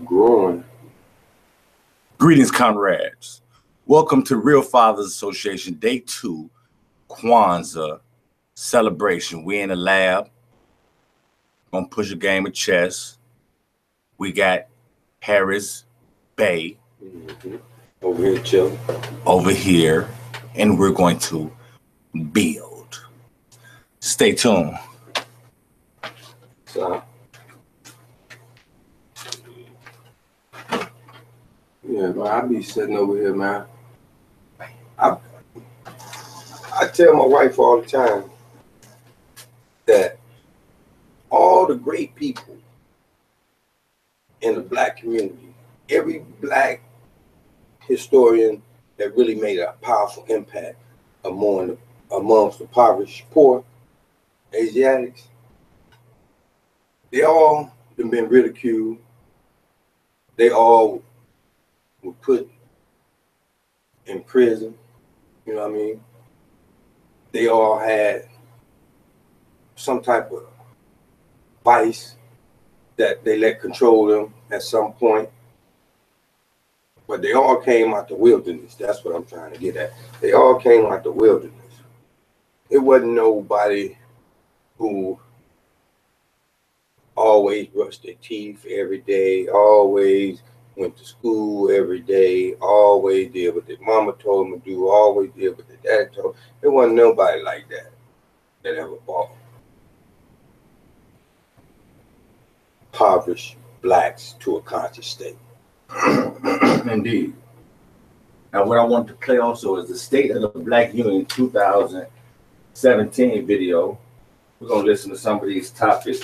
Growing. Greetings, comrades. Welcome to Real Fathers Association Day 2 Kwanzaa celebration. We in the lab. Gonna push a game of chess. We got Harris Bay Over here chilling. over here, and we're going to build. Stay tuned. So, yeah, man, I be sitting over here, man. I tell my wife all the time that all the great people in the black community, every black historian that really made a powerful impact amongst the impoverished poor, Asiatics, they all have been ridiculed. They all were put in prison, you know what I mean? They all had some type of vice that they let control them at some point. But they all came out the wilderness. That's what I'm trying to get at. They all came out the wilderness. It wasn't nobody who always brushed their teeth every day, always went to school every day, always did what their mama told them to do, always did what their dad told them. There wasn't nobody like that ever bought impoverished blacks to a conscious state. Indeed. Now, what I want to play also is the State of the Black Union 2017 video. We're going to listen to some of these topics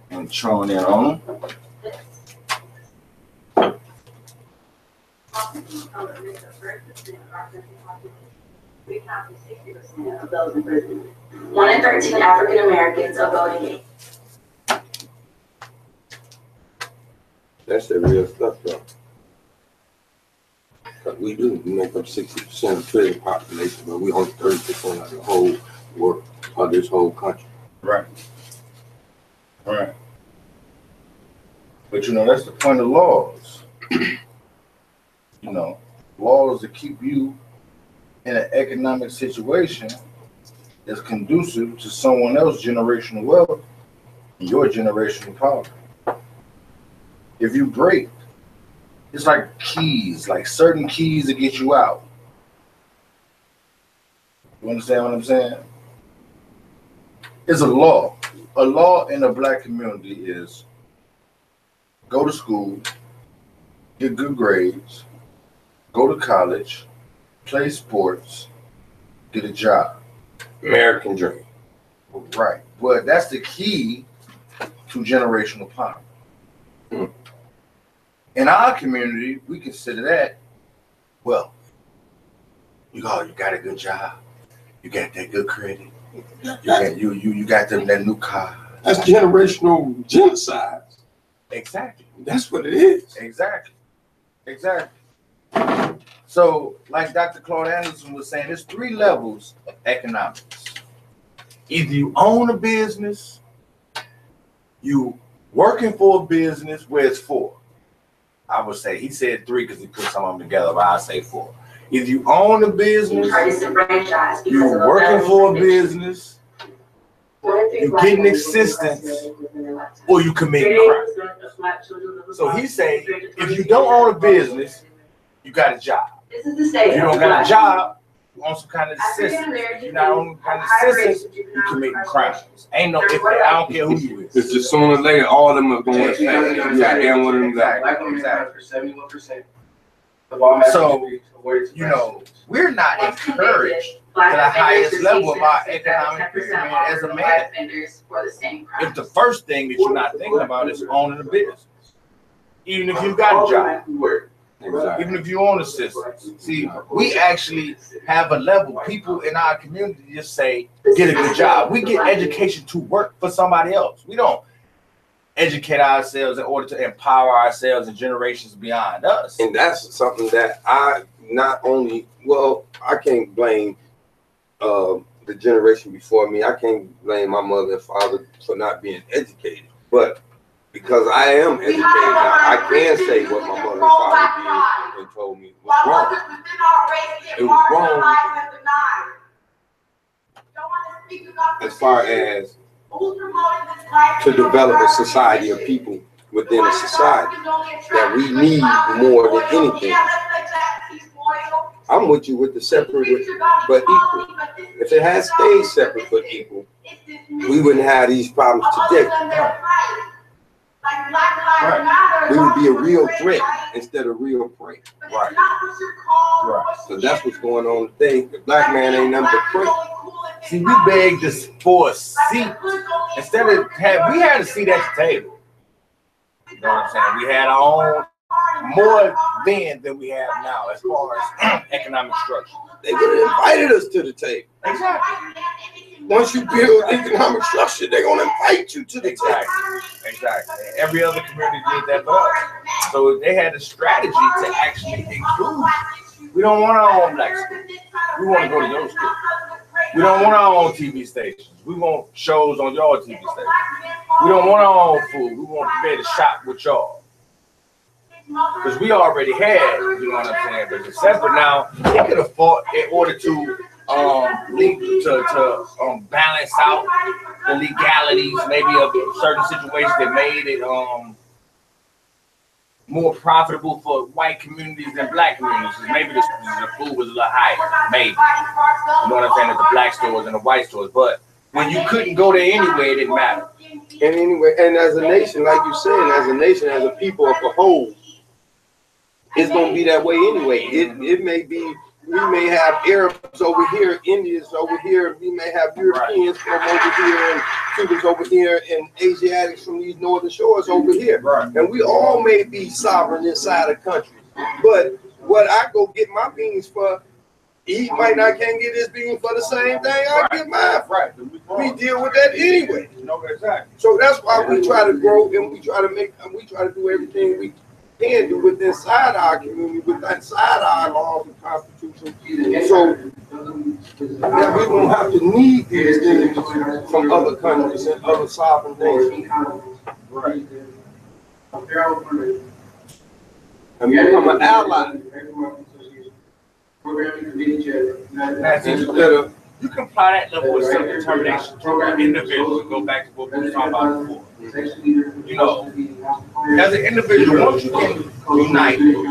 and throwing in on them. Of those in prison. 1 in 13 African Americans are voting age. That's the real stuff, though. Because we make up 60% of the prison population, but we only 30% of the whole world, of this whole country. Right. Right. But that's the point of laws. Laws that keep you in an economic situation that's conducive to someone else's generational wealth and your generational poverty. If you break, it's like keys, like certain keys that get you out. You understand what I'm saying? It's a law. A law in the black community is go to school, get good grades, go to college, play sports, get a job. American dream. Right. But that's the key to generational poverty. In our community, we consider that, well, you got a good job, you got that good credit, you got that new car. That's generational genocide. Exactly. That's what it is. Exactly. So, like Dr. Claude Anderson was saying, there's 3 levels of economics. Either you own a business, you working for a business where it's 4. I would say, he said 3 because he put some of them together, but I say 4. If you own a business, you're working for a business, you're getting assistance, or you commit crime. So he say, if you don't own a business, you got a job. If you don't got a job, you own some kind of assistance. If you're not on kind of assistance, you committing crimes. Ain't no if, I don't care who you is. It's just sooner or later, all of them are going to pay. Goddamn one of them got. So, we're not encouraged to the highest level of our economic pyramid as a man. If the first thing that you're not thinking about is owning a business, even if you got a job, even if you own assistance. See, we actually have a level. People in our community just say, get a good job. We get education to work for somebody else. We don't educate ourselves in order to empower ourselves and generations beyond us. And that's something that I can't blame the generation before me. I can't blame my mother and father for not being educated. But because I am educated now, I can say what my mother and father did and told me was wrong. It was wrong as far as to develop a society of people within a society that we need more than anything. I'm with you with the separate but equal. If it had stayed separate but equal, we wouldn't have these problems today. Right. We would be a real threat instead of real prey. Right. Right. So that's what's going on today. The black man ain't nothing but prey. See, we begged this for a seat instead of we had a seat at the table. You know what I'm saying? We had our own more then than we have now as far as economic structure. They would have invited us to the table. Exactly. Once you build economic structure, they're gonna invite you to the table. Exactly. Every other community did that for us. So they had a strategy to actually include. We don't want our own black schools. We want to go to your school. We don't want our own TV stations. We want shows on your TV stations. We don't want our own food. We want to be able to shop with y'all. Because we already had, you know what I'm saying, but it's separate now. They could have fought in order to balance out the legalities, maybe of certain situations that made it more profitable for white communities than black communities. Maybe the food was a little higher, maybe. You know what I'm saying, at the black stores and the white stores. But when you couldn't go there anyway, it didn't matter. And anyway, and as a nation, like you said, as a nation, as a people as a whole, it's gonna be that way anyway. It may be, we may have Arabs over here, Indians over here, we may have Europeans from over here, and Cubans over here, and Asiatics from these northern shores over here. Right. And we all may be sovereign inside the country. But what I go get my beans for, he might not can't get his beans for the same thing I get mine for. Right. We deal with that anyway. No, exactly. So that's why we try to grow and we try to make and we try to do everything we can do within inside our community, within inside our laws and constitution. So that we don't have to need these things from other countries and other sovereign nations. Right. And become an ally. Instead of you can apply that level of self-determination to an individual. Go back to what we were talking about before. You know, as an individual, once you can unite, you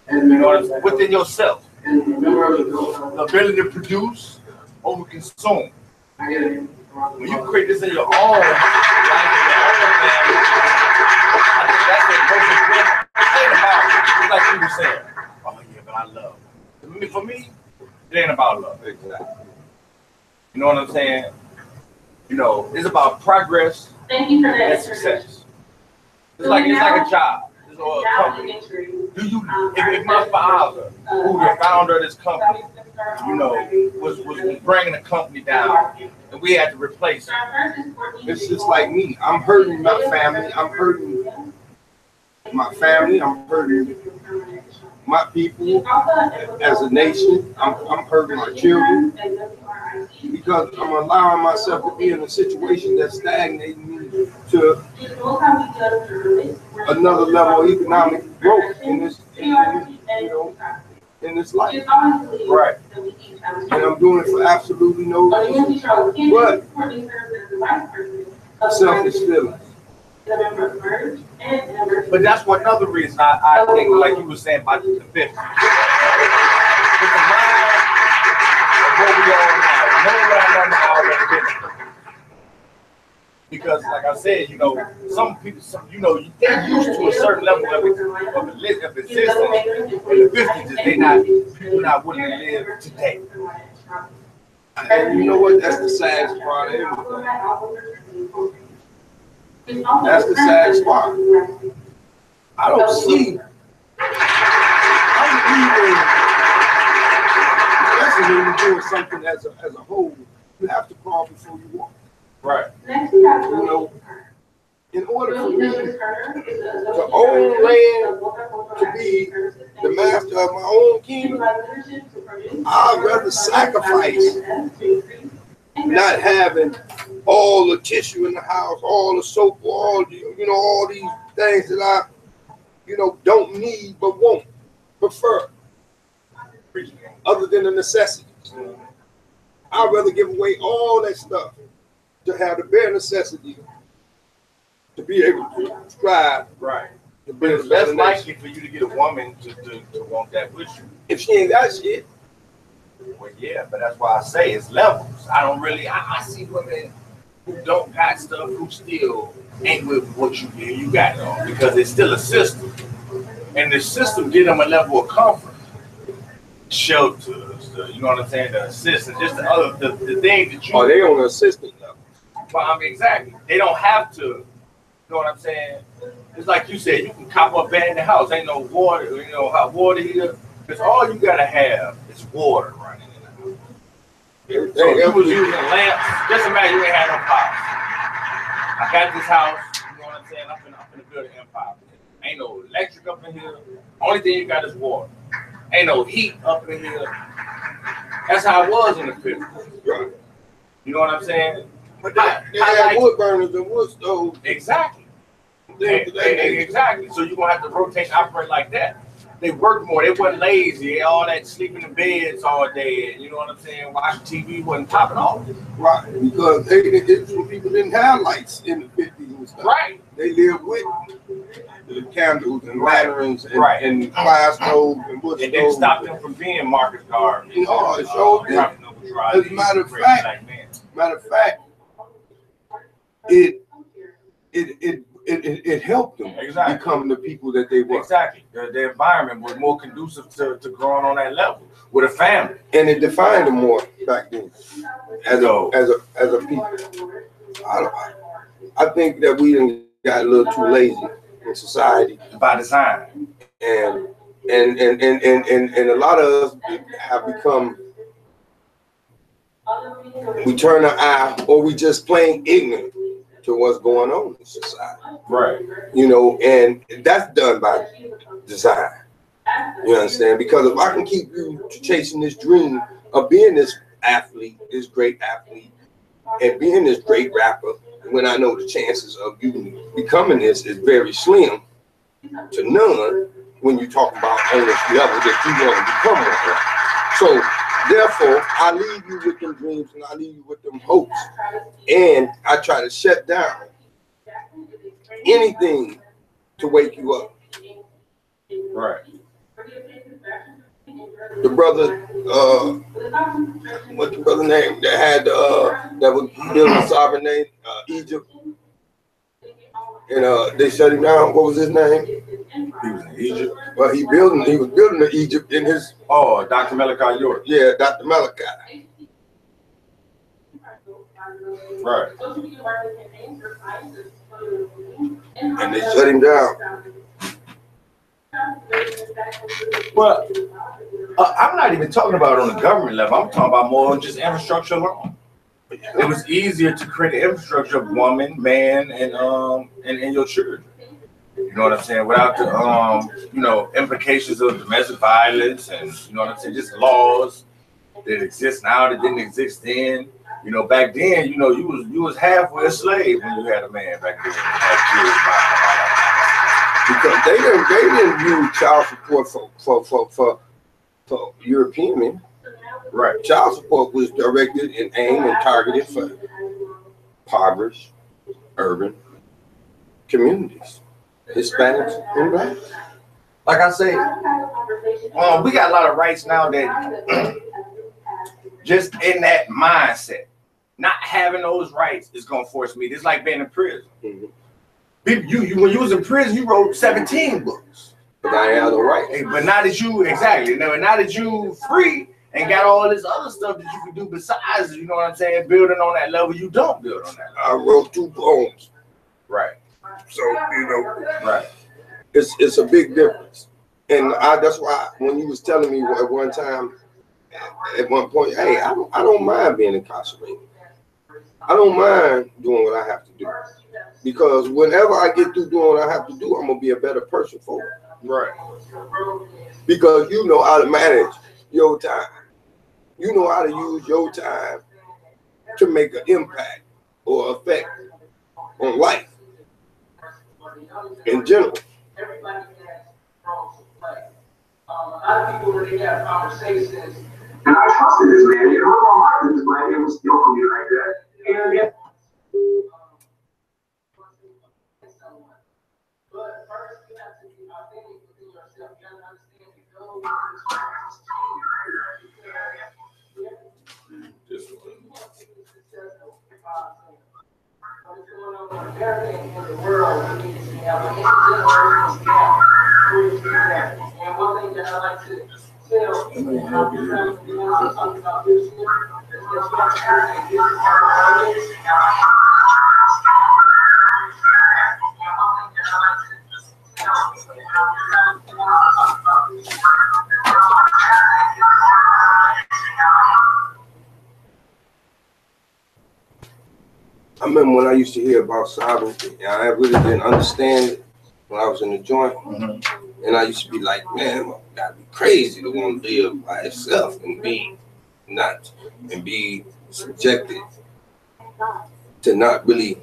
know, within yourself, the ability to produce over consume. When you create this in your own life, in your own family, I think that's the most important thing about it. It's like you were saying, oh yeah, but I love. For me, it ain't about love. exactly. You know what I'm saying? You know, it's about progress and success. It's like a job. It's a company. Do you? If my father, who the founder of this company, you know, was bringing the company down, and we had to replace it. It's just like me. I'm hurting my family. I'm hurting my family. I'm hurting my people as a nation. I'm hurting my children because I'm allowing myself to be in a situation that's stagnating me to another level of economic growth in this, in this life. Right. And I'm doing it for absolutely no reason but selfish feelings. But that's one other reason I think, like you were saying about the 50s. With the mind of what we are now, no one already been. Because, like I said, you know, some people, you know, they're used to a certain level of existence in the 50s. People not willing to live today. And you know what? That's the saddest part of everything. That's the sad spot. I don't see. Especially when you're doing something as a whole, you have to crawl before you walk. Right. You know, in order for me to own land, to be the master of my own kingdom, I'd rather sacrifice not having all the tissue in the house, all the soap, all the, you know, all these things that I, you know, don't need but won't prefer, other than the necessities. I'd rather give away all that stuff to have the bare necessity to be able to strive. Right. To But build it's a less better likely nation. for you to get a woman to want that with you. If she ain't got shit. Well, yeah, but that's why I say it's levels. I don't really, I see women who don't got stuff who still ain't with what you got on, because it's still a system. And the system give them a level of comfort. Shelters, you know what I'm saying, the assistance, just the things that you. Oh, they on the assistant level. Well, I mean, exactly. They don't have to, you know what I'm saying? It's like you said, you can cop up bad in the house. Ain't no water, you know, hot water heater. Because all you gotta have is water running in the house. So if you was using lamps, just imagine you ain't had no power. I got this house, you know what I'm saying? I'm finna build an empire. Ain't no electric up in here. Only thing you got is water. Ain't no heat up in here. That's how it was in the 50s. Right. You know what I'm saying? But they had wood burners and wood stoves. Exactly. Exactly. So you're gonna have to rotate and operate like that. They worked more. They wasn't lazy. All that sleeping in beds all day. You know what I'm saying? Watching TV wasn't popping off. Right. Because some people didn't have lights in the 50s and stuff. Right. They lived with the candles and lanterns and, right. and fire stoves and wood stoves. It didn't stop them from being market gardens. No, it sure did. As a matter of fact, it helped them become the people that they were. Exactly. The environment was more conducive to growing on that level with a family. And it defined them more back then as a people. I think that we got a little too lazy in society. By design. And a lot of us have become, we turn an eye, or we just plain ignorant to what's going on in society. Right. You know, and that's done by design. You understand? Because if I can keep you chasing this dream of being this athlete, this great athlete, and being this great rapper, when I know the chances of you becoming this is very slim to none when you talk about on this level that you want to become one. So therefore, I leave you with them dreams and I leave you with them hopes. And I try to shut down anything to wake you up. Right. The brother, what's the brother name that had that was building a sovereign name, Egypt, and they shut him down. What was his name? He was in Egypt. Well, he was building the Egypt in his. Oh, Dr. Malachi York. Yeah, Dr. Malachi. Right. And they shut him down. Well, I'm not even talking about on the government level. I'm talking about more just infrastructure alone. It was easier to create an infrastructure of woman, man, and your children. You know what I'm saying? Without the you know, implications of domestic violence and, you know what I'm saying, just laws that exist now that didn't exist then. You know, back then, you know, you was halfway a slave when you had a man back then. Because they didn't use child support for European men. Right. Child support was directed and aimed and targeted for impoverished urban communities, Hispanics and blacks. Like I say, we got a lot of rights now that just in that mindset, not having those rights is gonna force me. It's like being in prison. Mm-hmm. When you was in prison, you wrote 17 books. But I ain't had no rights. But now that you now that you free and got all this other stuff that you can do besides, you know what I'm saying, building on that level, you don't build on that level. I wrote 2 poems. Right. So, you know, right. It's a big difference. And that's why when you was telling me at one time, at one point, hey, I don't mind being incarcerated. I don't mind doing what I have to do. Because whenever I get through doing what I have to do, I'm going to be a better person for it. Right. Because you know how to manage your time. You know how to use your time to make an impact or effect on life. in general. Everybody has roles to play. A lot of people, when they have conversations, and I trusted this man, it broke my heart that this black man was still for me like that. And but first, you have to be authentic within yourself. You have to understand the goal what's going on in America and in the world, we need to have an intergenerational gap. And one thing that I like to tell people about this time of the year, talking about this year, is that you have to have this audience. I remember when I used to hear about sovereignty, and I really didn't understand it when I was in the joint. And I used to be like, man, I gotta be crazy to want to live by itself and be subjected to not really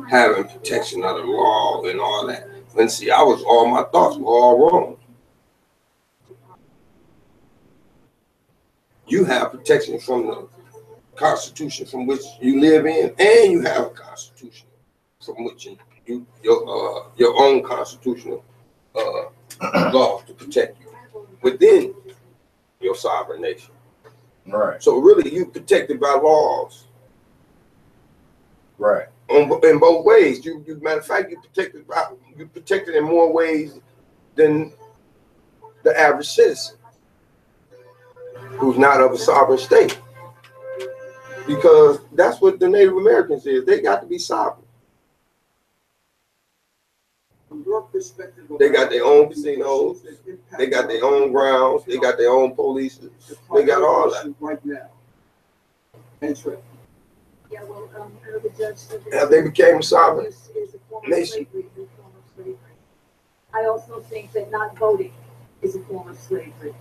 having protection of the law and all that. And see, all my thoughts were all wrong. You have protection from the Constitution from which you live in, and you have a Constitution from which your own constitutional laws to protect you within your sovereign nation. Right. So really, you protected by laws. Right. In both ways. You matter of fact, you protected in more ways than the average citizen who's not of a sovereign state. Because that's what the Native Americans is. They got to be sovereign. From your perspective, they got their own casinos, they got their own grounds, they got their own police, they got all that. Right now. That's right. Yeah, well, the judge said And they became a sovereign is a form of nation. slavery, is a form of slavery. I also think that not voting is a form of slavery.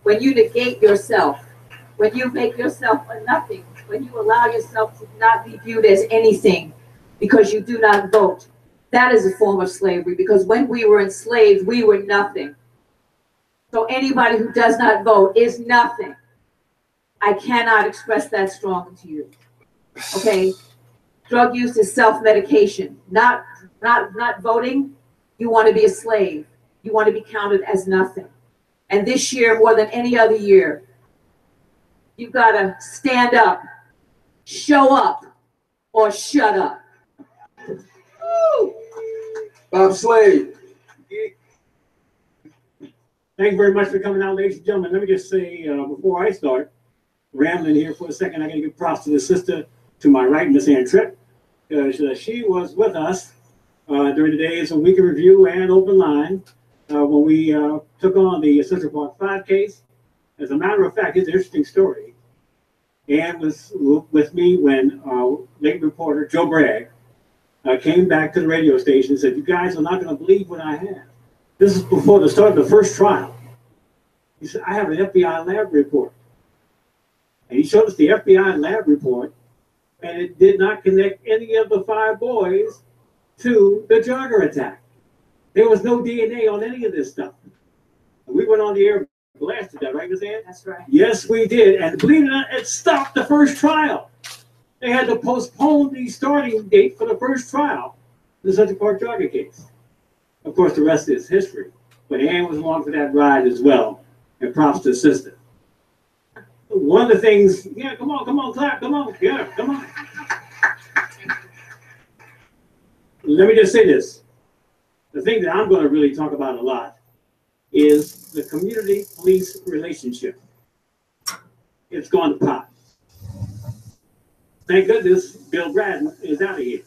When you negate yourself, when you make yourself a nothing, when you allow yourself to not be viewed as anything because you do not vote, that is a form of slavery, because when we were enslaved, we were nothing. So anybody who does not vote is nothing. I cannot express that strongly to you. Okay? Drug use is self-medication. Not voting, you want to be a slave. You want to be counted as nothing. And this year, more than any other year, you've got to stand up, show up, or shut up. Woo! Bob Slade. Thank you very much for coming out, ladies and gentlemen. Let me just say, before I start rambling here for a second, I got to give props to the sister to my right, Miss Ann Tripp, because she was with us during the days of Week in Review and Open Line when we took on the Central Park 5 case. As a matter of fact, it's an interesting story. Ann was with me when late reporter Joe Bragg came back to the radio station and said, "You guys are not going to believe what I have." This is before the start of the first trial. He said, "I have an FBI lab report." And he showed us the FBI lab report, and it did not connect any of the 5 boys to the jogger attack. There was no DNA on any of this stuff. And we went on the air and blasted that, right, Ms. Ann? That's right. Yes, we did. And believe it or not, it stopped the first trial. They had to postpone the starting date for the first trial, the Central Park jogger case. Of course, the rest is history. But Ann was along for that ride as well. And props to the sister. One of the things, yeah, come on, clap, come on, yeah, come on. Let me just say this. The thing that I'm going to really talk about a lot is the community-police relationship. It's gone to pot. Thank goodness Bill Bratton is out of here.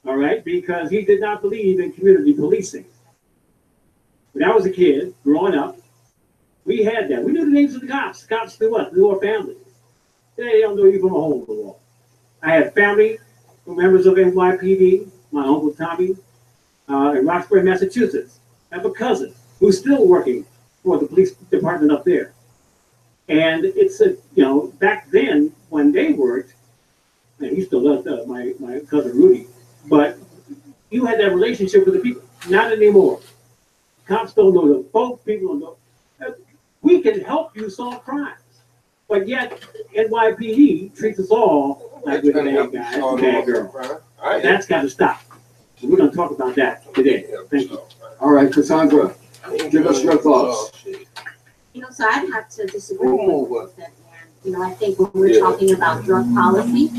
All right, because he did not believe in community policing. When I was a kid, growing up, we had that. We knew the names of the cops. The cops knew us, knew our families. They don't know you from a hole in the wall. I had family members of NYPD, my Uncle Tommy, in Roxbury, Massachusetts. I have a cousin who's still working for the police department up there. And it's back then when they worked, and he still does, my cousin Rudy, but you had that relationship with the people. Not anymore. Cops don't know the folks, people don't know. We can help you solve crimes. But yet, NYPD treats us all like we're bad guys, bad girls. That's got to stop. So we're going to talk about that today. Thank you. All right, Cassandra, give us your thoughts. You know, so I'd have to disagree with what you said, man. You know, I think when we're talking about drug policy,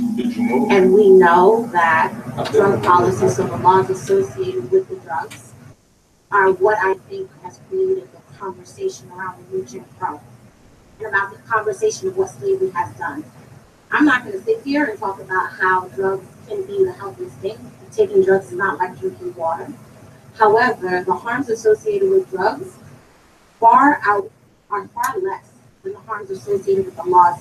and we know that drug policy, so the laws associated with the drugs, are what I think has created the conversation around religion and pro, and about the conversation of what slavery has done. I'm not going to sit here and talk about how drugs can be the healthiest thing. Taking drugs is not like drinking water. However, the harms associated with drugs are far less than the harms associated with the laws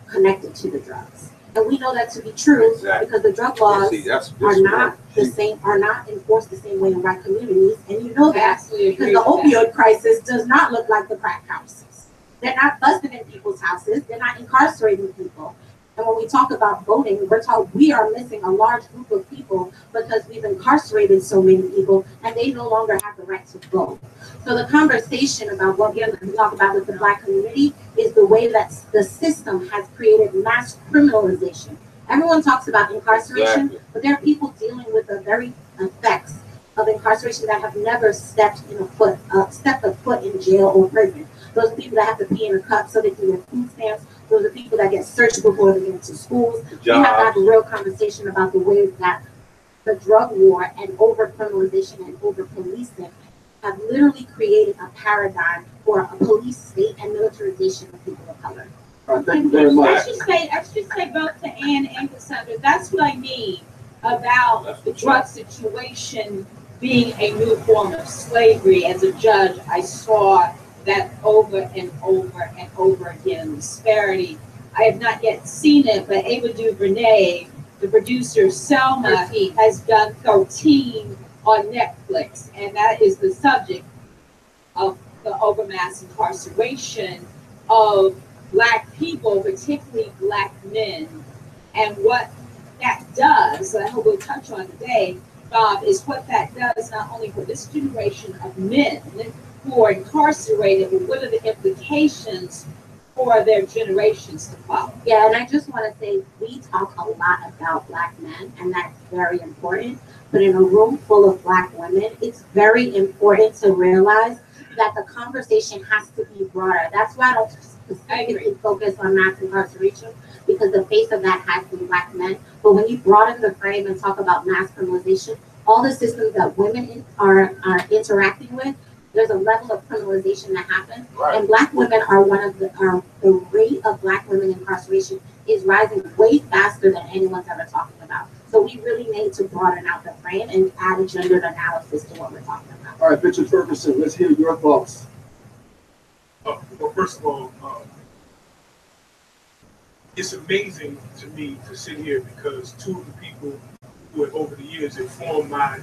connected to the drugs. And we know that to be true because the drug laws are not enforced the same way in white communities. And you know that because the opioid crisis does not look like the crack houses. They're not busting in people's houses. They're not incarcerating people. And when we talk about voting, we're told we are missing a large group of people because we've incarcerated so many people and they no longer have the right to vote. So the conversation about what we talk about with the Black community is the way that the system has created mass criminalization. Everyone talks about incarceration, but there are people dealing with the very effects of incarceration that have never stepped a foot in jail or prison. Those are people that have to pee in a cup so they can get food stamps. Those are people that get searched before they get into schools. We have to have a real conversation about the ways that the drug war and over-criminalization and over-policing have literally created a paradigm for a police state and militarization of people of color. Thank you very much. I should say both to Ann and Cassandra. That's what I mean about the drug situation being a new form of slavery. As a judge, I saw that over and over and over again, disparity. I have not yet seen it, but Ava DuVernay, the producer, Selma, has done 13 on Netflix, and that is the subject of the overmass incarceration of Black people, particularly Black men, and what that does, I hope we'll touch on today, Bob, is what that does not only for this generation of men who are incarcerated, but what are the implications for their generations to follow? Yeah, and I just want to say we talk a lot about Black men, and that's very important. But in a room full of Black women, it's very important to realize that the conversation has to be broader. That's why I don't specifically focus on mass incarceration, because the face of that has been Black men. But when you broaden the frame and talk about mass criminalization, all the systems that women are interacting with, there's a level of criminalization that happens, and Black women are the rate of Black women incarceration is rising way faster than anyone's ever talking about. So we really need to broaden out the frame and add a gendered analysis to what we're talking about. All right, Bishop Ferguson, let's hear your thoughts. Well, first of all, it's amazing to me to sit here because two of the people who have over the years informed my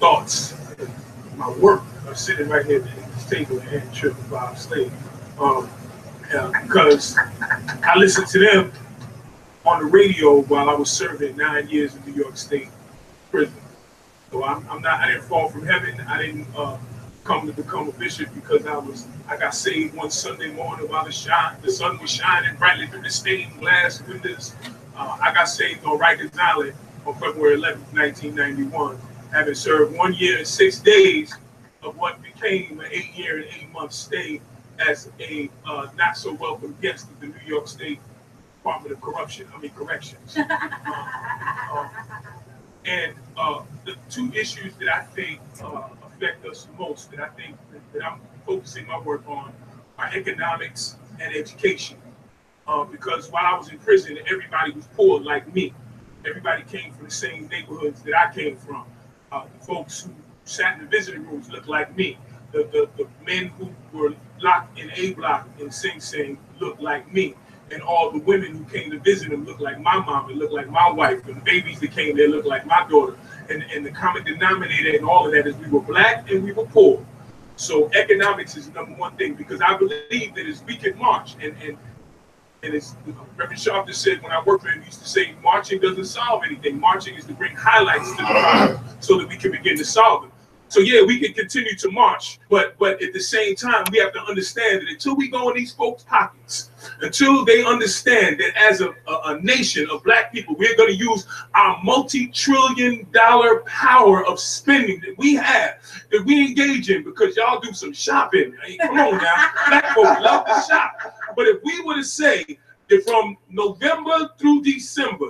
thoughts and my work are sitting right here at this table and Tripp and Bob Slade. Because I listened to them on the radio while I was serving 9 years in New York State prison. So I didn't fall from heaven. I didn't come to become a bishop because I got saved one Sunday morning while the sun was shining brightly through the stained glass windows. I got saved on Rikers Island on February 11th, 1991, having served 1 year and 6 days of what became an 8-year and 8-month stay as a not so welcome guest of the New York State Department of Corrections. And the two issues that I think affect us most, that I think that I'm focusing my work on, are economics and education. Because while I was in prison, everybody was poor like me. Everybody came from the same neighborhoods that I came from. The folks who sat in the visiting rooms looked like me. The men who were locked in A block in Sing Sing looked like me. And all the women who came to visit them looked like my mom and looked like my wife. And the babies that came there looked like my daughter. And the common denominator in all of that is we were Black and we were poor. So economics is the number one thing, because I believe that as we can march, and And it's, Reverend Sharpton said, when I worked for him, he used to say, marching doesn't solve anything. Marching is to bring highlights to the problem so that we can begin to solve it. So yeah, we can continue to march, but at the same time, we have to understand that until we go in these folks' pockets, until they understand that as a nation of black people, we're going to use our multi-trillion-dollar power of spending that we have, that we engage in, because y'all do some shopping. I mean, come on now, black folks love to shop. But if we were to say that from November through December,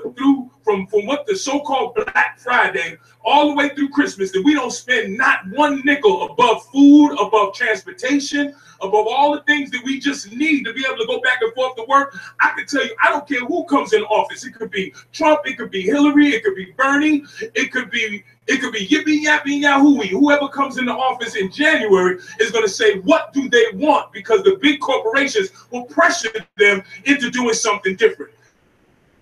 from what the so-called Black Friday all the way through Christmas, that we don't spend not one nickel above food, above transportation, above all the things that we just need to be able to go back and forth to work, I can tell you, I don't care who comes in office. It could be Trump, it could be Hillary, it could be Bernie, it could be yippee yappy yahooey. Whoever comes into office in January is going to say, what do they want? Because the big corporations will pressure them into doing something different.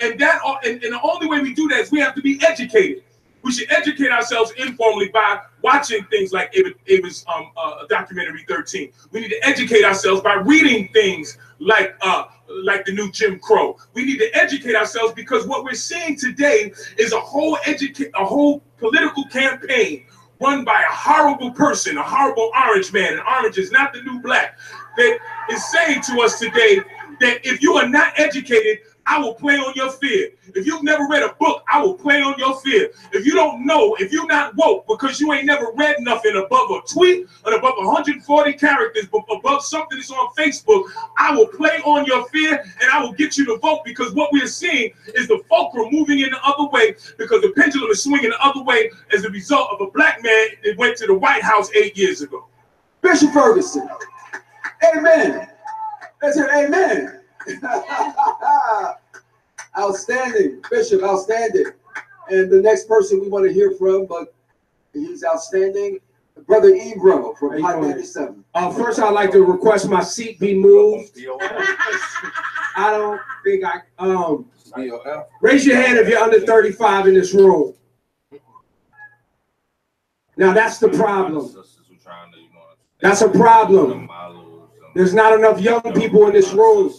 And the only way we do that is we have to be educated. We should educate ourselves informally by watching things like Ava's documentary 13. We need to educate ourselves by reading things like the new Jim Crow. We need to educate ourselves because what we're seeing today is a whole political campaign run by a horrible person, a horrible orange man, and orange is not the new black, that is saying to us today that if you are not educated, I will play on your fear. If you've never read a book, I will play on your fear. If you don't know, if you're not woke because you ain't never read nothing above a tweet or above 140 characters, but above something that's on Facebook, I will play on your fear and I will get you to vote, because what we're seeing is the fulcrum moving in the other way, because the pendulum is swinging the other way as a result of a black man that went to the White House 8 years ago. Bishop Ferguson. Amen. Let's hear amen. Outstanding, Bishop, outstanding. And the next person we want to hear from, but he's outstanding, Brother Ebro from Hot 97. First, I'd like to request my seat be moved. I don't think raise your hand if you're under 35 in this room. Now, that's the problem. That's a problem. There's not enough young people in this room.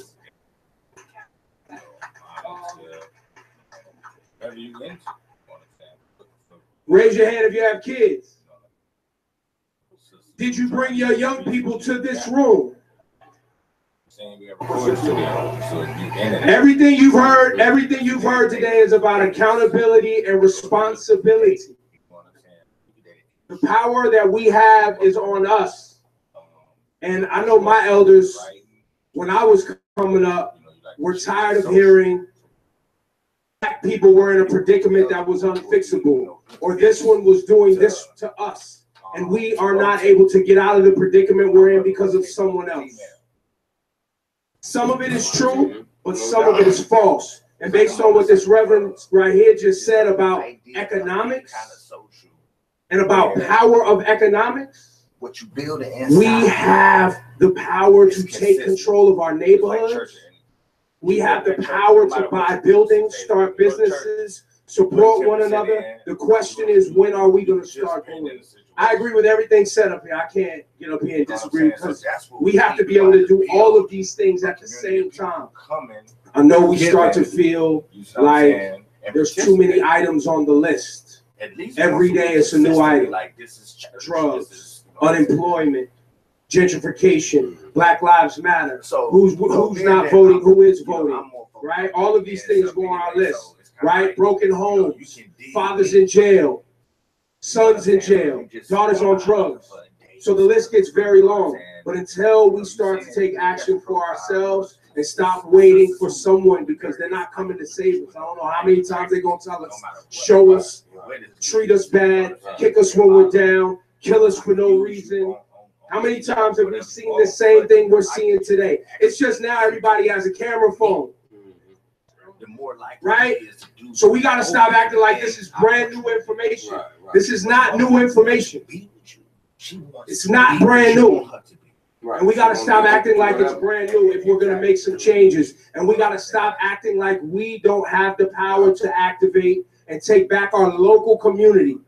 Raise your hand if you have kids. Did you bring your young people to this room? Everything you've heard today is about accountability and responsibility. The power that we have is on us. And I know my elders, when I was coming up, were tired of hearing black people were in a predicament that was unfixable, or this one was doing this to us, and we are not able to get out of the predicament we're in because of someone else. Some of it is true, but some of it is false. And based on what this reverend right here just said about economics and about power of economics, what you build we have the power to take control of our neighborhoods. We have the power to buy buildings, start businesses, support one another. The question is, when are we going to start doing it? I agree with everything said up here. I can't get up here and disagree, because we have to be able to do all of these things at the same time. I know we start to feel like there's too many items on the list. Every day it's a new item. Drugs, unemployment, gentrification, Black Lives Matter. So who's not voting, who is voting, right? All of these things go on our list, right? Broken homes, fathers in jail, sons in jail, daughters on drugs. So the list gets very long. But until we start to take action for ourselves and stop waiting for someone, because they're not coming to save us. I don't know how many times they're going to tell us, show us, treat us bad, kick us when we're down, kill us for no reason. How many times have we seen the same thing we're seeing today? It's just now everybody has a camera phone, right? So we got to stop acting like this is brand new information. This is not new information. It's not brand new. And we got to stop acting like it's brand new if we're going to make some changes. And we got to stop acting like we don't have the power to activate and take back our local community.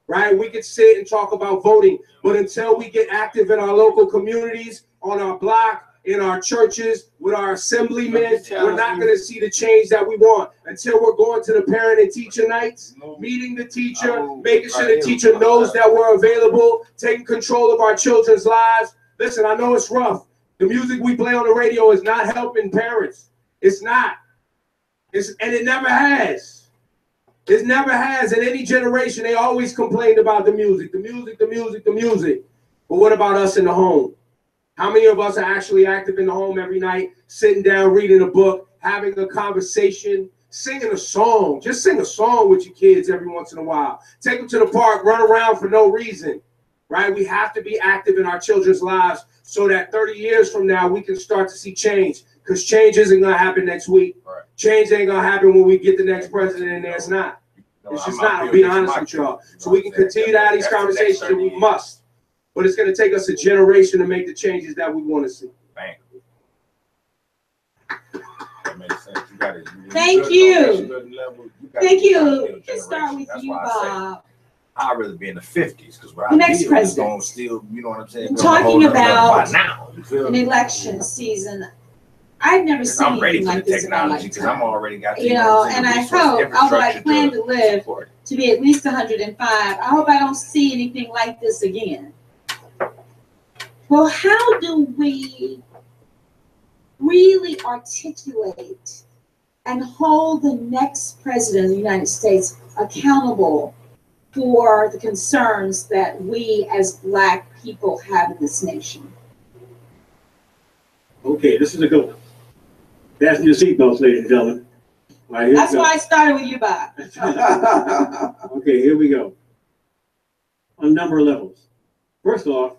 Right? We could sit and talk about voting, but until we get active in our local communities, on our block, in our churches, with our assemblymen, we're not going to see the change that we want until we're going to the parent and teacher nights, meeting the teacher, making sure the teacher knows that we're available, taking control of our children's lives. Listen, I know it's rough. The music we play on the radio is not helping parents. It's not. And it never has. It never has. In any generation, they always complained about the music, the music, the music, the music. But what about us in the home? How many of us are actually active in the home every night, sitting down, reading a book, having a conversation, singing a song? Just sing a song with your kids every once in a while. Take them to the park, run around for no reason, right? We have to be active in our children's lives so that 30 years from now, we can start to see change, because change isn't going to happen next week. Right. Change ain't going to happen when we get the next president, and there's not. It's just not, I'm being honest with y'all. So we can continue to have these conversations, and we must. But it's going to take us a generation to make the changes that we want to see. Bang. That makes sense. Thank you. Thank you. Let's start with you, Bob. I'd rather be in the 50s, because the next president still, you know what I'm saying? Talking about an election season, I've never seen anything like this in my lifetime. Because I'm already got the, and I hope, although I plan to live to be at least 105, I hope I don't see anything like this again. Well, how do we really articulate and hold the next president of the United States accountable for the concerns that we as Black people have in this nation? Okay, this is a good one. Fasten your seatbelts, ladies and gentlemen. Right, that's why I started with you, Bob. Okay, here we go. On a number of levels. First off,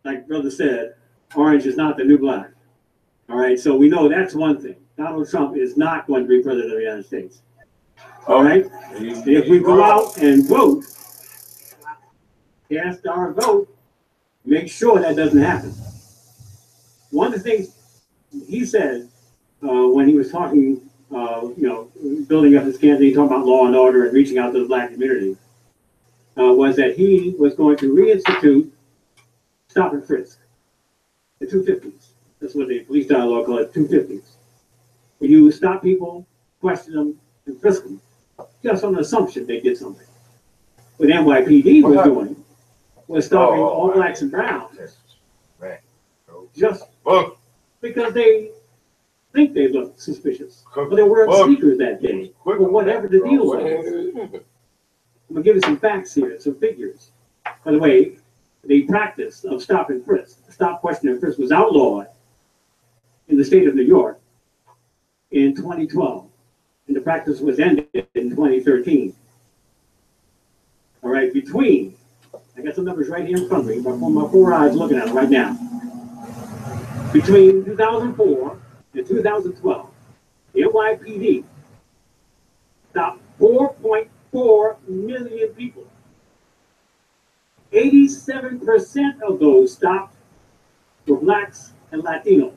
like Brother said, orange is not the new black. All right, so we know that's one thing. Donald Trump is not going to be president of the United States. All right? And if we go out and vote, cast our vote, make sure that doesn't happen. One of the things he said when he was talking, building up his campaign, talking about law and order and reaching out to the Black community, was that he was going to reinstitute stop and frisk, the 250s. That's what the police dialogue call it, 250s. When you stop people, question them, and frisk them, just on the assumption they did something. What NYPD was doing was stopping all Blacks and browns, just because they think they look suspicious, but they weren't sneakers that day, or whatever the deal was. I'm gonna give you some facts here, some figures. By the way, the practice of stop and frisk, stop, question, and frisk was outlawed in the state of New York in 2012, and the practice was ended in 2013. All right, I got some numbers right here in front of me, my four eyes looking at them right now. Between 2004 and 2012, the NYPD stopped 4.4 million people. 87% of those stopped were Blacks and Latinos.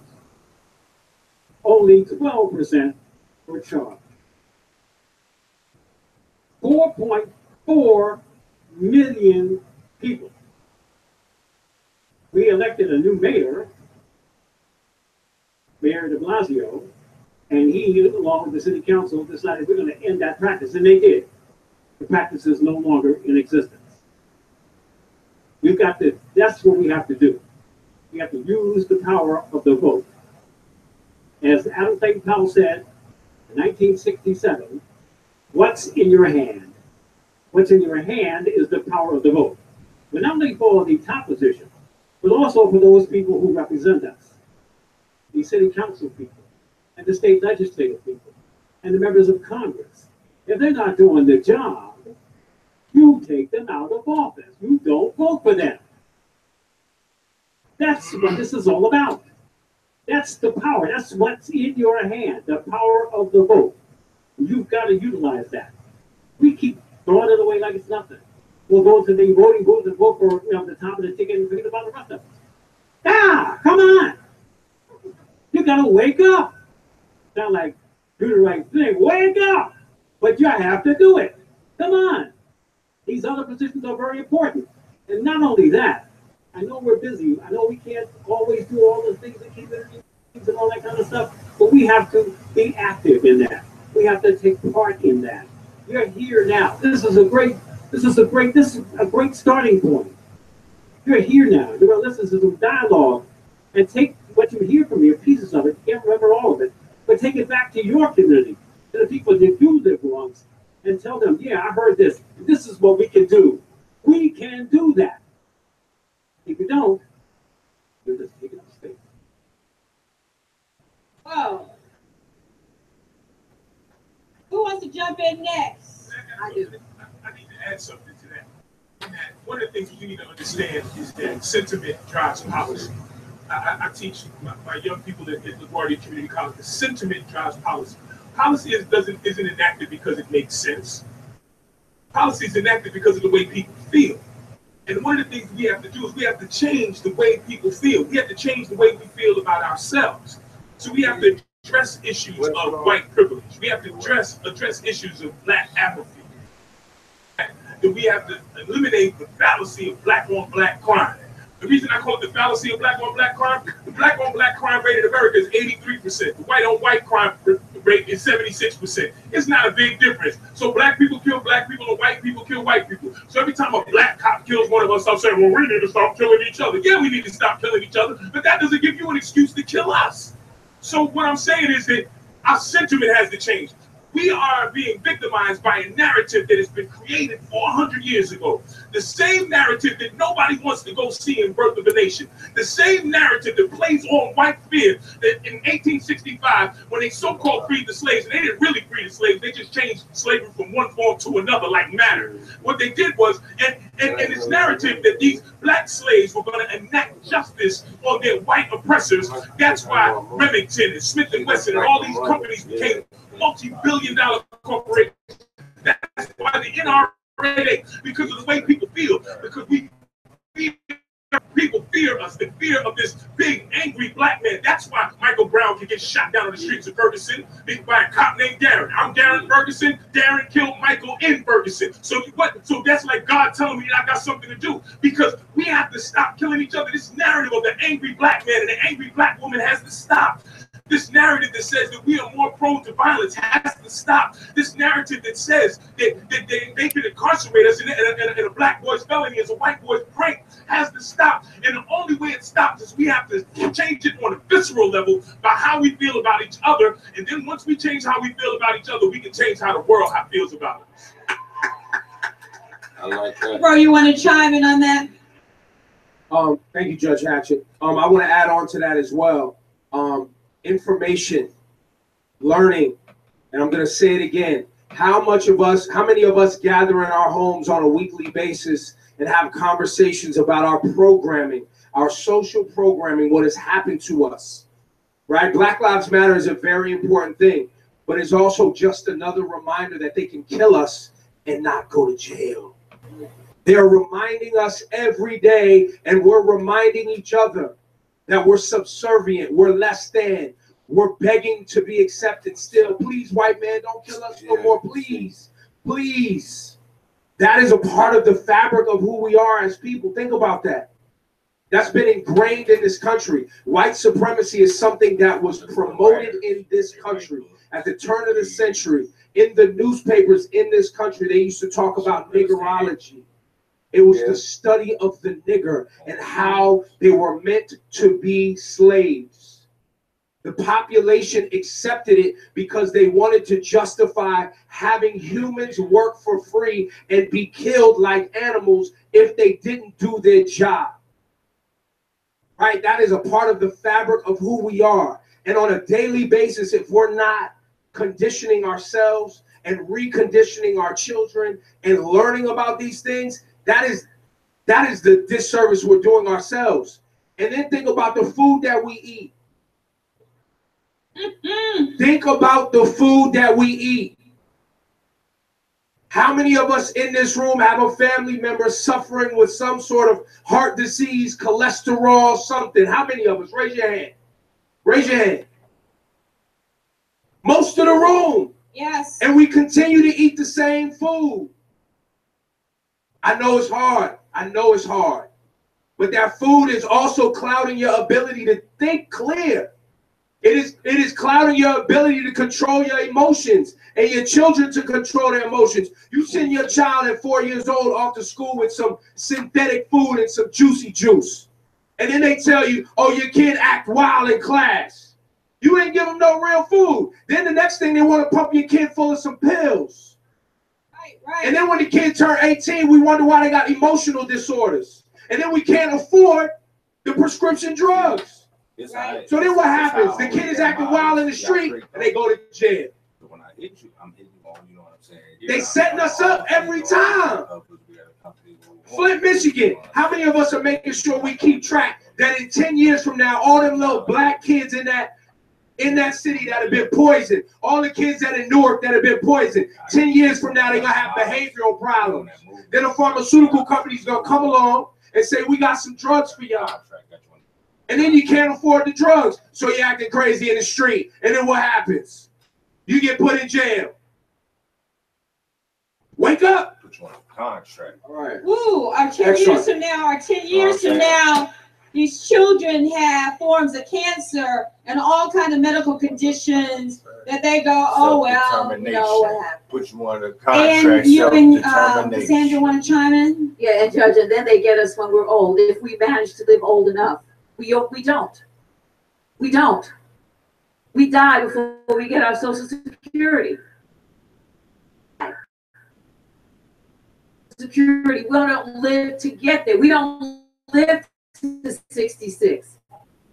Only 12% were charged. 4.4 million people. We elected a new mayor, Mayor de Blasio, and he, along with the city council, decided we're going to end that practice, and they did. The practice is no longer in existence. We've got to, that's what we have to do. We have to use the power of the vote. As Adam Clayton Powell said in 1967, what's in your hand? What's in your hand is the power of the vote. But not only for the top position, but also for those people who represent us. The city council people, and the state legislative people, and the members of Congress. If they're not doing the job, you take them out of office. You don't vote for them. That's what this is all about. That's the power. That's what's in your hand, the power of the vote. You've got to utilize that. We keep throwing it away like it's nothing. We'll go to the voting booth and vote for the top of the ticket and forget about the rest of it. Come on. You got to wake up. Sound like do the right thing. Wake up. But you have to do it. Come on. These other positions are very important. And not only that, I know we're busy. I know we can't always do all the things that community needs and all that kind of stuff, but we have to be active in that. We have to take part in that. You're here now. This is a great starting point. You're here now. You're going to listen to some dialogue and take what you hear from here, pieces of it. You can't remember all of it, but take it back to your community, to the people that you live amongst, and tell them, yeah, I heard this. This is what we can do. We can do that. If you don't, you're just taking up space. Oh. Who wants to jump in next? I need to add something to that. One of the things you need to understand is that sentiment drives policy. I teach my young people at LaGuardia Community College, the sentiment drives policy. Policy isn't enacted because it makes sense. Policy is enacted because of the way people feel. And one of the things we have to do is we have to change the way people feel. We have to change the way we feel about ourselves. So we have to address issues of white privilege. We have to address issues of black apathy. And we have to eliminate the fallacy of black on black crime. The reason I call it the fallacy of black on black crime, the black on black crime rate in America is 83%. The white on white crime rate is 76%. It's not a big difference. So black people kill black people and white people kill white people. So every time a black cop kills one of us, I'm saying, well, we need to stop killing each other. Yeah, we need to stop killing each other, but that doesn't give you an excuse to kill us. So what I'm saying is that our sentiment has to change. We are being victimized by a narrative that has been created 400 years ago. The same narrative that nobody wants to go see in Birth of a Nation. The same narrative that plays on white fear that in 1865, when they so-called freed the slaves, and they didn't really free the slaves, they just changed slavery from one form to another like matter. What they did was, and this narrative that these black slaves were going to enact justice on their white oppressors, that's why Remington and Smith & Wesson and all these companies became multi-billion-dollar corporations. That's why the NRA, because of the way people feel, because people fear us, the fear of this big, angry black man. That's why Michael Brown can get shot down on the streets of Ferguson by a cop named Darren. I'm Darren Ferguson. Darren killed Michael in Ferguson. So what? So that's like God telling me that I got something to do, because we have to stop killing each other. This narrative of the angry black man and the angry black woman has to stop. This narrative that says that we are more prone to violence has to stop. This narrative that says that they can incarcerate us in a black boy's felony as a white boy's prank has to stop. And the only way it stops is we have to change it on a visceral level by how we feel about each other. And then once we change how we feel about each other, we can change how the world feels about us. I like that. Bro, you want to chime in on that? Thank you, Judge Hatchett. I want to add on to that as well. Information, learning, and I'm going to say it again. How many of us gather in our homes on a weekly basis and have conversations about our programming, our social programming, what has happened to us, right? Black Lives Matter is a very important thing, but it's also just another reminder that they can kill us and not go to jail. They're reminding us every day, and we're reminding each other that we're subservient, we're less than, we're begging to be accepted still. Please, white man, don't kill us no more, please, please. That is a part of the fabric of who we are as people. Think about that. That's been ingrained in this country. White supremacy is something that was promoted in this country at the turn of the century. In the newspapers in this country, they used to talk about niggerology. It was the study of the nigger and how they were meant to be slaves. The population accepted it because they wanted to justify having humans work for free and be killed like animals if they didn't do their job. Right? That is a part of the fabric of who we are. And on a daily basis, if we're not conditioning ourselves and reconditioning our children and learning about these things, that is the disservice we're doing ourselves. And then think about the food that we eat. Think about the food that we eat. How many of us in this room have a family member suffering with some sort of heart disease, cholesterol, something? How many of us? Raise your hand. Raise your hand. Most of the room. Yes. And we continue to eat the same food. I know it's hard. I know it's hard. but that food is also clouding your ability to think clear. It is clouding your ability to control your emotions and your children to control their emotions. You send your child at 4 years old off to school with some synthetic food and some juicy juice. And then they tell you, oh, your kid act wild in class. You ain't give them no real food. Then the next thing they want to pump your kid full of some pills. Right. And then when the kid turn 18, we wonder why they got emotional disorders. And then we can't afford the prescription drugs. Right. So then what happens? The kid is acting wild in the street and they go to jail. When I hit you, I'm hitting you on, you know what I'm saying? They setting us up every time. Flint, Michigan. How many of us are making sure we keep track that in 10 years from now, all them little black kids in that city that have been poisoned, all the kids that in Newark that have been poisoned, 10 years from now, they're going to have behavioral problems. Then a pharmaceutical company's going to come along and say, we got some drugs for y'all. And then you can't afford the drugs, so you're acting crazy in the street. And then what happens? You get put in jail. Wake up. Put you on a contract. All right. Woo, our 10 years from now, these children have forms of cancer and all kind of medical conditions that they go, oh, well, you know what happened. Put you on a contract. And you and Cassandra want to chime in? Yeah, and Judge, and then they get us when we're old, if we manage to live old enough. We don't. We don't. We die before we get our Social Security. Security. We don't live to get there. We don't live to 66,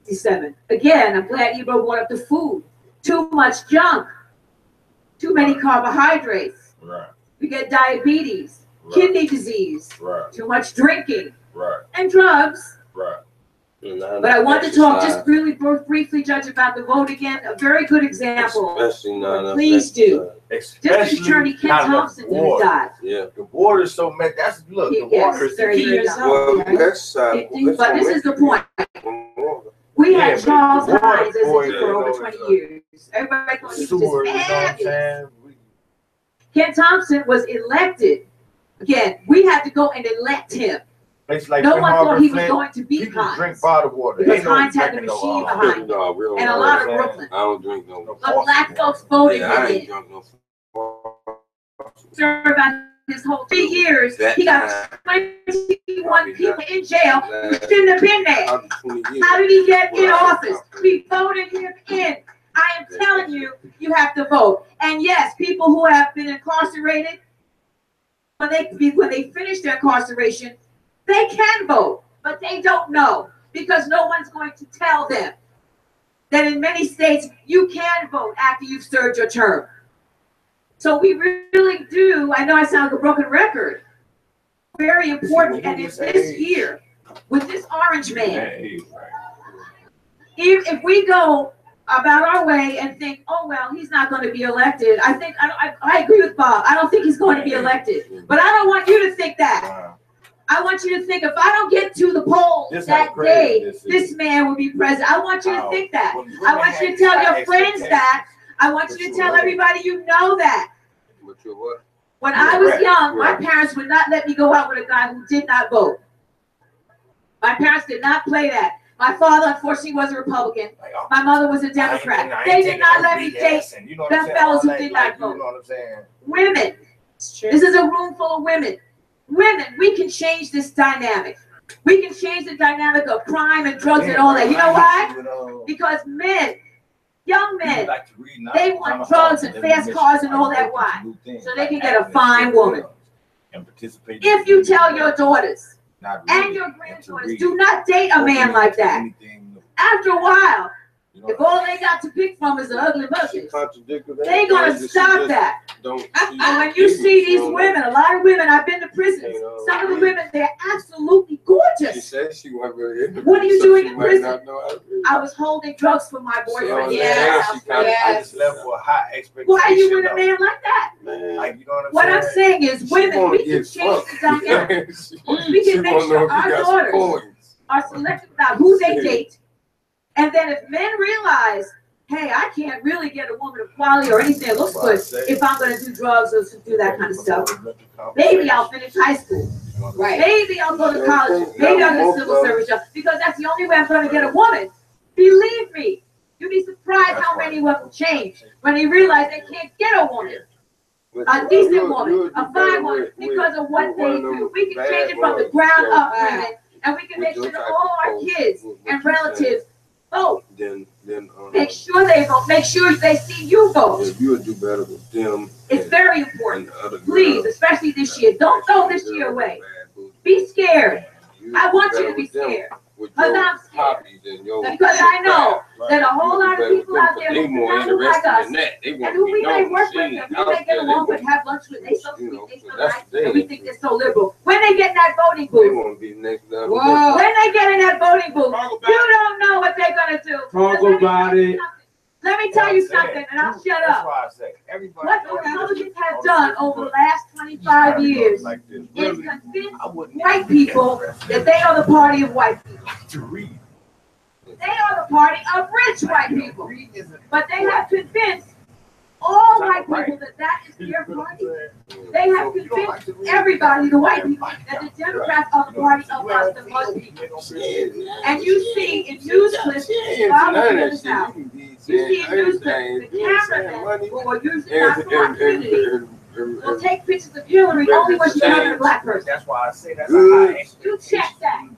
67. Again, I'm glad you brought up the food. Too much junk. Too many carbohydrates. Right. We get diabetes, kidney disease, too much drinking, and drugs. Right. But I want to talk just really briefly, Judge, about the vote again. A very good example. Please do. District Attorney Ken Thompson who died. Yeah, the water is so mad. That's look. The water is 30 years old. But this is the point. We had Charles Hines as it for over 20 years. Everybody thought he was just fabulous. Ken Thompson was elected. Again, we had to go and elect him. Like no one thought he was going to be Hines. Drink bottled water. Because Hines had the machine behind him. And a lot of Brooklyn. I don't drink no. But black folks voted him I in. ain't drunk no. Served about his whole 3 years. He got 21 people in jail who shouldn't have been there. How did he get in office? We voted him in. I am telling you, you have to vote. And yes, people who have been incarcerated, when they finish their incarceration, they can vote, but they don't know because no one's going to tell them that in many states you can vote after you've served your term. So we really do, I know I sound like a broken record, very important, and it's this year with this orange man. If we go about our way and think, oh, well, he's not going to be elected, I agree with Bob. I don't think he's going to be elected, but I don't want you to think that. I want you to think if I don't get to the polls that day, this man will be president. I want you to think that. I want you to tell your friends that. I want you to tell everybody you know that. When I was young, my parents would not let me go out with a guy who did not vote. My parents did not play that. My father, unfortunately, was a Republican. My mother was a Democrat. They did not let me date the fellows who did not vote. Women. This is a room full of women. Women, we can change this dynamic. We can change the dynamic of crime and drugs and all that. You know why? Because men, young men, they want drugs and fast cars and all that. Why? So they can get a fine woman. If you tell your daughters and your granddaughters, do not date a man like that. After a while, if all they got to pick from is the ugly bucket, they're going to stop that. And when you see these women, a lot of women, I've been to prisons. Some of the women, they're absolutely gorgeous. What are you doing in prison? I was holding drugs for my boyfriend. Yes. Why are you with a man like that? What I'm saying is, women, we can change the dynamic. We can make sure our daughters are selective about who they date. And then if men realize, hey, I can't really get a woman of quality or anything that looks good if I'm going to do drugs or do that kind of stuff, maybe I'll finish high school. Right. Maybe I'll go to college. Maybe I'll get a civil service job because that's the only way I'm going to get a woman. Believe me, you'd be surprised how many women change when they realize they can't get a woman. A decent woman, a fine woman, because of what they do. We can change it from the ground up, and we can make sure that all our kids and relatives vote. Make sure they vote. Make sure they see you vote. You would do better with them. It's very important. Please, especially this year. Don't throw this year away. Be scared. I want you to be scared. Because I'm scared. Because I know that a whole lot of people out there who do not look like us, and who we may work with, and we may get along with, have lunch with, they so sweet, they so nice, and we think they're so liberal. When they get in that voting booth, when they get in that voting booth, you don't know what they're gonna do. Talk about it. Let me tell you something, and I'll shut up. What the Republicans have done over the last 25 years is convince white people that they are the party of white people. They are the party of rich white people. But they have convinced all white people that that is their party. They have convinced everybody, the white people, that the Democrats are the party of us, the white people. And you see in news clips, Bob was in this house. You see in news clips, the cameramen who are using our community will take pictures of Hillary only when she's having a black person. That's why I say that's a high expectation. You check that.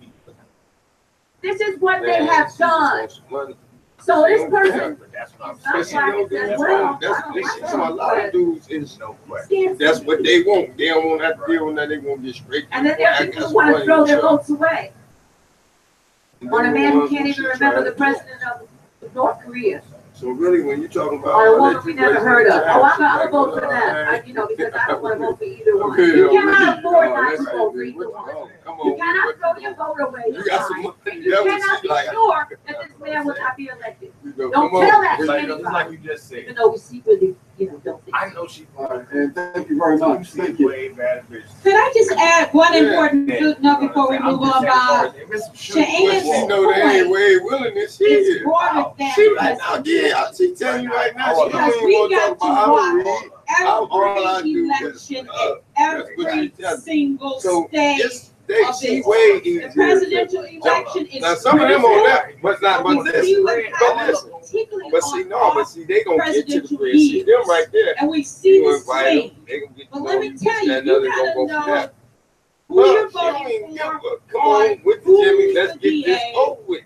This is what they have done. So this person is not black as well. A lot of dudes is that's what they want. They don't want that deal that they want to get straight. And then there are people who want to throw their votes away. On a man who can't even remember the president of North Korea. So really, when you're talking about or a woman we never heard of. Oh, I'm gonna vote for that. Because I don't want to vote for either one. You cannot afford not to vote for either one. You cannot throw your vote away. You cannot be sure that this man will not be elected. Don't tell that to anybody. Like you just said. Even though we secretly, don't think. I know she. And thank you very much. Thank you. Could I just add one important footnote before we move on, Bob? To She know they ain't way willing this shit. It's broader than she right now, yeah, she telling you right now. She don't even want to talk about every election in every single state. The presidential election is now some of them on that, but not but this. But see, they gonna get to the bridge. See them right there. And we see the swing. But let me tell you, you gotta know who you're voting for. Come on, with Jimmy, let's get this over with.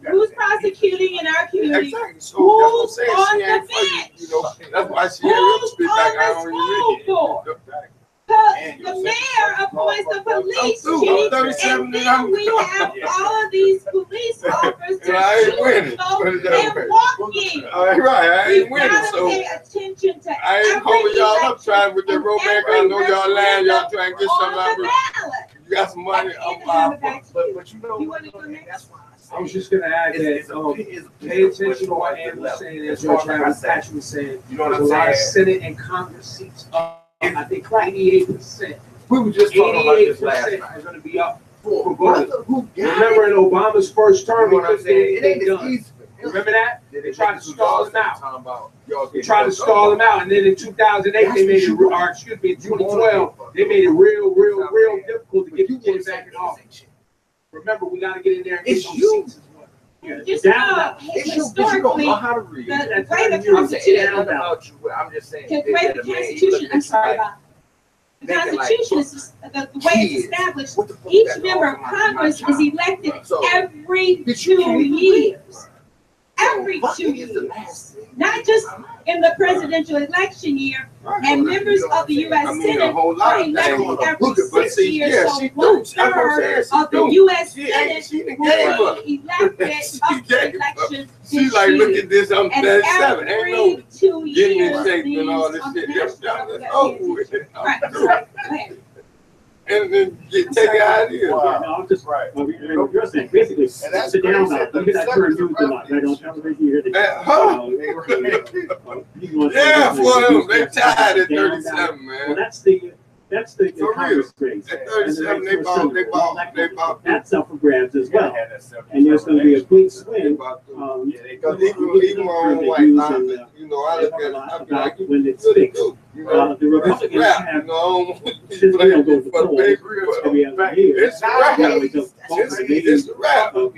Who's prosecuting in our community? Exactly. So who's that's what I'm saying. on the bench? That's why she ain't really spit back out on you. The mayor appoints the police chief, and then we have all of these police officers shooting folks and walking. I ain't winning, so pay attention to I ain't calling y'all up trying with the romance. I know y'all lying, y'all trying to get something out of it. You got some money, but you know, that's why I was just gonna add that pay attention to what Ann was saying, as Patrick was saying. You know what There's I'm a lot of saying? Senate and Congress seats up. I think 88%. We were just talking about this last 88% night. are going to be up for voters. Remember in Obama's first term, You know what I'm saying? It ain't done. easy. Remember that? They tried to stall him out. They They tried to stall him out, and then in 2008, they made it, or excuse me, in 2012, they made it real difficult to get people back in office. Remember, we got to get in there and get some seats as well. Just historically, the way the Constitution, I'm just saying. the way the Constitution, I'm sorry about. The Constitution is the way it's established. Each member of Congress is elected every 2 years. Every 2 years, not just in the presidential election year. And members of the U.S. Senate are elected every 6 years. So 1/3 of the U.S. Senate will be elected up to election She's like, look at this, I'm and 37. Ain't no every 2 getting years, in shape and all this shit. That's over with it. Right, so, go ahead. And then take it out of here. No, I'm just right. You're saying basically sit down now. Look at that current news a lot. Right on television, you hear Yeah, for them. They tired at 37, man. Well, that's the That's the Congress race. At 37, they bought. That's up for grabs as well. And there's going to be a big swing. Because even my own wife, you know, I look at it, I be like, when it's fixed. The Republicans have, since we don't go to the polls every other year, it's a wrap. It's a wrap. I'm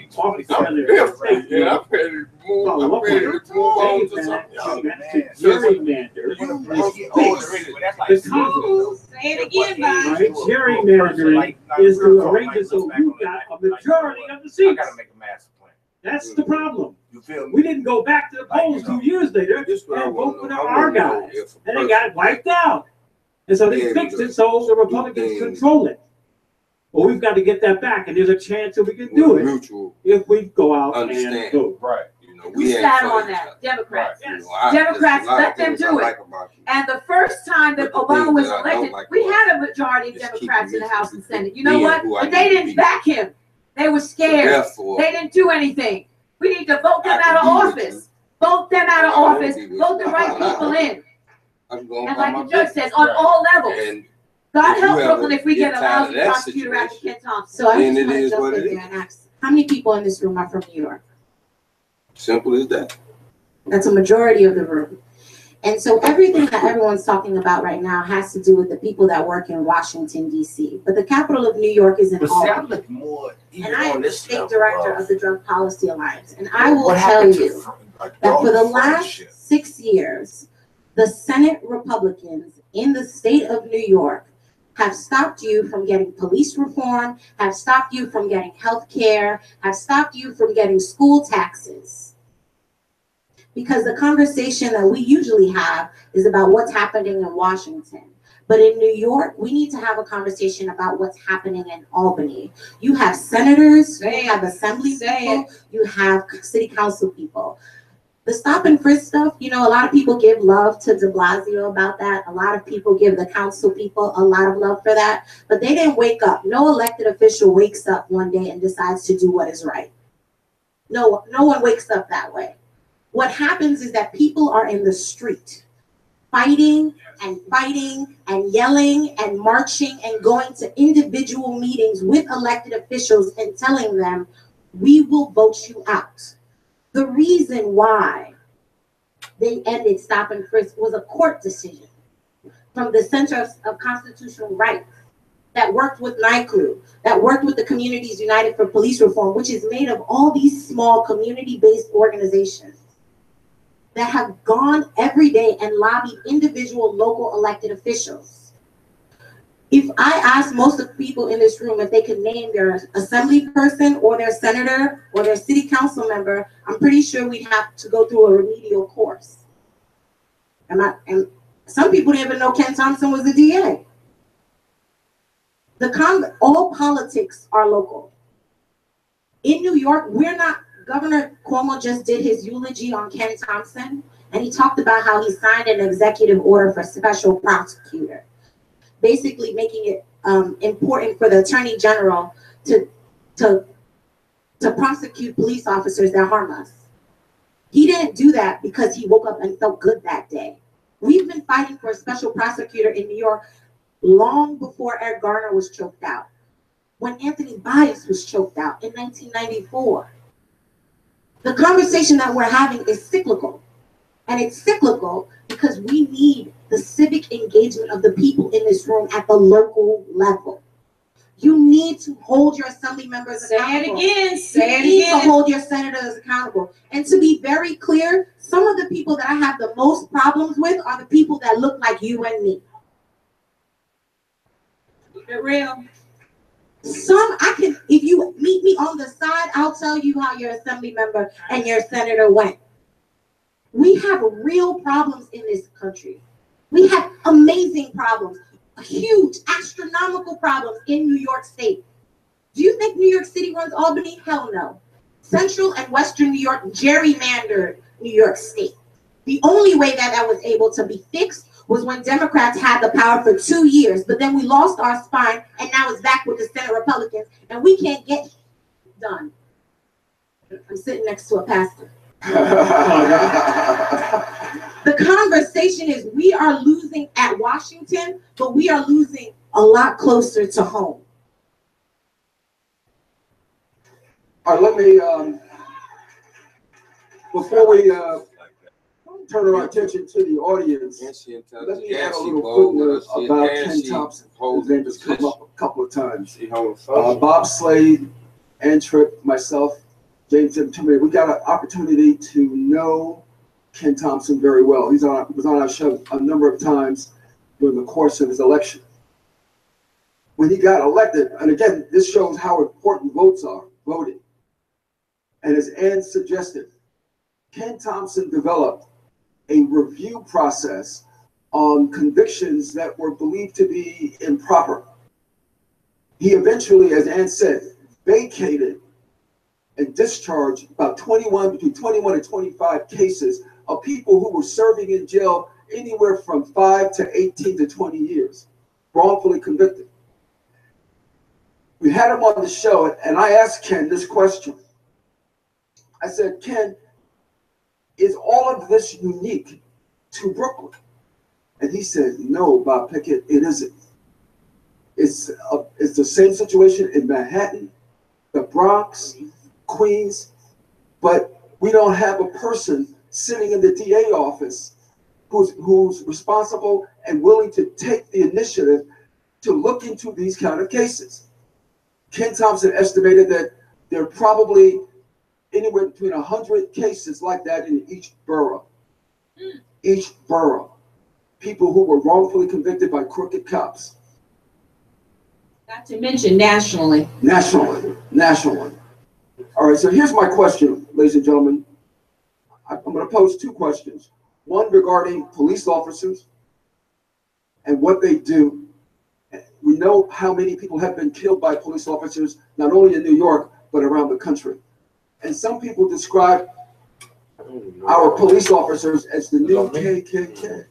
different. Yeah, I'm ready to move. I'm ready to move on to something else. Gerrymander. Say it again, Bob. Right? Gerrymandering is to arrange it so you got a majority of the seats. That's the problem. You feel me? We didn't go back to the polls 2 years later and vote for our guys. And they got wiped out. And so they fixed it so the Republicans control it. Well, we've got to get that back, and there's a chance that we can do it if we go out and vote. Right. We sat on that, Democrats. Right. Democrats, let them do it. And the first time that Obama was elected, we had a majority of Democrats in the House and Senate. You know what? But they didn't back him. They were scared. They didn't do anything. We need to vote them out of office. Vote them out of office. Vote the right people in. And like the judge says, on all levels. God help Brooklyn if we get a lousy prosecutor after Ken Thompson. So I just want to jump in there and ask, how many people in this room are from New York? Simple as that. That's a majority of the room. And so everything that everyone's talking about right now has to do with the people that work in Washington, D.C. But the capital of New York is in Albany. And I am the state director of the Drug Policy Alliance. And I will tell you that for the last 6 years, the Senate Republicans in the state of New York have stopped you from getting police reform, have stopped you from getting health care, have stopped you from getting school taxes. Because the conversation that we usually have is about what's happening in Washington. But in New York, we need to have a conversation about what's happening in Albany. You have senators, you have assembly people, you have city council people. The stop and frisk stuff, you know, a lot of people give love to de Blasio about that. A lot of people give the council people a lot of love for that. But they didn't wake up. No elected official wakes up one day and decides to do what is right. No one wakes up that way. What happens is that people are in the street fighting and yelling and marching and going to individual meetings with elected officials and telling them, we will vote you out. The reason why they ended stop and frisk was a court decision from the Center of Constitutional Rights that worked with NYCLU, that worked with the Communities United for Police Reform, which is made of all these small community-based organizations that have gone every day and lobbied individual local elected officials. If I asked most of the people in this room if they could name their assembly person or their senator or their city council member, I'm pretty sure we'd have to go through a remedial course. And some people didn't even know Ken Thompson was the DA. All politics are local. In New York, Governor Cuomo just did his eulogy on Ken Thompson, and he talked about how he signed an executive order for special prosecutor, basically making it important for the attorney general to prosecute police officers that harm us. He didn't do that because he woke up and felt good that day. We've been fighting for a special prosecutor in New York long before Eric Garner was choked out, when Anthony Bias was choked out in 1994. The conversation that we're having is cyclical. And it's cyclical because we need the civic engagement of the people in this room at the local level. You need to hold your assembly members accountable. Say it again. You need to hold your senators accountable. And to be very clear, some of the people that I have the most problems with are the people that look like you and me. Keep it real. If you meet me on the side, I'll tell you how your assembly member and your senator went. We have real problems in this country. We have amazing problems, huge, astronomical problems in New York State. Do you think New York City runs Albany? Hell no. Central and Western New York gerrymandered New York State. The only way that was able to be fixed was when Democrats had the power for 2 years, but then we lost our spine, and now it's back with the Senate Republicans, and we can't get done. I'm sitting next to a pastor. The conversation is we are losing at Washington, but we are losing a lot closer to home. All right, let me, before we turn our attention to the audience, let me add a little footnote about Ken Thompson. His name has come up a couple of times. Bob Slade, and Tripp, myself, James and Timmy, we got an opportunity to know Ken Thompson very well. He was on our show a number of times during the course of his election. When he got elected, and again, this shows how important votes are, voting. And as Ann suggested, Ken Thompson developed a review process on convictions that were believed to be improper. He eventually, as Ann said, vacated and discharged about between 21 and 25 cases of people who were serving in jail anywhere from 5 to 18 to 20 years, wrongfully convicted. We had him on the show, and I asked Ken this question. I said, Ken, is all of this unique to Brooklyn? And he said, no, Bob Pickett, it isn't. It's the same situation in Manhattan, the Bronx, Queens, but we don't have a person sitting in the DA office who's responsible and willing to take the initiative to look into these kind of cases. Ken Thompson estimated that there are probably anywhere between 100 cases like that in each borough. Each borough. People who were wrongfully convicted by crooked cops. Not to mention nationally. Nationally. All right, so here's my question, ladies and gentlemen. I'm going to pose two questions. One regarding police officers and what they do. We know how many people have been killed by police officers, not only in New York, but around the country. And some people describe our police officers as the new KKK.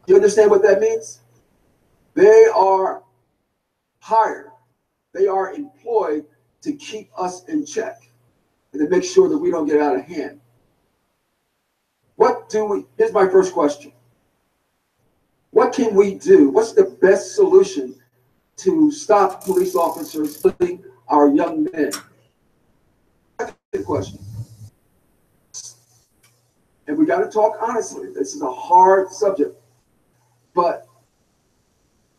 You understand what that means? They are hired. They are employed to keep us in check and to make sure that we don't get out of hand. Here's my first question. What can we do? What's the best solution to stop police officers killing our young men? That's the question. And we got to talk honestly. This is a hard subject. But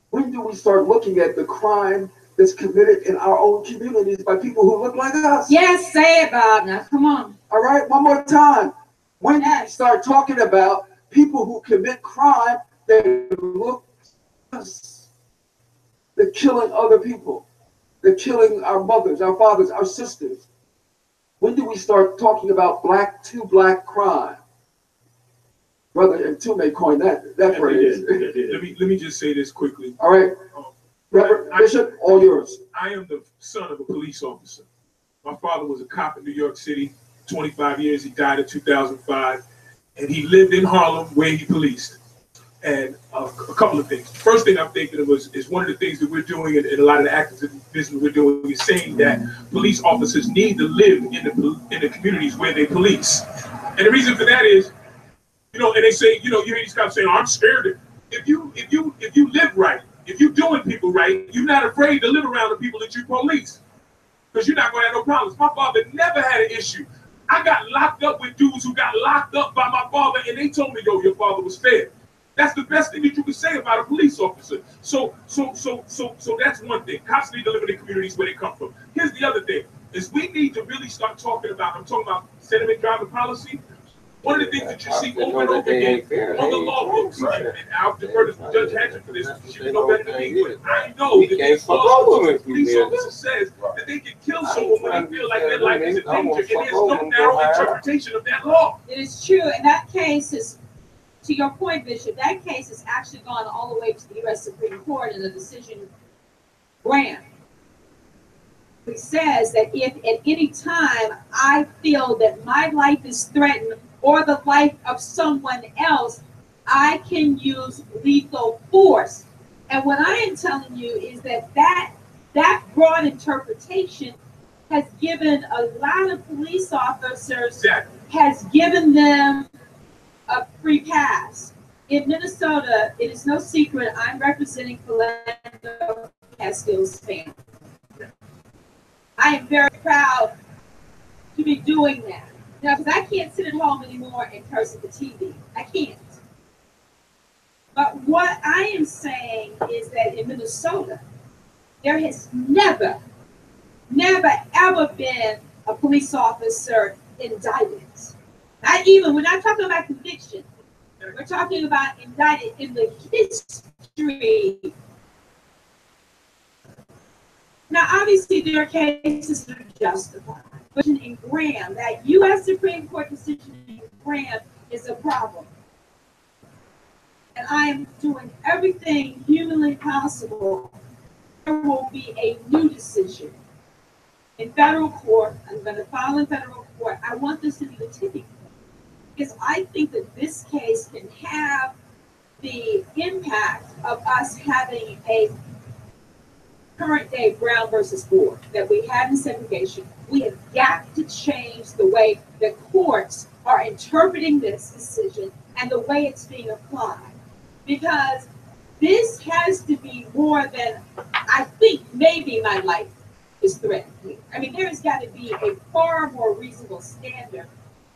when do we start looking at the crime that's committed in our own communities by people who look like us? Yes, say it, Bob. Now, come on. All right, one more time. When do we start talking about people who commit crime that look like us? They're killing other people. They're killing our mothers, our fathers, our sisters. When do we start talking about black crime? Brother Tume coined that phrase. Let me just say this quickly. All right. Reverend Bishop, all yours. I am the son of a police officer. My father was a cop in New York City, 25 years. He died in 2005. And he lived in Harlem where he policed. And a couple of things. First thing I'm thinking of is one of the things that we're doing, and a lot of the activism we're doing is saying that police officers need to live in the communities where they police. And the reason for that is, and they say, you hear these cops saying, oh, I'm scared. If you live right, if you're doing people right, you're not afraid to live around the people that you police, because you're not going to have no problems. My father never had an issue. I got locked up with dudes who got locked up by my father, and they told me, yo, your father was fair. That's the best thing that you can say about a police officer. So that's one thing. Cops need to live in the communities where they come from. Here's the other thing, is we need to really start talking about, I'm talking about sentiment driving policy. One of the things that you see over and over again on the law books, and I'll defer to Judge Hatcher for this, she would know better than me, but I know that these police officer says that they can kill someone when they feel like their life is in danger, and there's no narrow interpretation of that law. It is true, and that case is, to your point, Bishop, that case has actually gone all the way to the U.S. Supreme Court in the decision grant. It says that if at any time I feel that my life is threatened or the life of someone else, I can use lethal force. And what I am telling you is that broad interpretation has given a lot of police officers, has given them a free pass. In Minnesota, it is no secret I'm representing Philando Castile's family. I am very proud to be doing that. Now, because I can't sit at home anymore and curse at the TV. I can't. But what I am saying is that in Minnesota, there has never, ever been a police officer indicted. Not even, we're not talking about conviction. We're talking about indicted in the history. Now, obviously, there are cases that are justified. But in Graham, that U.S. Supreme Court decision in Graham is a problem. And I am doing everything humanly possible. There will be a new decision in federal court. I'm going to file in federal court. I want this to be the tipping point. Because I think that this case can have the impact of us having a current day Brown versus Board that we had in segregation. We have got to change the way the courts are interpreting this decision and the way it's being applied. Because this has to be more than, I think maybe my life is threatened here. I mean, there has got to be a far more reasonable standard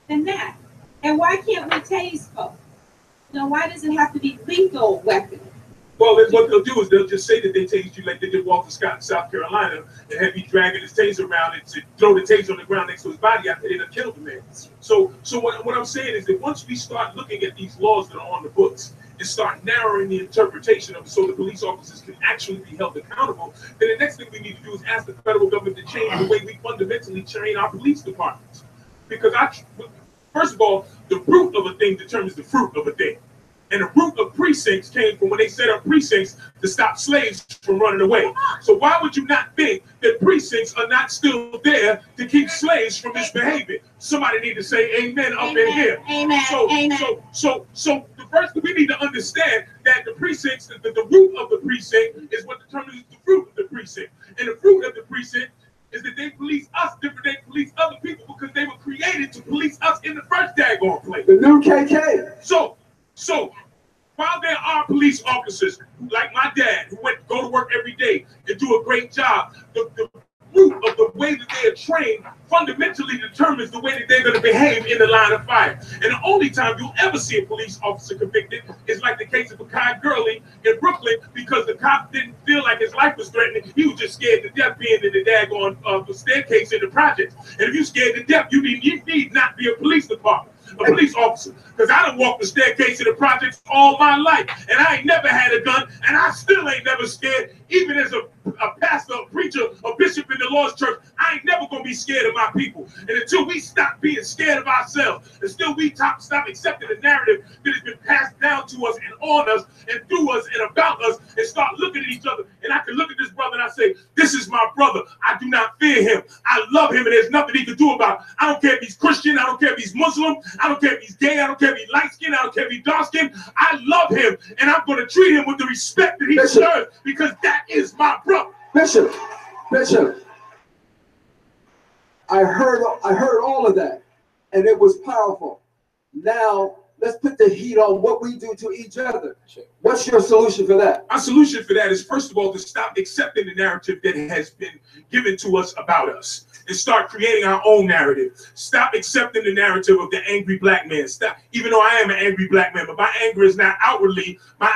than that. And why can't we tase folks? Why does it have to be lethal weapons? Well, what they'll do is they'll just say that they tased you like they did Walter Scott in South Carolina and have you dragging his taser around and to throw the taser on the ground next to his body after they done killed the man. So what I'm saying is that once we start looking at these laws that are on the books and start narrowing the interpretation of so the police officers can actually be held accountable, then the next thing we need to do is ask the federal government to change the way we fundamentally train our police departments. Because first of all, the root of a thing determines the fruit of a thing. And the root of precincts came from when they set up precincts to stop slaves from running away. So why would you not think that precincts are not still there to keep slaves from misbehaving? Somebody need to say amen up in here. Amen. So the first thing we need to understand that the precincts, the root of the precinct is what determines the fruit of the precinct. And the fruit of the precinct is that they police us different than they police other people because they were created to police us in the first daggone place. The new KK. So while there are police officers like my dad who go to work every day and do a great job, the root of the way that they are trained fundamentally determines the way that they're going to behave in the line of fire. And the only time you'll ever see a police officer convicted is like the case of Akai Gurley in Brooklyn, because the cop didn't feel like his life was threatened. He was just scared to death being in the daggone staircase in the project. And if you're scared to death, you need not be a police department. A police officer, because I done walked the staircase in the projects all my life, and I ain't never had a gun, and I still ain't never scared. Even as a pastor, a preacher, a bishop in the Lord's church, I ain't never gonna be scared of my people. And until we stop being scared of ourselves, until we stop accepting the narrative that has been passed down to us and on us and through us and about us, and start looking at each other, and I can look at this brother and I say, this is my brother. I do not fear him. I love him, and there's nothing he can do about it. I don't care if he's Christian. I don't care if he's Muslim. I don't care if he's gay. I don't care if he's light-skinned. I don't care if he's dark-skinned. I love him, and I'm going to treat him with the respect that he deserves, because that is my brother. Bishop, I heard all of that, and it was powerful. Now, let's put the heat on what we do to each other. What's your solution for that? Our solution for that is, first of all, to stop accepting the narrative that has been given to us about us and start creating our own narrative. Stop accepting the narrative of the angry black man. Stop, even though I am an angry black man, but my anger is not outwardly, my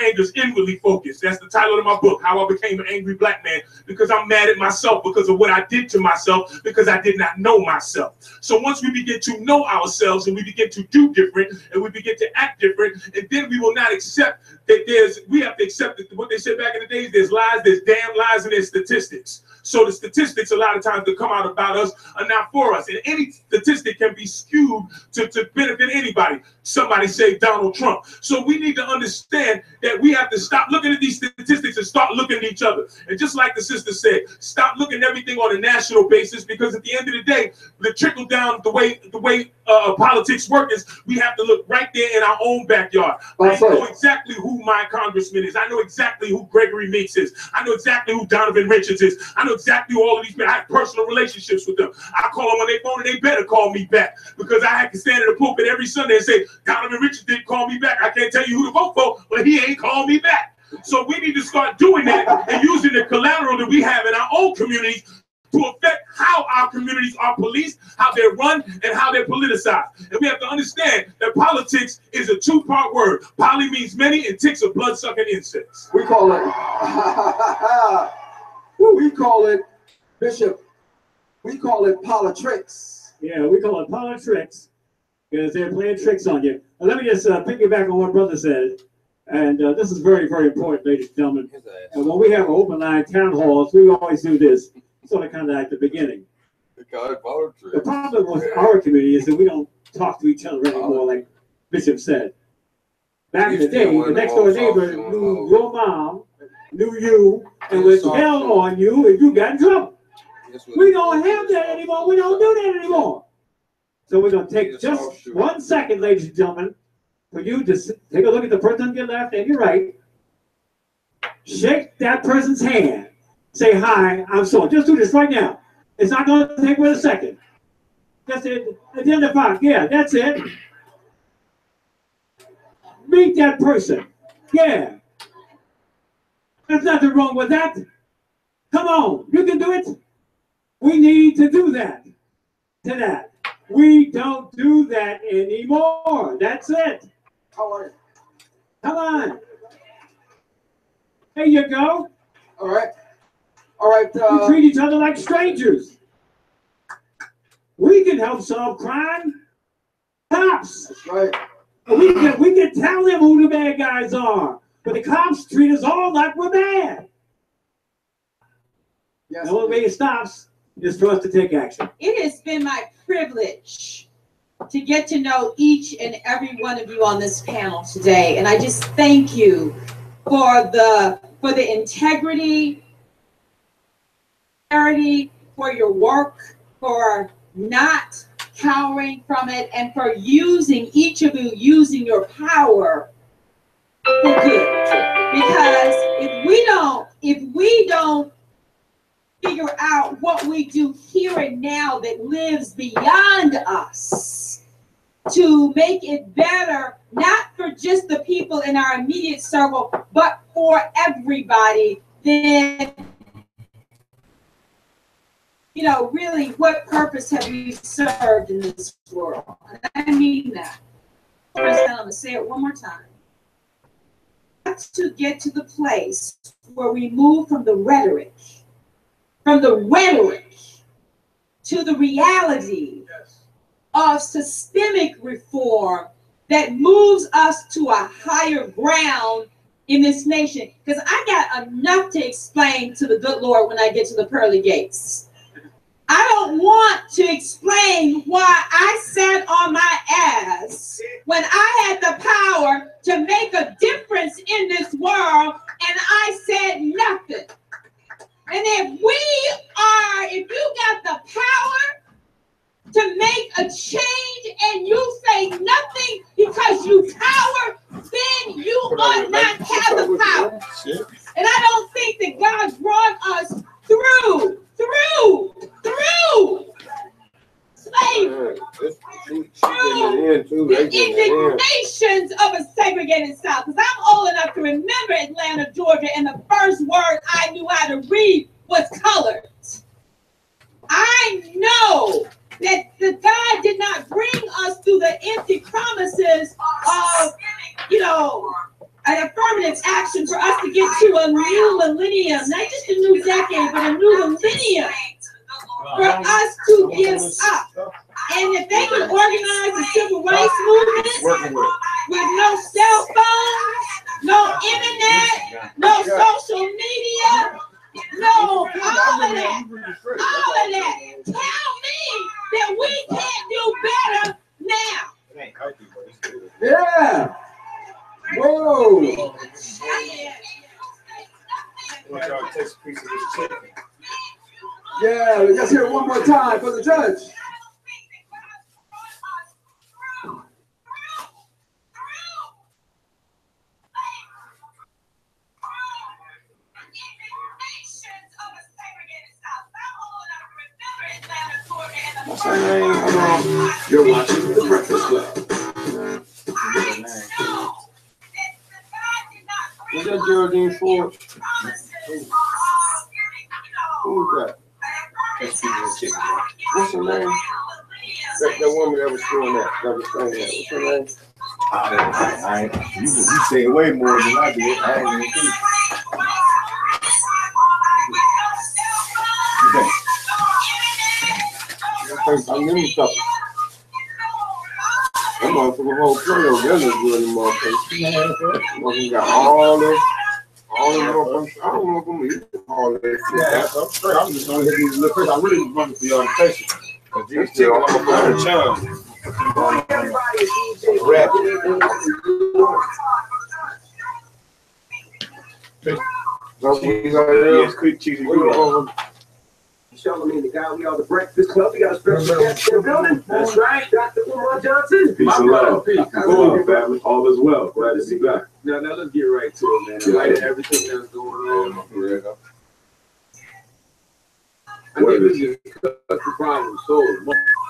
anger is inwardly focused. That's the title of my book, How I Became an Angry Black Man, because I'm mad at myself because of what I did to myself, because I did not know myself. So once we begin to know ourselves and we begin to do different and we begin to act different, and then we will not accept that we have to accept that what they said back in the days, there's lies, there's damn lies, and there's statistics. So the statistics a lot of times that come out about us are not for us. And any statistic can be skewed to benefit anybody. Somebody say Donald Trump. So we need to understand that we have to stop looking at these statistics and start looking at each other. And just like the sister said, stop looking at everything on a national basis, because at the end of the day, the trickle down, the way politics work is we have to look right there in our own backyard. I know exactly who my congressman is. I know exactly who Gregory Meeks is. I know exactly who Donovan Richards is. I know exactly who all of these men. I have personal relationships with them. I call them on their phone and they better call me back because I had to stand in the pulpit every Sunday and say, Donovan Richards didn't call me back. I can't tell you who to vote for, but he ain't called me back. So we need to start doing that and using the collateral that we have in our own communities to affect how our communities are policed, how they're run, and how they're politicized. And we have to understand that politics is a two-part word. Poly means many, and ticks are blood-sucking insects. We call it, Bishop, we call it politics. Yeah, we call it politics because they're playing tricks on you. Let me just piggyback on what brother said. And this is very, very important, ladies and gentlemen. And when we have open line town halls, we always do this, sort of kind of at the beginning. The problem with our community is that we don't talk to each other anymore, like Bishop said. Back in the day, the next door neighbor knew your mom, knew you, and would tell on you if you got in trouble. We don't have that anymore. We don't do that anymore. So we're going to take just 1 second, ladies and gentlemen, for you to take a look at the person on your left and your right. Shake that person's hand. Say, hi, I'm so. Just do this right now. It's not going to take but a second. Just identify. Yeah, that's it. Meet that person. Yeah. There's nothing wrong with that. Come on. You can do it. We need to do that. To that. We don't do that anymore. That's it. Come on. There you go. All right. All right. We treat each other like strangers. We can help solve crime. Cops. That's right. We can tell them who the bad guys are. But the cops treat us all like we're bad. Yes. The only way it stops is for us to take action. It has been my privilege to get to know each and every one of you on this panel today. And I just thank you for the integrity, for your work, for not cowering from it, and for each of you using your power for good. Because if we don't figure out what we do here and now that lives beyond us to make it better, not for just the people in our immediate circle, but for everybody, then, really, what purpose have we served in this world? And I mean that. First, I'm going to say it one more time. We have to get to the place where we move from the rhetoric to the reality of systemic reform that moves us to a higher ground in this nation. Because I got enough to explain to the good Lord when I get to the pearly gates. I don't want to explain why I sat on my ass when I had the power to make a difference in this world and I said nothing. And if you got the power to make a change and you say nothing because you cower, then you ought not have the power. And I don't think that God brought us through slavery, through the indignations of a segregated South. Because I'm old enough to remember Atlanta, Georgia, and the first word I knew how to read was colored. I know that God did not bring us through the empty promises of, an affirmative action for us to get to a new millennium, not just a new decade, but a new millennium for us to give up. And if they can organize the civil rights movement with no cell phones, no internet, no social media, no, all of that, tell me that we can't do better now. Yeah. Whoa. Yeah, let's hear it one more time for the judge. You're watching The Breakfast Club. Was that Geraldine Ford? Who was that? What's her name? That woman that was doing that was saying that. What's her name? You say way more than I did. I ain't even think. I'm giving you something. That motherfucker whole play over there looks good in the motherfucker. Got all the motherfuckers. I don't know if I'm gonna eat all that shit. Yeah, I'm straight. I'm just gonna hit these little fish. I really was wanting to be on the station. Cause these chicken, I'm gonna put a challenge. Red. Yes, quick cheesy. Charlamagne the guy, we are The Breakfast Club. We got a special guest in the building. That's right, Dr. Umar Johnson. Peace and love. Peace and love, family. All is well. Glad to be back. Now let's get right to it, man. In light of everything that's going on, I think we just cut the problem solved.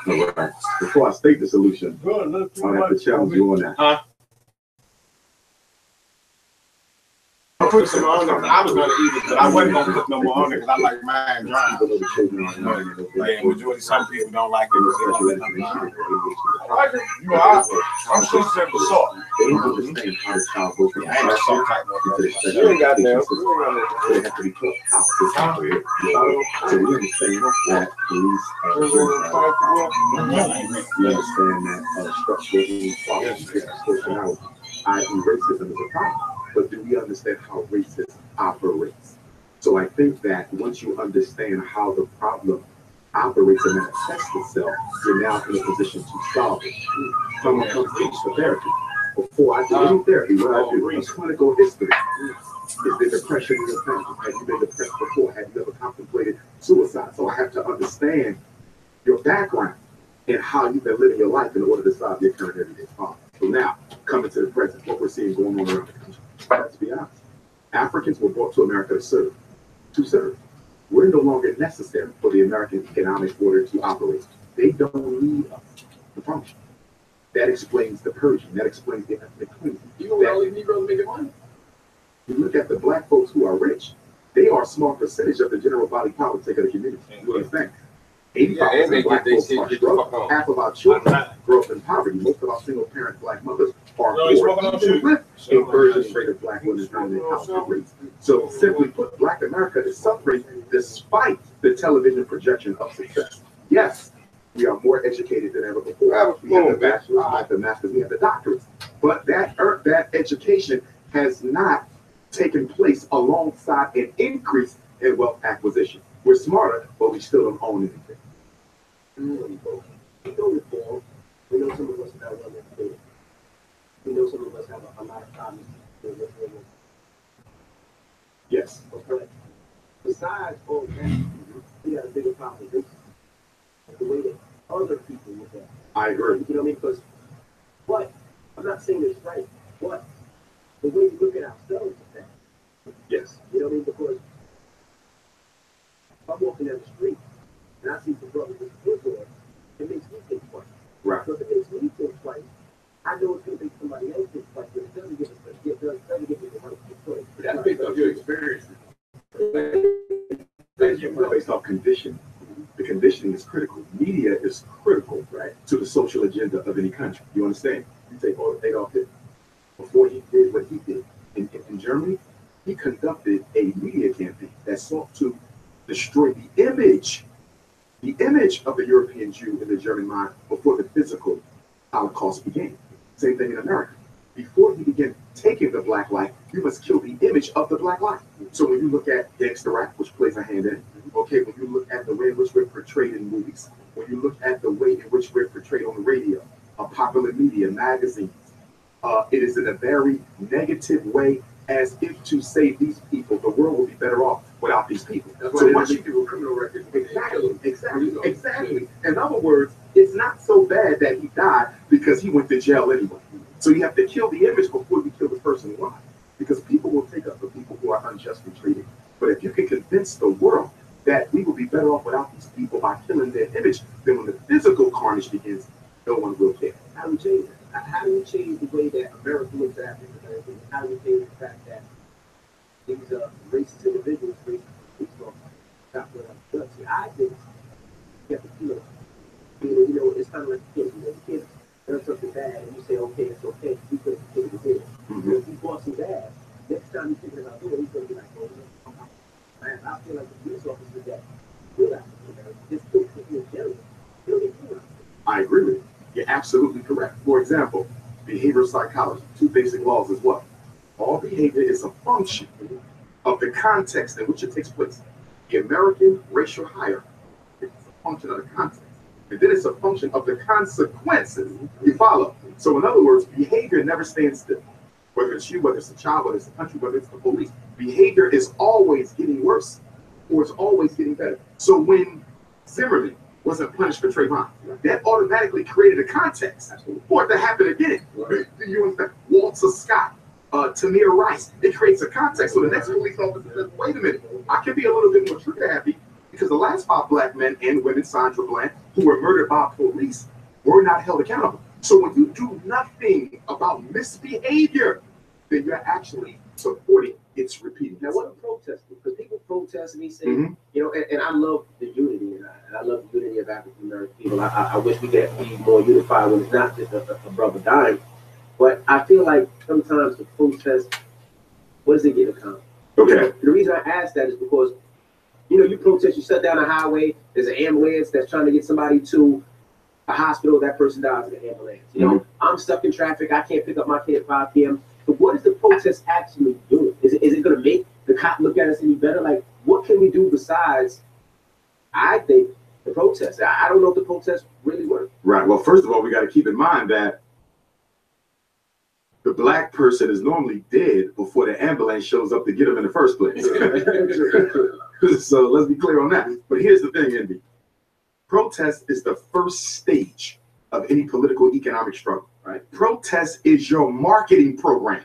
All right. Before I state the solution, I'll have to challenge you on that. I put some on there. I was gonna eat it, but I wasn't gonna put no more on there because I like mine dry. Like majority, some people don't like it. You are. I'm so simple salt. They don't understand how the child goes from I ain't a salt type one. You ain't got that. They have to be taught how to operate. So we understand that police we understand that structural personality, i.e. racism, is a problem. But do we understand how racism operates? So I think that once you understand how the problem operates and manifests itself, you're now in a position to solve it. Someone comes to for therapy. Before I do any therapy, what I do is clinical history. Is there depression in your family? Have you been depressed before? Have you ever contemplated suicide? So I have to understand your background and how you've been living your life in order to solve your current everyday problem. So now, coming to the present, what we're seeing going on around the country. Let's be honest. Africans were brought to America to serve. We're no longer necessary for the American economic order to operate. They don't need us to function. That explains the purging. That explains the ethnic cleansing. You know where all these Negroes making money? You look at the black folks who are rich, they are a small percentage of the general body politic of the community. You understand? 85% of black folks are struggling. Half of our children grow up in poverty. Most of our single-parent black mothers are poor, even with inversion rate of black women in their household rates. So simply put, Black America is suffering despite the television projection of success. Yes, we are more educated than ever before. We have the bachelor's, we have the master's, we have the doctorates. But that education has not taken place alongside an increase in wealth acquisition. We're smarter, but we still don't own anything. We know reform. We know some of us are well educated. We know some of us have a lot of problems. Yes. Okay. Besides all that, we got a bigger problem with racism. The way that other people look at it. I agree. You know what I mean? Because what? I'm not saying it's right, but the way we look at ourselves is that. Yes. You know what I mean? Because I'm walking down the street and I see the brother with the foot on, it makes me think twice. Right. So if it makes me think twice, I know it's going to make somebody else think twice, but it doesn't give me the right choice. That's based off your experience. Based off conditioning. The conditioning is critical. Media is critical, right, to the social agenda of any country. You understand? You take Adolf Hitler. Before he did what he did in Germany, he conducted a media campaign that sought to destroy the image of the European Jew in the German mind before the physical Holocaust began. Same thing in America. Before he began taking the black life, you must kill the image of the black life. So when you look at gangster rap, which plays a hand in it, okay, when you look at the way in which we're portrayed in movies, when you look at the way in which we're portrayed on the radio, popular media, magazines, it is in a very negative way, as if to say these people, the world will be better off without these people. That's why So they once don't you people criminal records. Exactly. In other words, it's not so bad that he died because he went to jail anyway. So you have to kill the image before you kill the person. Why? Because people will take up the people who are unjustly treated. But if you can convince the world that we will be better off without these people by killing their image. Then when the physical carnage begins, no one will care. How do we change that? How do we change the way that America looks at African Americans? How do we change the fact that these racist individuals, racist police officers, not put up guns? See, I think you have to feel it. You know, it's kind of like kids. You know, kids learn something bad, and you say, okay, it's okay. You could have taken it. If you bought some bad, next time you figure it out, he's going to be like, oh, no. And I feel like the police officers that do that, just don't put you in jail. They don't get killed. I agree with you. You're absolutely correct. For example, behavioral psychology, 2 basic laws is what? All behavior is a function of the context in which it takes place. The American racial hierarchy is a function of the context. And then it's a function of the consequences you follow. So in other words, behavior never stands still. Whether it's you, whether it's a child, whether it's the country, whether it's the police, behavior is always getting worse or it's always getting better. So when Zimmerman wasn't punished for Trayvon, that automatically created a context for it to happen again. Do you understand? Walter Scott, Tamir Rice, it creates a context. So the next police officer says, wait a minute, I can be a little bit more trigger happy because the last 5 black men and women, Sandra Bland, who were murdered by police, were not held accountable. So when you do nothing about misbehavior, then you're actually supporting its repeating. Now, what are protesters? Because people protest and they say, you know, and I love the unity, and I love the unity of African American people. I wish we could be more unified when it's not just a brother dying. But I feel like sometimes the protest, what does it get accomplished? Okay. The reason I ask that is because, you know, you protest, you shut down a highway, there's an ambulance that's trying to get somebody to a hospital, that person dies in the ambulance. You know, I'm stuck in traffic, I can't pick up my kid at 5 p.m. But what is the protest actually doing? Is it going to make the cop look at us any better? Like, what can we do besides, I think, the protest? I don't know if the protest really works. Right. Well, first of all, we got to keep in mind that the black person is normally dead before the ambulance shows up to get him in the first place. So let's be clear on that. But here's the thing, Indy. Protest is the first stage of any political economic struggle. Right? Protest is your marketing program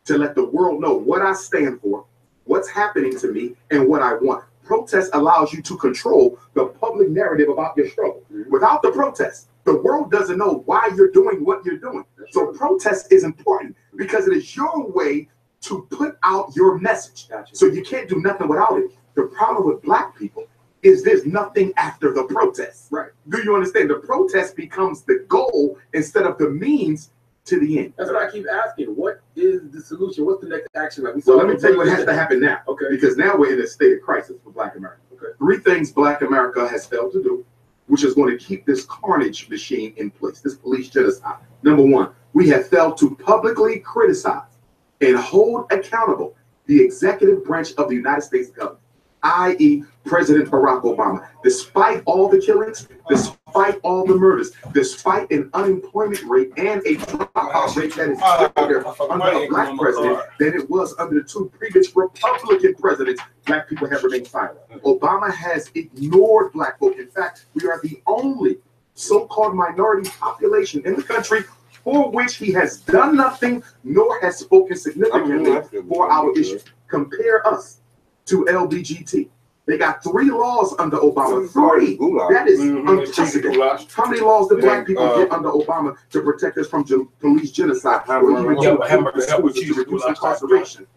to let the world know what I stand for, what's happening to me, and what I want. Protest allows you to control the public narrative about your struggle. Without the protest, the world doesn't know why you're doing what you're doing. So protest is important because it is your way to put out your message. So you can't do nothing without it. The problem with black people is there's nothing after the protest. Right. Do you understand? The protest becomes the goal instead of the means to the end. That's what I keep asking. What is the solution? What's the next action? Like, so let me tell you what has to happen now. Okay. Because now we're in a state of crisis for black America. Okay. 3 things black America has failed to do, which is going to keep this carnage machine in place, this police genocide. Number 1, we have failed to publicly criticize and hold accountable the executive branch of the United States government, i.e. President Barack Obama. Despite all the killings, despite all the murders, despite an unemployment rate and a dropout rate that is higher under a black president than it was under the 2 previous Republican presidents, black people have remained silent. Obama has ignored black folk. In fact, we are the only so-called minority population in the country for which he has done nothing nor has spoken significantly for our issues. Compare us to LBGT. They got 3 laws under Obama. 3. That is unprecedented. How many laws did black people get under Obama to protect us from police genocide? Reduce incarceration.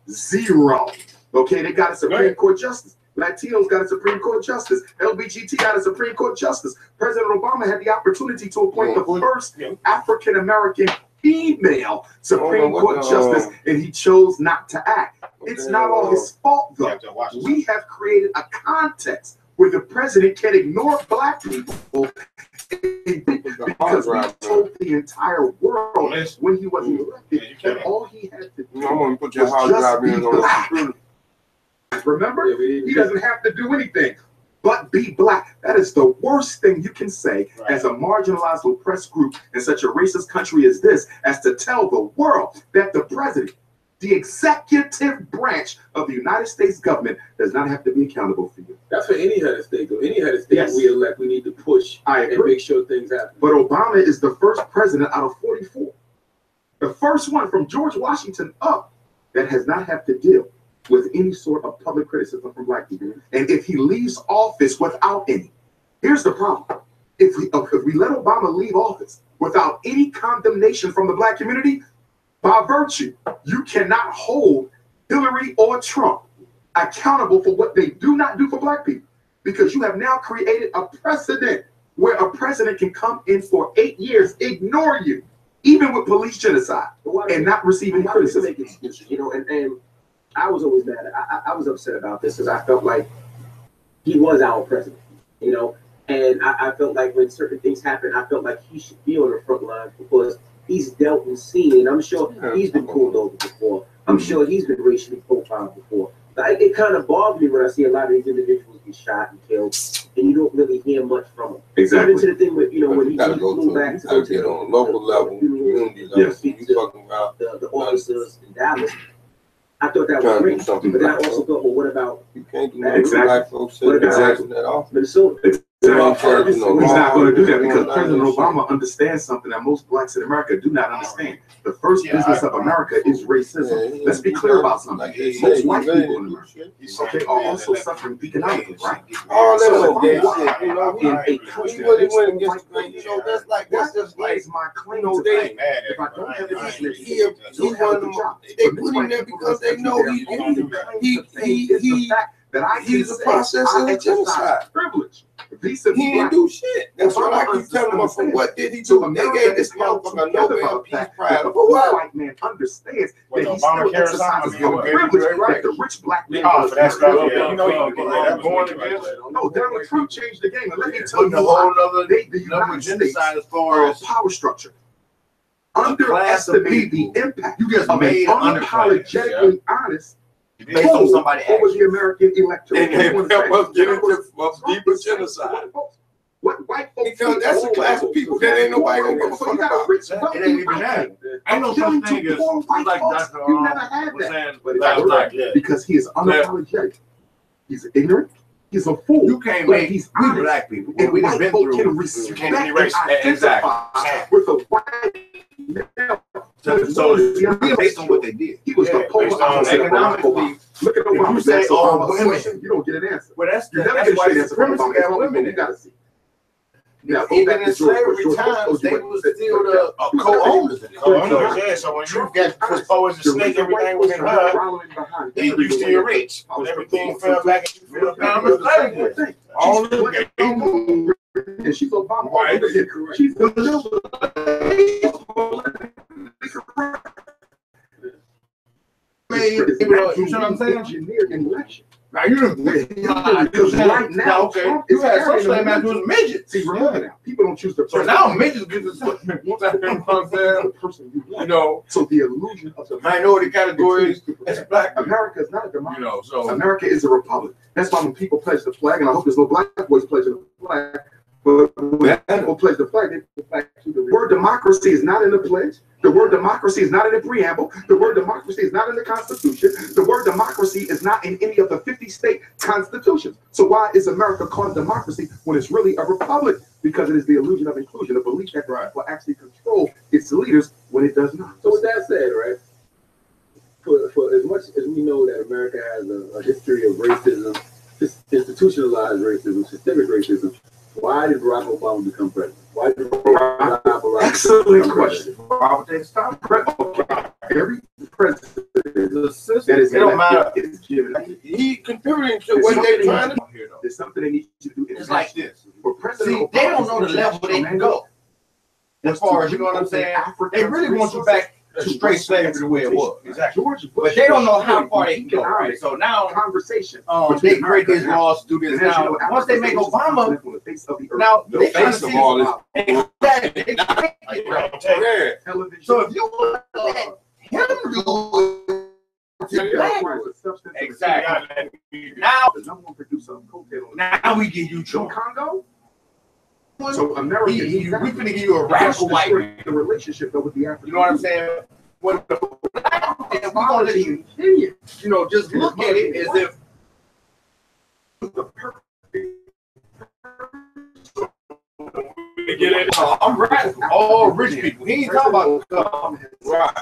0. Okay, they got a Supreme Court justice. Latinos got a Supreme Court justice. LBGT got a Supreme Court justice. President Obama had the opportunity to appoint the first African-American female Supreme Court justice, and he chose not to act. It's not all his fault, though. We have created a context where the president can ignore black people because we told the entire world when he was elected that all he had to do was just be black. Remember? He doesn't have to do anything but be black. That is the worst thing you can say as a marginalized, oppressed group in such a racist country as this, as to tell the world that the president, the executive branch of the United States government, does not have to be accountable for you. That's for any head of state, though. Any head of state we elect, we need to push and make sure things happen. But Obama is the first president out of 44, the first one from George Washington up, that has not had to deal with any sort of public criticism from black people. And if he leaves office without any, here's the problem. If we let Obama leave office without any condemnation from the black community, by virtue, you cannot hold Hillary or Trump accountable for what they do not do for black people, because you have now created a precedent where a president can come in for 8 years, ignore you, even with police genocide, and not receive any criticism. You know, and I was always mad. I was upset about this because I felt like he was our president, you know, and I felt like when certain things happen, I felt like he should be on the front line because he's dealt and seen, and I'm sure he's been pulled over before. I'm sure he's been racially profiled before. But it kind of bothers me when I see a lot of these individuals get shot and killed, and you don't really hear much from them. Exactly. Even to the thing with, you know, when he flew back to go to get on local level, community level. speak to the officers in Dallas. I thought that was great, but then I also thought, well, what about you can't do that. Black folks Minnesota? He's not going to do that because President Obama understands something that most blacks in America do not understand. The first business of America is racism. Let's be clear about something. Most white people in America, okay, are also suffering economically, right? All that in a country that's just like my claim to fame. If I don't have a business, he won the job. They put him there because they know he's a process of genocide. Privilege. He didn't do shit. That's what I keep telling him. From what did he do? They gave this motherfucker Nobel Peace Prize. But what white man understands that he still exercises the privilege that the rich black man does. No, Donald Trump changed the game. And let me tell you why. The United States power structure underestimate the impact of an unapologetically honest based on somebody over the American electorate. And they help us get into deeper genocide. What white folks? Because that's the class of people that ain't nobody gonna give a fuck about. It ain't even that. Ain't no such thing as like Dr. You never had that. But it's because he is unapologetic. He's ignorant. He's a fool. You can't make these black people. And we white been folk through. Can respect and identify with a white male. So based on what they did. He was the polar opposite of Barack Obama. Look at Obama. You say, women, you don't get an answer. Well, that's why supremacy got women. You gotta see. Now, even in slavery times, they was still the co-owners. Yeah, so when you get proposed to snake everything was in her, then you still rich. Everything fell back and you feel down slavery. All the and she's Obama. Right. She's you know what I'm saying? Engineered an election. Now you because right now, okay, you had some slave masters with midgets. See, remember now, people don't choose the so now midgets get the person you want. You know, so the illusion of the minority categories is black. America is not a democracy. You know, so America is a republic. That's why when people pledge the flag, and I hope there's no black boys pledging the flag, but when people pledge the flag, they pledge to the word democracy is not in the pledge. The word democracy is not in the preamble. The word democracy is not in the Constitution. The word democracy is not in any of the 50 state constitutions. So why is America called a democracy when it's really a republic? Because it is the illusion of inclusion, the belief that the people actually control its leaders when it does not. So with that said, right, for as much as we know that America has a history of racism, institutionalized racism, systemic racism, why did Barack Obama become president? Why did Barack Obama Excellent question. Why would they stop? Every president that is elected is given. He contributing to what they're trying to do. There's something they need to do. It's like this. For President See, they don't know the level they can go. As far as, you know what I'm saying? They really want you back straight slavery the way it was. Exactly. But they don't know how far they can go. Right? So now, conversation. They create these laws to do this now. Once they make Obama, now the face of all this. So if you let him do it, exactly. Now we give you Congo. So America, we finna give you a radical white man. The relationship though with the African. You know what I'm saying? When the black man, we gonna let you know, just look at it as if the perfect. I'm radical. All rich people. He ain't talking about right.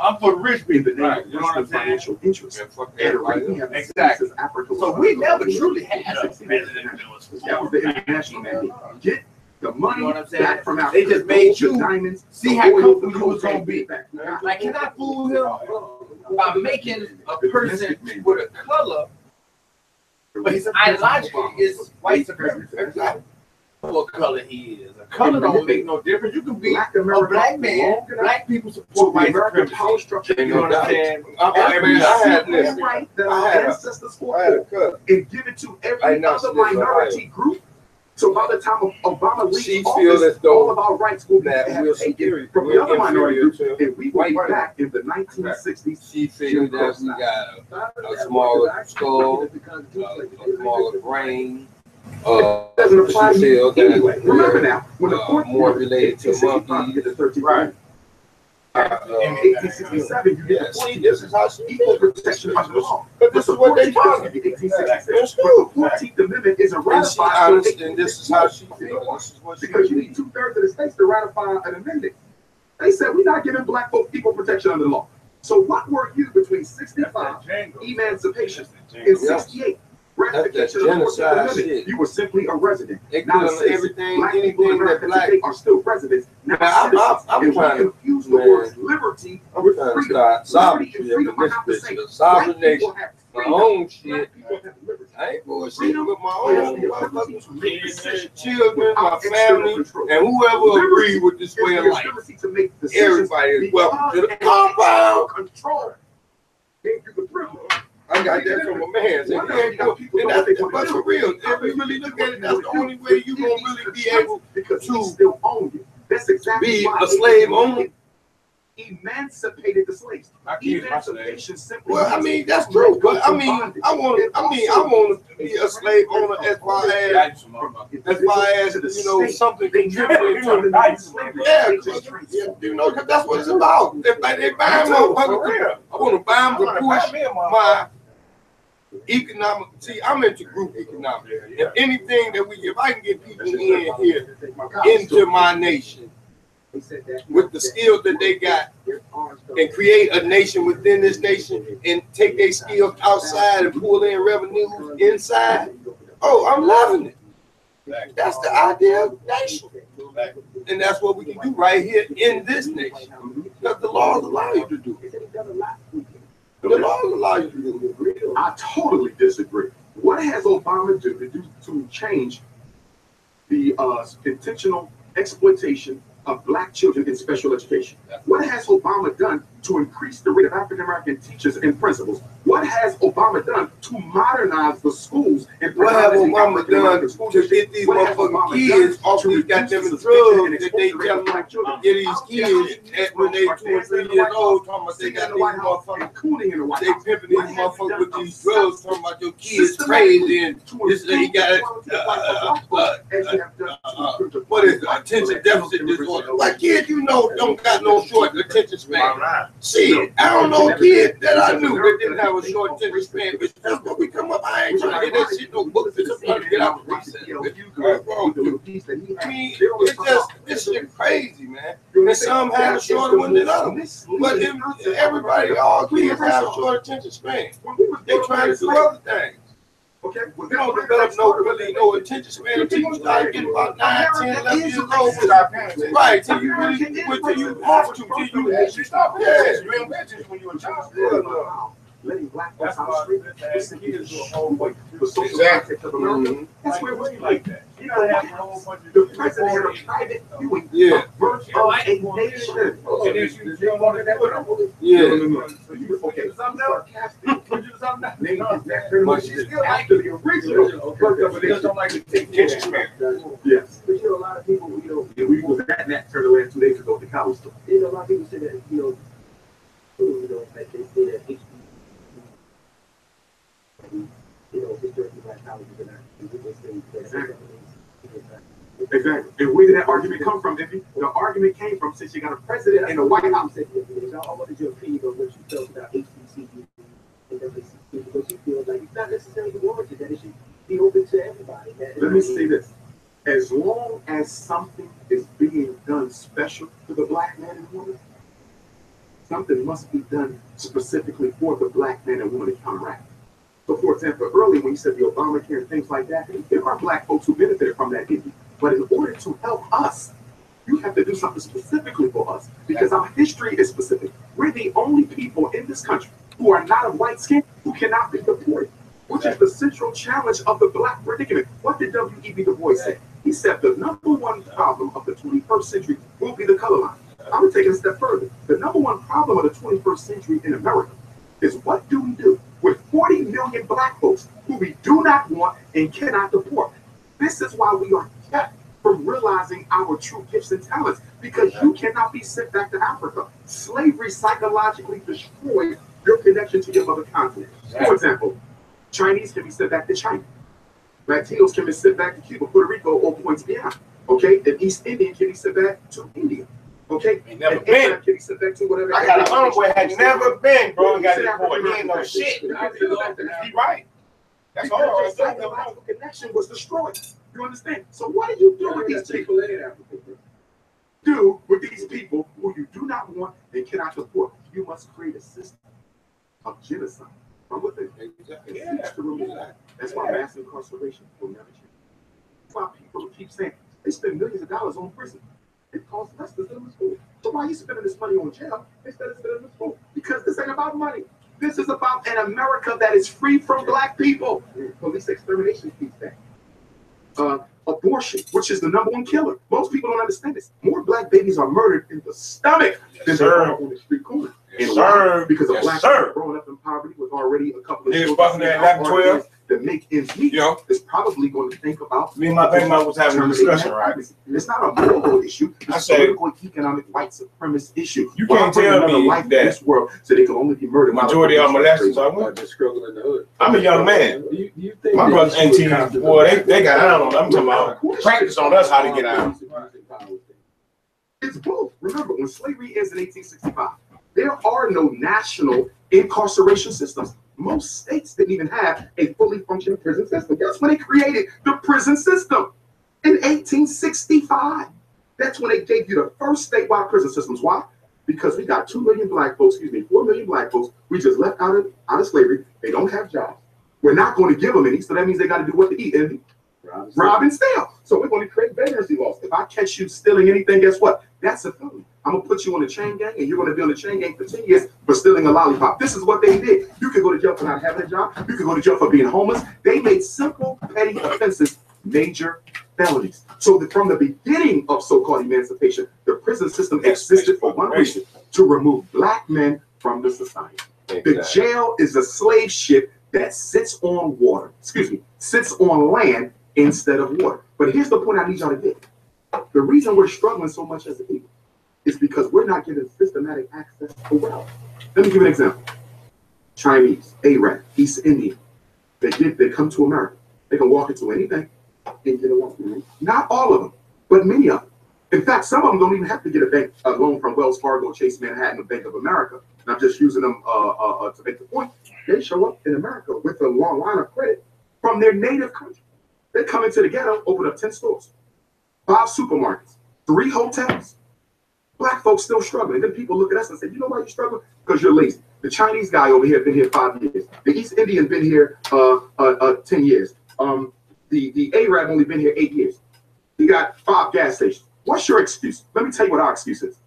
I'm for the rich people. In the name of You know what I'm saying? financial interest. And right here, Exactly. Africa. So we never truly had a president. That was the international mandate. Get the money, You know what I'm saying? back from Africa. They just made you diamonds, see how comfortable you was gonna be. Like, can I fool him by making a person with a color, but his ideology is white supremacy? Exactly. What color he is. A color don't make no difference. You can be a black man. Black people support white supremacy. Power structure. You know what I'm saying? I had this right that our ancestors fought for and give it to every other minority group. So by the time Obama leaves office, all of our rights will be taken from the other minority groups, and we went back in the 1960s. She figured that we got a smaller skull, a smaller brain. Doesn't apply to you anyway. Remember that now, when the court more related to monkeys, right? In 1867, you get the this is how she equal protection under the law. But this is what they taught me. 1866. The 14th Amendment isn't ratified. And this is how she feels. Because you need 2/3 of the states to ratify an amendment. They said we're not giving black folk equal protection under the law. So what were you between 65, emancipation, and 68? Ratification of the 14th Amendment. You were simply a resident. Not a citizen. Black people in America today are still residents. Now, I'm trying to confuse the words liberty with freedom. Liberty and freedom are not the same. Sovereign nation. My own shit. I ain't bullshitting with my own motherfucking children, my family, and whoever agree with this way of life. Everybody is welcome to the compound. Control. I got that from a man. And that's for real. If we really look at it, that's the only way you're going to really be able to still own you. That's exactly be a slave owner. Emancipated the slaves. Emancipation simply. Well, I mean that's true, but I want to be a slave owner as far as you know something contributing to you know that's what it's about. If they buy motherfuckers, I want to buy them to push my economic. See, I'm into group economics. If anything that if I can get people in here into my nation with the skills that they got and create a nation within this nation and take their skills outside and pull in revenue inside, oh, I'm loving it. That's the ideal nation. And that's what we can do right here in this nation. Because the laws allow you to do it. The laws allow you to do it. I totally disagree. What has Obama do to change the intentional exploitation of black children in special education? What has Obama done to increase the rate of African-American teachers and principals? What has Obama done to modernize the schools? And what has Obama done to get these motherfucking kids off these goddamn drugs that they tell them to get these kids when they 2 or 3 years old, talking about they got these motherfuckers, they pimping these motherfuckers with these drugs, talking about your kids crazy and this he got what is attention deficit disorder. Like kids, you know, don't got no short attention span. Shit, I don't know a kid that I knew that didn't have a short attention span, but that's what we come up. I ain't trying to get that shit no books. It's trying to get out of the process. I mean, it's just this shit crazy, man. And some have a shorter one than others, but everybody, all kids have a short attention span. They trying to do other things. Okay, you don't develop no attention span until you start getting about 9, 10, 11 years old. Right, till you really, till you have to, till you actually stop. Yeah, real attention when you're a child. Letting black folks out the street, that's where we like that. You know, the president had a private viewing of birth of a nation. Okay, after the original birth of a nation. Yes. But you know, a lot of people, you know, we was at that turn the last 2 days ago at the college store. You know, a lot of people say that, you know, like they say that you know, historically black colleges are not. Exactly. And where did that argument come from, Iffy? The argument came from since you got a president in the White House. I wanted your opinion on what you felt about HBCU and WCU because you feel like it's not necessarily warranted that it should be open to everybody. Let me say this. As long as something is being done special to the black man and woman, something must be done specifically for the black man and woman to counteract. So, for example, earlier when you said the Obamacare and things like that, there are black folks who benefited from that, didn't you? But in order to help us, you have to do something specifically for us because our history is specific. We're the only people in this country who are not of white skin who cannot be deported, which is the central challenge of the black predicament. What did W.E.B. Du Bois say? He said the number one problem of the 21st century will be the color line. I'm going to take it a step further. The number one problem of the 21st century in America is what do we do with 40 million black folks who we do not want and cannot deport? This is why we are kept from realizing our true gifts and talents, because you cannot be sent back to Africa. Slavery psychologically destroys your connection to your mother continent. For example, Chinese can be sent back to China. Latinos can be sent back to Cuba, Puerto Rico, or points beyond. Okay, and East Indian can be sent back to India. Okay, ain't never been. Can be sent back to whatever. I got a homeboy had never been, bro. Got deported. He ain't no shit. He right. That's all. The psychological connection was destroyed. You understand? So what do you do with these people in Africa? Do with these people who you do not want and cannot deport? You must create a system of genocide from within. That's why mass incarceration will never change. That's why people keep saying they spend millions of dollars on prison. It costs less to send them to school. So why are you spending this money on jail instead of sending them to school? Because this ain't about money. This is about an America that is free from black people. Police extermination keeps that. Abortion, which is the number one killer. Most people don't understand this. More black babies are murdered in the stomach than they are on the street corner. And why? Because a black man growing up in poverty with already a couple of children that make ends meet, is probably going to think about. Me and my baby mom was having a discussion, right? It's not a moral issue. It's a political, economic, white supremacist issue. You can't tell me life that in this world so they can only be murdered. Majority of molesters are just struggling in the hood. I'm a young man. My brother's 18. Boy, they got out. I'm talking about practice on us how to get out. It's both. Remember, when slavery ends in 1865, there are no national incarceration systems. Most states didn't even have a fully functioning prison system. That's when they created the prison system in 1865. That's when they gave you the first statewide prison systems. Why? Because we got 2 million black folks, 4 million black folks we just left out of slavery. They don't have jobs. We're not going to give them any, so that means they got to do what to eat. And rob and steal. So we're going to create vagrancy laws. If I catch you stealing anything, guess what? That's a felony. I'm going to put you on a chain gang, and you're going to be on a chain gang for 10 years for stealing a lollipop. This is what they did. You could go to jail for not having a job. You could go to jail for being homeless. They made simple, petty offenses major felonies. So from the beginning of so-called emancipation, the prison system existed for one reason: to remove black men from the society. The jail is a slave ship that sits on water. Sits on land instead of water. But here's the point I need y'all to get. The reason we're struggling so much as a people is because we're not given systematic access to wealth. Let me give you an example. Chinese, Arab, East Indian, they come to America. They can walk into anything and get a loan. Not all of them, but many of them. In fact, some of them don't even have to get a loan from Wells Fargo, Chase Manhattan, or Bank of America. And I'm just using them to make the point. They show up in America with a long line of credit from their native country. They come into the ghetto, open up 10 stores, 5 supermarkets, 3 hotels. Black folks still struggling. Then people look at us and say, you know why you're struggling? Because you're lazy. The Chinese guy over here been here 5 years. The East Indian been here 10 years. The Arab only been here 8 years. He got 5 gas stations. What's your excuse? Let me tell you what our excuse is.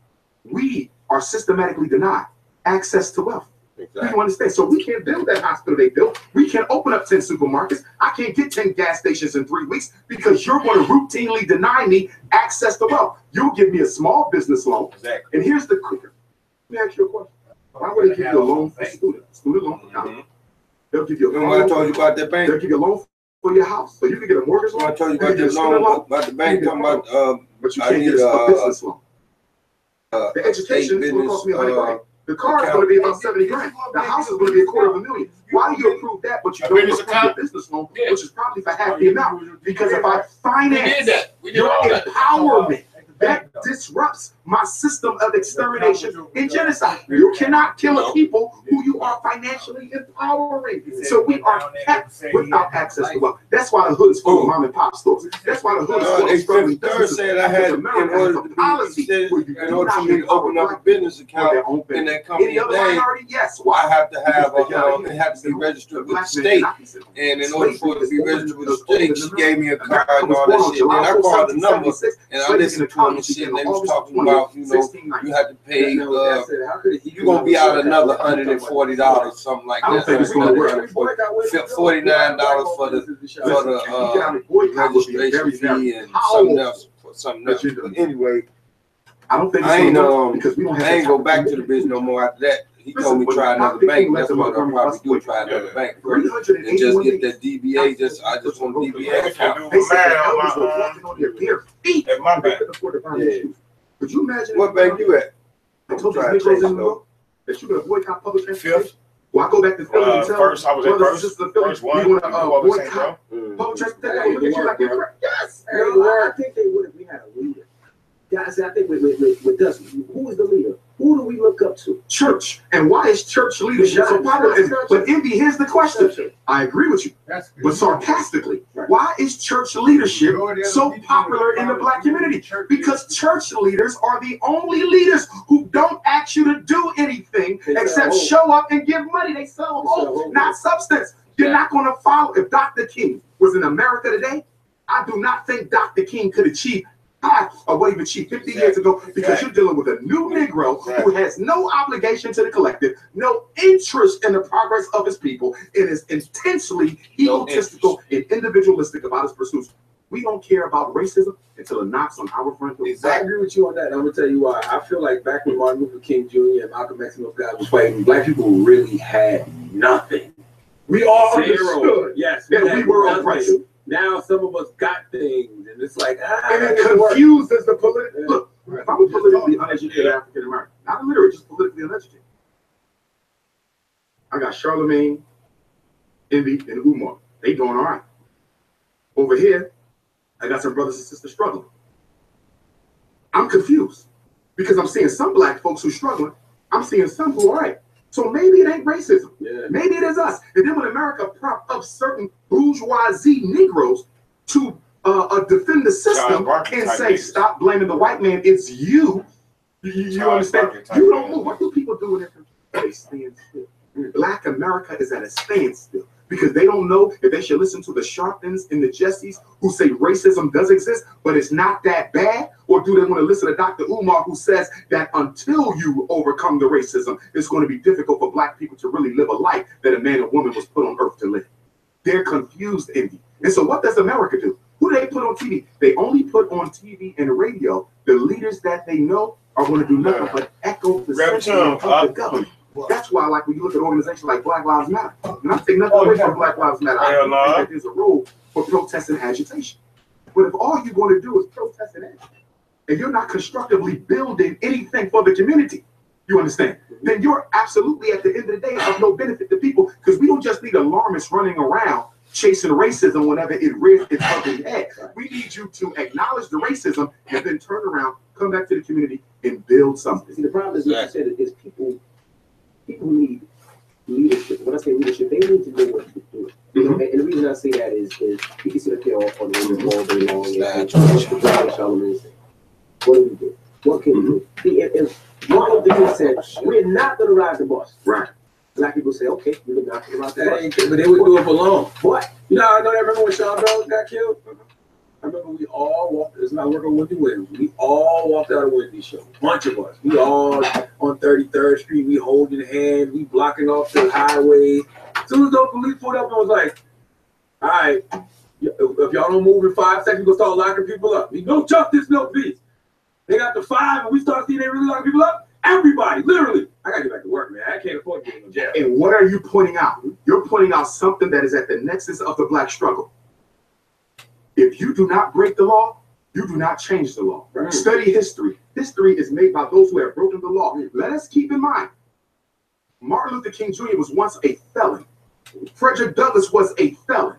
We are systematically denied access to wealth. Exactly. You understand? So we can't build that hospital they built. We can't open up 10 supermarkets. I can't get 10 gas stations in 3 weeks because you're going to routinely deny me access to wealth. You'll give me a small business loan. Exactly. And here's the quicker. Let me ask you a question. Why would they give you a loan for student loan for college? They'll give you a loan. I told you about that bank. They'll give you a loan for your house. So you can get a mortgage loan. I told you about that loan, about the bank, talking about, but you can't get a business loan. The education is going to cost me $100,000. The car is going to be about 70 grand. The house is going to be $250,000. Why do you approve that, but you don't approve the business loan, which is probably for half the amount? Because if I finance your empowerment, that disrupts my system of extermination and genocide. You cannot kill a people who you are financially empowering. So we are kept without access to wealth. That's why the hood is full of mom and pop stores. That's why the hood is full of struggling businesses. Said I had in order to policy in order for me to open up a business account in that company name, yes, I have to have it has to be registered with the state. And in order for it to be registered with the state, she gave me a card and all that shit. Then I called the number and I listened to them and shit. And they was talking about, you know, you had to pay. You're gonna be out another $140, something like that. I don't think it's gonna work. $49 for the registration fee and something else. But anyway, I don't think I ain't because we don't have I ain't go back to the business no more after that. He told me try another bank. That's what I'll probably do. Try another bank first and just get that DBA. I just want DBA account. They said the elders were walking on their bare feet at my bank. Could you imagine? What bank you at? I told you Negroes in the world that you're gonna boycott public transportation. Fifth. Well, I go back to Philly and tell first, I was at brothers and sisters in Philly, we want to boycott public transportation. Look at you like you're yes. I think they would if we had a leader. Guys, I think with us, who is the leader? Who do we look up to? Church. And why is church leadership so popular? But Envy, here's the question. I agree with you. But sarcastically, why is church leadership so popular in the black community? Because church leaders are the only leaders who don't ask you to do anything except show up and give money. They sell hope, not substance. You're not going to follow. If Dr. King was in America today, I do not think Dr. King could achieve half of what he achieved 50 years ago, because you're dealing with a new Negro who has no obligation to the collective, no interest in the progress of his people, and is intensely egotistical and individualistic about his pursuits. We don't care about racism until it knocks on our front door. I agree with you on that. I'm gonna tell you why. I feel like back when Martin Luther King Jr. and Malcolm X and those guys were fighting, black people really had nothing. We all understood, yes, that we were oppressed. Now some of us got things, and it's like, and it confuses the political. Look, if I'm a politically uneducated African American, not illiterate, just politically uneducated, I got Charlemagne, Envy, and Umar. They doing all right. Over here, I got some brothers and sisters struggling. I'm confused because I'm seeing some black folks who struggling. I'm seeing some who are all right. So maybe it ain't racism. Maybe it is us. And then when America prop up certain bourgeoisie Negroes to defend the system and say, stop blaming the white man, it's you. You understand? You don't move. What do people do in their country? They stand still. Black America is at a standstill because they don't know if they should listen to the Sharptons and the Jessies who say racism does exist, but it's not that bad, or do they want to listen to Dr. Umar who says that until you overcome the racism, it's going to be difficult for black people to really live a life that a man and woman was put on earth to live. They're confused, Envy. And so what does America do? Who do they put on TV? They only put on TV and radio the leaders that they know are going to do nothing but echo the sentiment of the government. That's why, like, when you look at organizations like Black Lives Matter, and I'm taking nothing away from Black Lives Matter, I think that there's a role for protest and agitation. But if all you're going to do is protest and agitate, and you're not constructively building anything for the community, you understand, then you're absolutely, at the end of the day, of no benefit to people, because we don't just need alarmists running around chasing racism whenever it rears its ugly head. We need you to acknowledge the racism and then turn around, come back to the community, and build something. See, the problem is, like I said, is people need leadership. When I say leadership, they need to know what to do. And the reason I say that is you can sit up here on the all day long and what do we do? What can we do? If Martin Luther King said, we're not going to ride the bus. Right. Black people say, okay, we're not going to ride the bus. But they would do it for long. But, I know that, remember when Sean Bell got killed? I remember we all walked, it's not working with the wind. We all walked out of Wendy's show. A bunch of us. We all on 33rd Street, we holding hands, we blocking off the highway. As soon as the police pulled up, I was like, all right, if y'all don't move in 5 seconds, we're gonna start locking people up. No justice, no peace. They got to 5 and we start seeing they really lock people up. Everybody, literally. I gotta get back to work, man. I can't afford to get in jail. And what are you pointing out? You're pointing out something that is at the nexus of the black struggle. If you do not break the law, you do not change the law. Right. Study history. History is made by those who have broken the law. Let us keep in mind, Martin Luther King Jr. was once a felon. Frederick Douglass was a felon.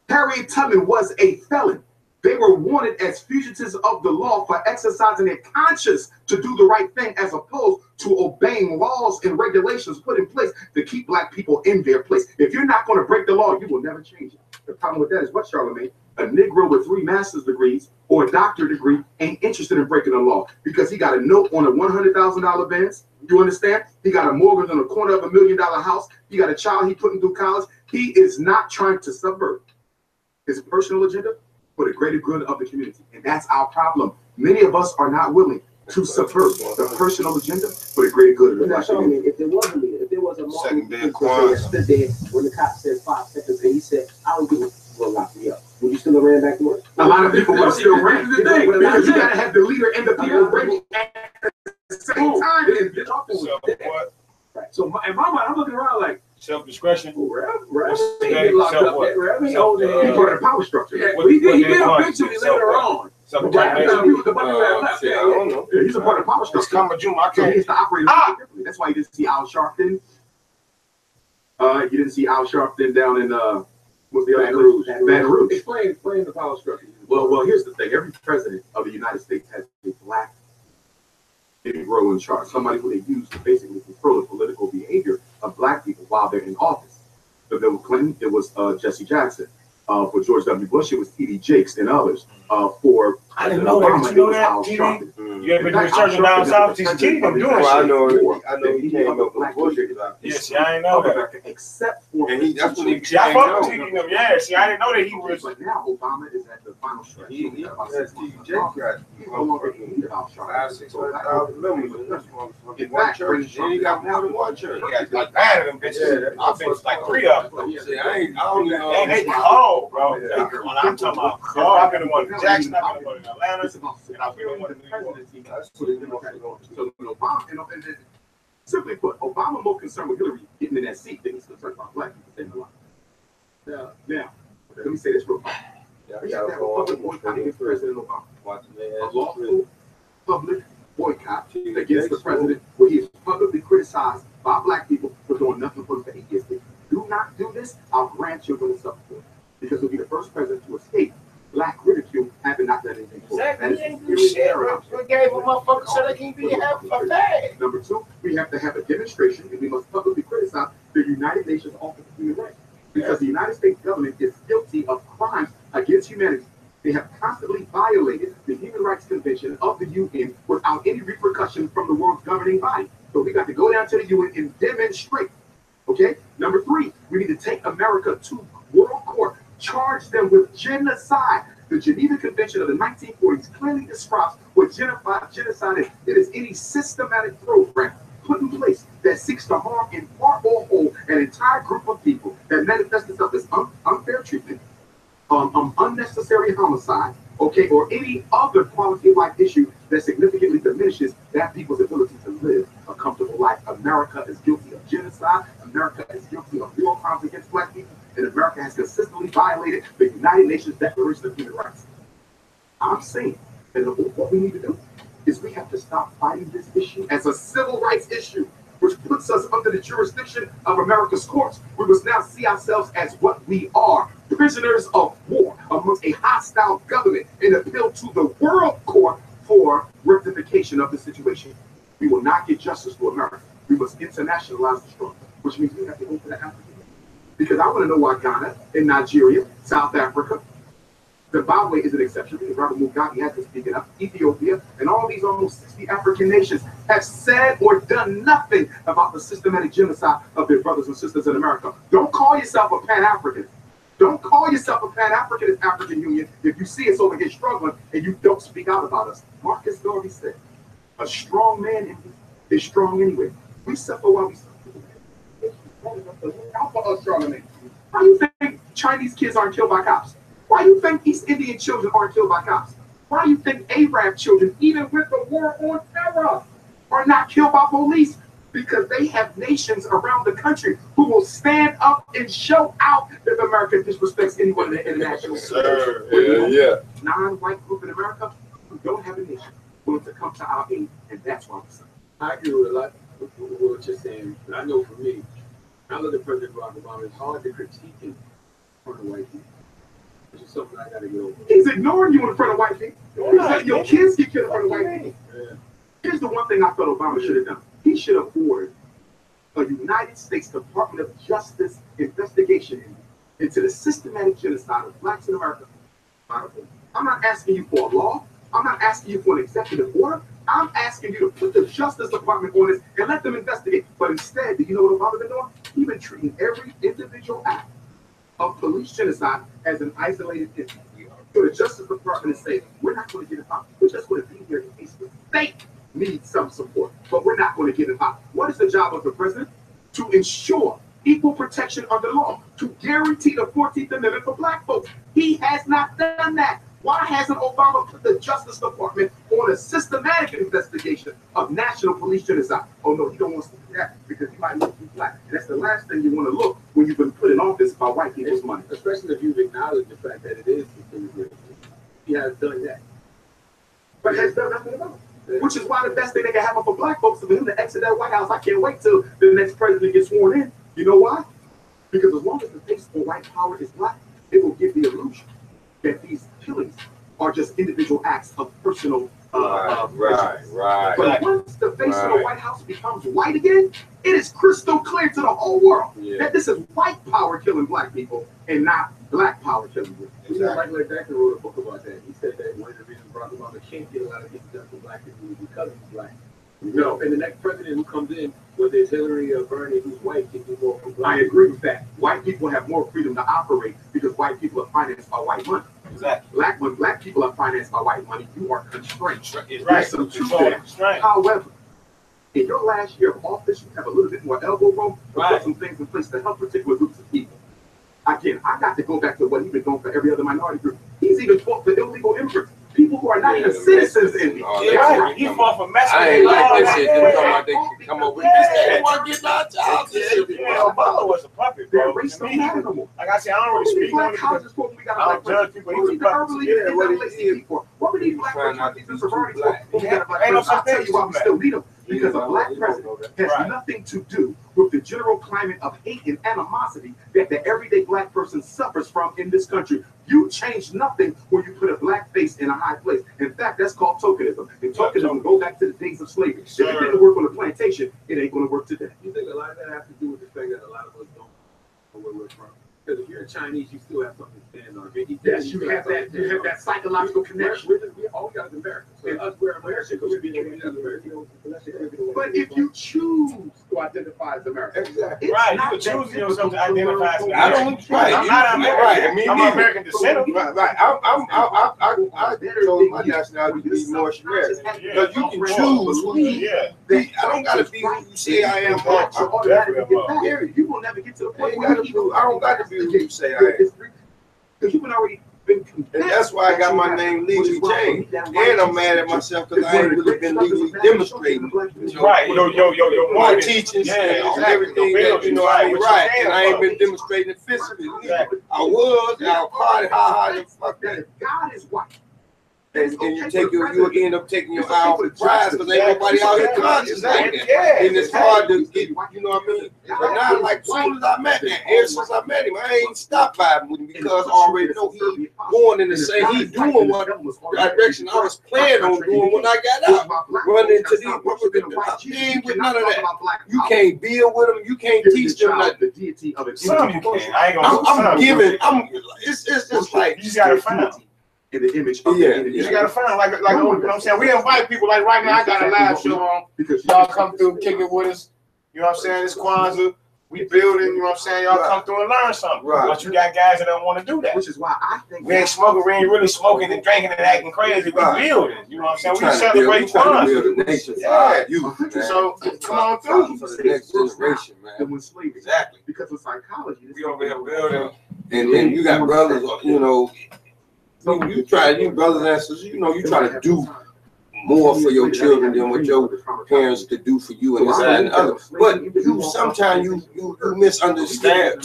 Harriet Tubman was a felon. They were wanted as fugitives of the law for exercising their conscience to do the right thing, as opposed to obeying laws and regulations put in place to keep black people in their place. If you're not going to break the law, you will never change it. The problem with that is what, Charlamagne? A Negro with 3 master's degrees or a doctorate degree ain't interested in breaking the law because he got a note on a $100,000 Benz. You understand? He got a mortgage on the corner of $1 million house. He got a child he putting through college. He is not trying to subvert his personal agenda for the greater good of the community. And that's our problem. Many of us are not willing to subvert the personal agenda for the greater good of the community. If there was a leader, if there was a Martin Luther King stood there when the cop said 5 seconds and he said, I don't give a will lock me up. Would you still have ran back to work? A lot of people would have still ran. Because you gotta have the leader and the people ready at the same time. So in my mind, I'm looking around like self-discretion. Right. He get locked up. He hold the He's part of the power structure. Yeah, he did eventually later on. I don't know. He's a part of the power structure. So he has to operate differently. That's why you didn't see Al Sharpton. You didn't see Al Sharpton down in what's the other Rouge? Baton Rouge. Explain the power structure. Well, here's the thing. Every president of the United States has a black Negro in charge, somebody who they use to basically control the political behavior of black people while they're in office. For Bill Clinton, it was Jesse Jackson. For George W. Bush, it was T.D. Jakes and others. For I didn't know Obama, that. You know it was that, Al TD? Sharpton. You ever been researching down south? TD been doing shit. I know he came up with Bush. Yeah, see, I didn't know that. Except for that's what he See, I fuck with TD them. Yeah, see, I didn't know that he was. But now Obama is at the final stretch. He has T.D. Jakes got He's no longer a leader of Al Sharpton. 500,000 members in this In one fact, church. And he got more than one church. He got like 9 of them bitches. I've been like 3 of them. See, I don't even know. And they cold, bro. I'm talking about cold. I've been the one in Jackson. I've been the one in Atlanta. And I've been the one in New York. So Obama, and simply put, Obama more concerned with Hillary getting in that seat than he's concerned about black people staying alive. Now, let me say this real quick. We have to have a public boycott against President Obama. A lawful public boycott against the president where he is publicly criticized by black people for doing nothing for the 8 years. If you do not do this, our grandchildren will suffer for it. Because he'll be the first president to escape black ridicule, having not done anything for it. Exactly. We gave a motherfucker so they can be half a bag. Number 2, we have to have a demonstration, and we must publicly criticize the United Nations Office of Human Rights. Because the United States government is guilty of crimes against humanity. They have constantly violated the Human Rights Convention of the UN without any repercussion from the world's governing body. So we got to go down to the UN and demonstrate. Okay? Number 3, we need to take America to world court, charge them with genocide. The Geneva Convention of the 1940s clearly describes what genocide is. It is any systematic program put in place that seeks to harm in part or whole an entire group of people that manifests itself as unfair treatment, unnecessary homicide, okay, or any other quality of life issue that significantly diminishes that people's ability to live a comfortable life. America is guilty of genocide. America is guilty of war crimes against black people, and America has consistently violated the United Nations Declaration of Human Rights. I'm saying that what we need to do is we have to stop fighting this issue as a civil rights issue, which puts us under the jurisdiction of America's courts. We must now see ourselves as what we are, prisoners of war amongst a hostile government, and appeal to the world court for rectification of the situation. We will not get justice for America. We must internationalize the struggle, which means we have to go to the African. Because I want to know why Ghana and Nigeria, South Africa, Zimbabwe is an exception because Robert Mugabe has been speaking up, Ethiopia, and all these almost 60 African nations have said or done nothing about the systematic genocide of their brothers and sisters in America. Don't call yourself a Pan-African. Don't call yourself a Pan-Africanist African Union if you see us over here struggling and you don't speak out about us. Marcus Garvey said, a strong man is strong anyway. We suffer while we suffer. Out for us, Charlamagne. Why do you think Chinese kids aren't killed by cops? Why do you think East Indian children aren't killed by cops? Why do you think Arab children, even with the war on terror, are not killed by police? Because they have nations around the country who will stand up and show out if America disrespects anyone in the international community. Non-white group in America who don't have a nation willing to come to our aid, and that's why we suffer. I agree with a lot of what you're saying, but I know for me, I look at President Barack Obama, it's hard to critique him on the white people. It's just something I gotta get over. He's ignoring you in front of white people. He's letting your kids get killed in front of white people. Yeah. Here's the one thing I thought Obama should have done. He should have ordered a United States Department of Justice investigation into the systematic genocide of blacks in America. I'm not asking you for a law. I'm not asking you for an executive order. I'm asking you to put the Justice Department on this and let them investigate. But instead, do you know what Obama's been doing? He's been treating every individual act of police genocide as an isolated incident. So the Justice Department is saying, we're not going to get it out. We're just going to be here in case the state needs some support, but we're not going to get it out. What is the job of the president? To ensure equal protection under law, to guarantee the 14th Amendment for black folks. He has not done that. Why hasn't Obama put the Justice Department on a systematic investigation of national police genocide? Oh no, he don't want to do that because he might look too black. And that's the last thing you want to look when you've been put in office by white people's money. Especially if you've acknowledged the fact that it is. He has done that. But has done nothing about it. Which is why the best thing that can happen for black folks is for him to exit that White House. I can't wait till the next president gets sworn in. You know why? Because as long as the face for white power is black, it will give the illusion that these killings are just individual acts of personal right. But once the face of the White House becomes white again, it is crystal clear to the whole world that this is white power killing black people and not black power killing black people. You know, Michael Jackson wrote a book about that. He said that one of the reasons Barack Obama can't get a lot of things done for black people is because he's black. No, and the next president who comes in, whether it's Hillary or Bernie, who's white, can do more for black. I agree with that. White people have more freedom to operate because white people are financed by white money. Exactly. When black people are financed by white money, you are constrained. Right. Some truth there. However, in your last year of office, you have a little bit more elbow room to put some things in place to help particular groups of people. Again, I got to go back to what he's been doing for every other minority group. He's even fought for illegal immigrants. People who are not even citizens in the right. He fought for Mexico. I ain't like that shit. They talking about they can come over with this. They want to get our jobs. Obama was a puppet, bro. Race don't matter no more. Like I said, I don't really speak on it because I don't judge people. He's a puppet. What were these black people in sororities for? I'll tell you why we still need them. Because a black president has nothing to do with the general climate of hate and animosity that the everyday black person suffers from in this country. You change nothing when you put a black face in a high place. In fact, that's called tokenism. And tokenism go back to the days of slavery. If it didn't work on the plantation, it ain't going to work today. You think a lot of that has to do with the fact that a lot of us don't know where we're from? Because if you're Chinese, you still have something to stand on. Yes, you have that. You have that psychological connection. All we got is Americans. And us, we're American. But if you choose to identify as American, exactly. Right, you can choose yourself to identify as American. I don't. Right, I'm not American. I'm American descent. Right. I told my nationality to be more American because you can choose who you. I don't gotta be who you say I am. You will never get to the point where I don't got to be who you say I am. Because you've been already been and that's why I got my name legally changed. And I'm mad at myself because I ain't really been legally demonstrating. Right, my teachings and everything that I ain't right. And I ain't been demonstrating it physically. I was, and I'll party hard and fuck that. God is white. And you end up taking your eye off the prize because ain't nobody out here conscious like that. And it's hard to get, you know what I mean? But now, like, as soon as I met him, ever since I met him, I ain't stopped vibing with him because I already know he going in the same, he doing what direction I was planning on doing when I got out. Running into these motherfuckers, he ain't with none of that. You can't build with them, you can't teach them nothing. Some you can. I ain't gonna. I'm giving. It's just like you just gotta find. In the image of you just gotta find like you know what I'm saying. We invite people like right now. I got a live show on because y'all come through, kick it with us. You know what I'm saying? It's Kwanzaa. We building. You know what I'm saying? Y'all come through and learn something. But you got guys that don't want to do that. Which is why I think we ain't smoking. We ain't really smoking and drinking and acting crazy. We building. You know what I'm saying? We celebrate Kwanzaa. Yeah. So come on through. For the next generation, man. Exactly. Because of psychology, we over here building. And then you got brothers, you know. So you brothers and sisters, you know, you try to do more for your children than what your parents could do for you and this and the other. But you sometimes you misunderstand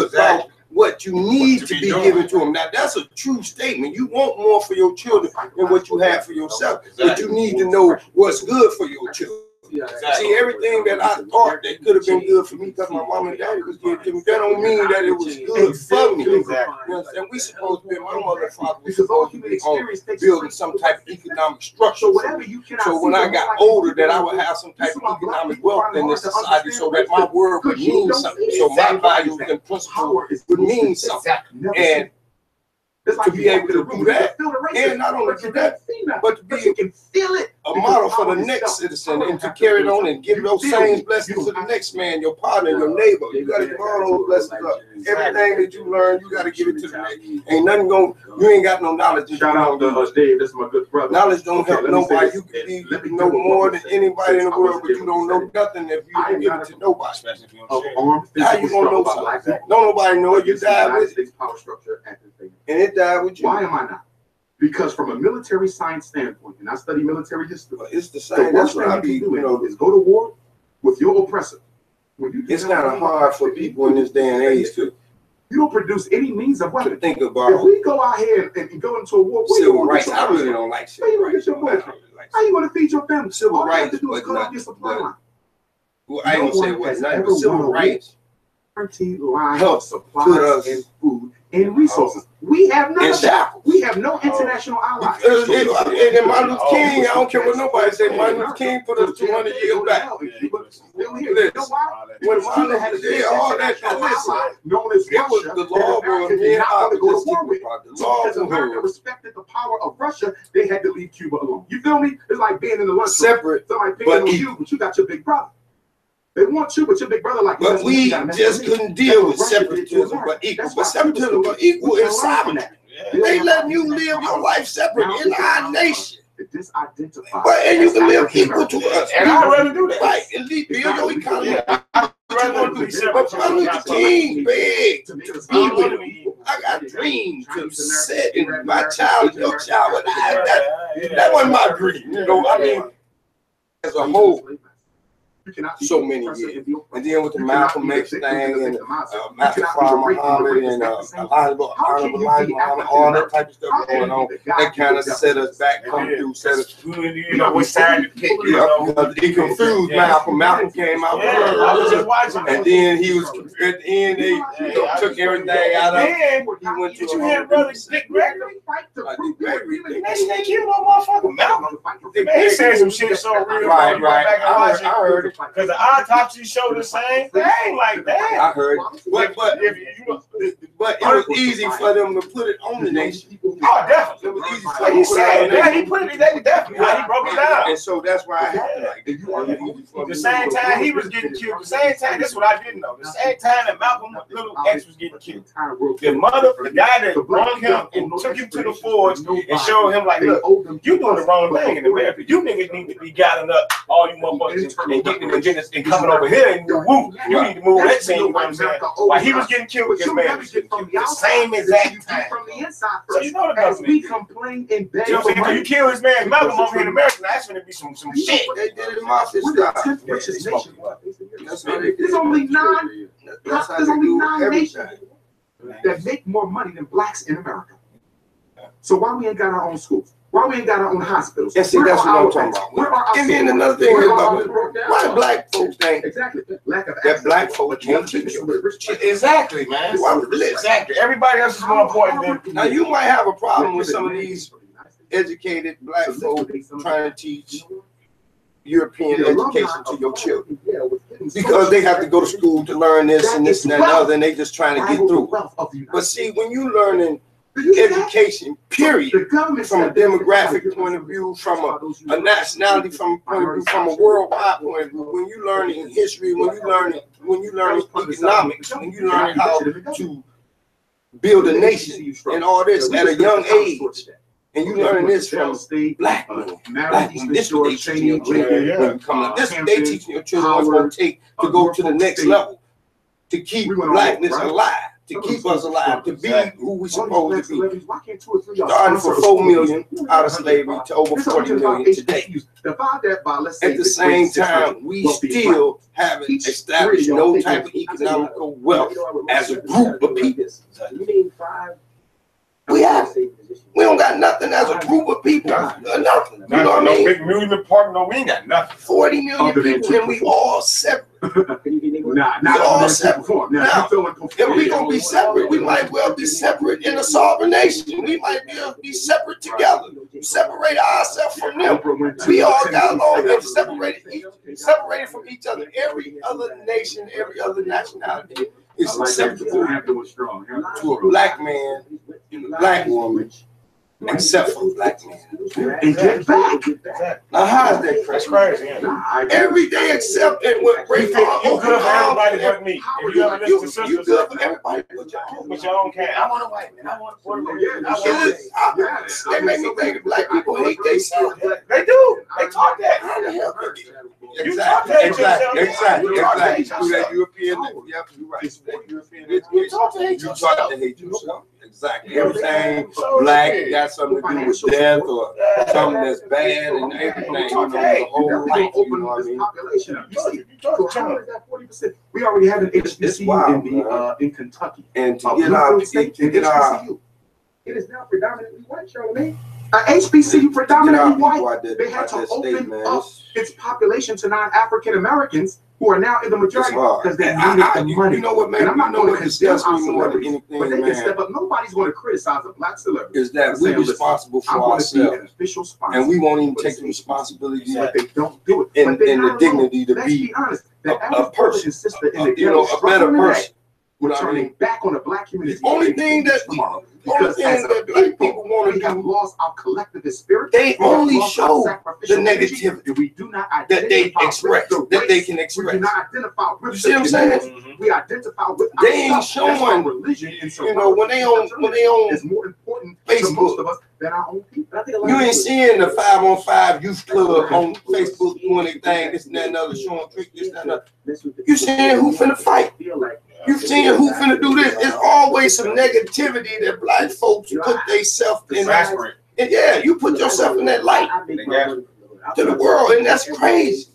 about what you need to be given to them. Now that's a true statement. You want more for your children than what you have for yourself. But you need to know what's good for your children. See, everything that I thought that could have been good for me because my mom and daddy was good to me, that don't mean that it was good for me. You understand? We supposed to be, my mother and father was supposed to be on building some type of economic structure. So when I got older, that I would have some type of economic wealth in this society so that my word would mean something. So my values and principles would mean something. And to be able to do that, and not only do that, but to be a model for the next citizen and to carry it on and give those same blessings to the next man, your partner, your neighbor. You got to give all those blessings up. Everything that you learn, you got to give it to the next. Ain't nothing going, you ain't got no knowledge. Shout out to Dave, this is my good brother. Knowledge don't help nobody. You can know more than anybody in the world, but you don't know nothing if you don't give it to nobody. How you gonna know something? Don't nobody know it. You died with it. And it died with you. Why am I not? Because from a military science standpoint, and I study military history, it's the same. That's what I be, is go to war with your oppressor. It's kind of hard for people in this day and age to. You don't produce any means of weapon. Think about if we go out here and go into a war, civil rights. I really don't like civil rights. How you going to feed your family? Civil rights. To do is cut off your supply line. Well, I don't say what's not, but civil rights. Line of supplies and food and resources. We have none of that. We have no international allies. And Martin Luther King, I don't care what nobody say. Martin Luther King put us 200 years back. When Martin Luther King, all that, known as it was the law was being because America respected the power of Russia. They had to leave Cuba alone. You feel me? It's like being in the lunchroom. Separate, somebody picking on you, but you got your big brother. They want you, but your big brother like. But we just couldn't deal with separatism, but equal. But separatism, but equal is sovereignty. They letting you live your life separate in our nation. But and you can live equal to us. And I'd rather do that. Right, and build your economy. But Martin Luther King begged to be with me. I got dreams to sit in my child, your child. That wasn't my dream. You know, I mean, as a whole. So many years. And then with the Malcolm X thing and Master Muhammad and Honorable Muhammad, all that type of stuff going on, that kind of set us back, come through, set us, you know, which side to pick, you know. It confused Malcolm. Malcolm came out, I was just watching, and then he was, at the end, they took everything out of him. Did you hear brother Dick Gregory? They killed no motherfucker Malcolm. He said some shit so real. Right. I heard it. Because the autopsy showed the same thing like that. I heard it. But it was easy for them to put it on the nation. Oh, definitely. It was easy for he said that. He put it definitely. He broke it down. And so that's why I had to like the same time he was getting killed, the same time, this is what I didn't know. The same time that Malcolm Little X was getting killed. The guy that brought him and took him to the forge and showed him like, look, you doing the wrong thing in America. You niggas need to be gathering up all you motherfuckers and getting and coming over here and woo, you need to move that scene, you know what I'm saying? While he was getting killed, this man was getting killed. The same exact time. So you know the government. We complain and beg. You know what I'm saying? You kill this man Malcolm over here in America, now that's gonna be some shit. They did it in mafia style. There's only nine nations that make more money than blacks in America. So why we ain't got our own schools? Why we ain't got our own hospitals? Yeah, see, that's what I'm talking about. And then another thing is why black folks think that black folks can't teach you. Exactly, man. Exactly. Everybody else is more important than. Now you might have a problem with some of these educated black folks trying to teach European education to your children because they have to go to school to learn this and this and that and other, and they just trying to get through. But see, when you learning education, period, from a demographic point of view, from a nationality point of view, from a worldwide point of view, when you learning history, when you learning economics, when you learning how to build a nation and all this at a young age, and you learning this from black men. This is what they teaching your children. This is what they teaching your children what's going to take to go to the next level, to keep blackness alive. To keep us alive, to be who we supposed to be. Starting for 4 million out of slavery to over 40 million today. At the same time, we still haven't established no type of economical wealth as a group of people. We have. We don't got nothing as a group of people. Nothing. You know what I mean? Big amusement park, no, we ain't got nothing. 40 million people, and we all separate. Not all separate. Now, if we gonna be separate, we might well be separate in a sovereign nation. We might be separate together. Separate ourselves from them. We all got along and separated from each other. Every other nation, every other nationality is acceptable to a black man and a black woman, except for black men. And get back. Now, how is that That's crazy? crazy. Every day except that what break You good for everybody but me. If you ever listen to sisters, you good for everybody with your own kind. I want a white man. I want a Puerto Rican. They make me think black people hate themselves. They do. They talk that. Exactly. That European, yeah, you're right. That European, you talk to hate yourself. Exactly. Everything black got something to do with death or something that's bad and everything. You know, the whole life. You know what I mean? So how is that 40%? We already have an HBCU in Kentucky. And to get our it is now predominantly white, Charlamagne. HBCU predominantly white. They had to open up its population to non-African Americans who are now in the majority because they needed the money. You know what, man? And I'm not going to discuss condemn more than anything, but they man. can step up. Nobody's going to criticize a black celebrity. Is that we're responsible for ourselves, and we won't even take the responsibility, but they don't do it. And the dignity to be a person, you know, a better person. Turning back on the black community. The only thing that black people want to do, have lost our collectivist spirit. They only show the negativity we do not that they express, that they can express. We do not identify with. You see what I'm saying? We identify with. They ain't showing religion. You know, when they on is more important Facebook to most of us than our own people. You ain't seeing the 5-on-5 youth club on Facebook doing anything, this and that and other, showing tricks, this and that. You seeing who finna fight? You seeing who finna do this? It's always some negativity that black folks put themselves in. And yeah, you put yourself in that light to the world, and that's crazy.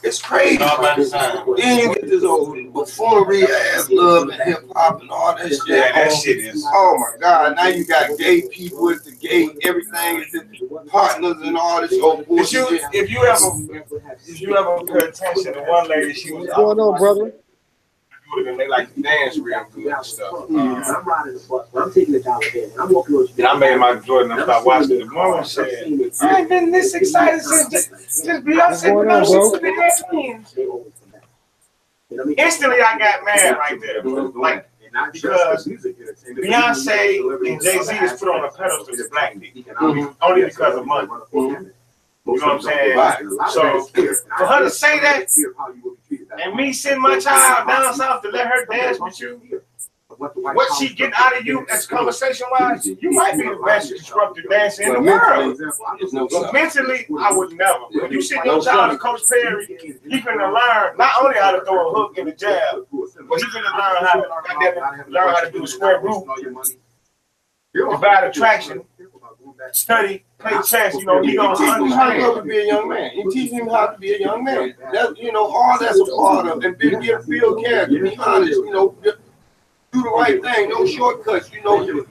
It's crazy. Then you get this old buffoonery ass love and hip hop and all that shit. Yeah, that shit is. Oh my God! Now you got gay people with the gay everything, the partners and all this old bullshit. If you ever pay attention to one lady, she was. What's going on, brother? And they like to dance real good and stuff. I'm riding the bus, I'm taking the dollar bin. I'm walking over. And I made my Jordan and start watching the mom and said, I ain't been this excited since Beyonce put on Super Big Ass Twins. Instantly I got mad right there. Like, because Beyonce and Jay-Z is put on a pedestal to black people. Only because of money. You know what I'm saying? Right. So for her to say that, and me send my child down south to let her dance with you, what she getting out of you as conversation wise, you might be the best instructor dancer in the world. But mentally, I would never. When you send your child to Coach Perry, he finna learn not only how to throw a hook in the jab, but he's gonna learn how to do a square root, divide attraction, study, play chess. You know, he gonna teach him how to be a young man. You teach him how to be a young man. That, you know, all that's a part of it. And build character. Be honest. You know, do the right thing. No shortcuts. You know, do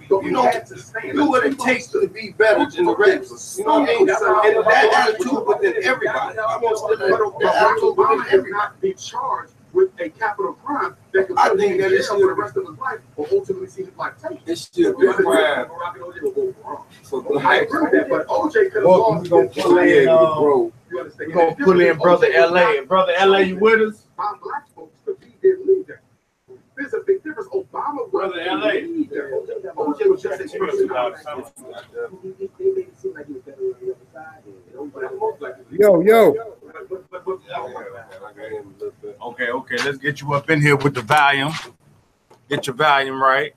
what it takes to be better than the rest. You know what I mean? And that attitude within everybody. I want that attitude within everybody. Be charged with a capital crime that could I think that it's for the rest of his life or ultimately see his life taken. It's still a crime. I agree with that, but OJ could have lost. We're gonna pull in Brother LA. And Brother LA, you with us? Black folks to be their leader. There's a big difference. Obama was Brother LA. OJ was just a Yo. Okay. Let's get you up in here with the volume. Get your volume right.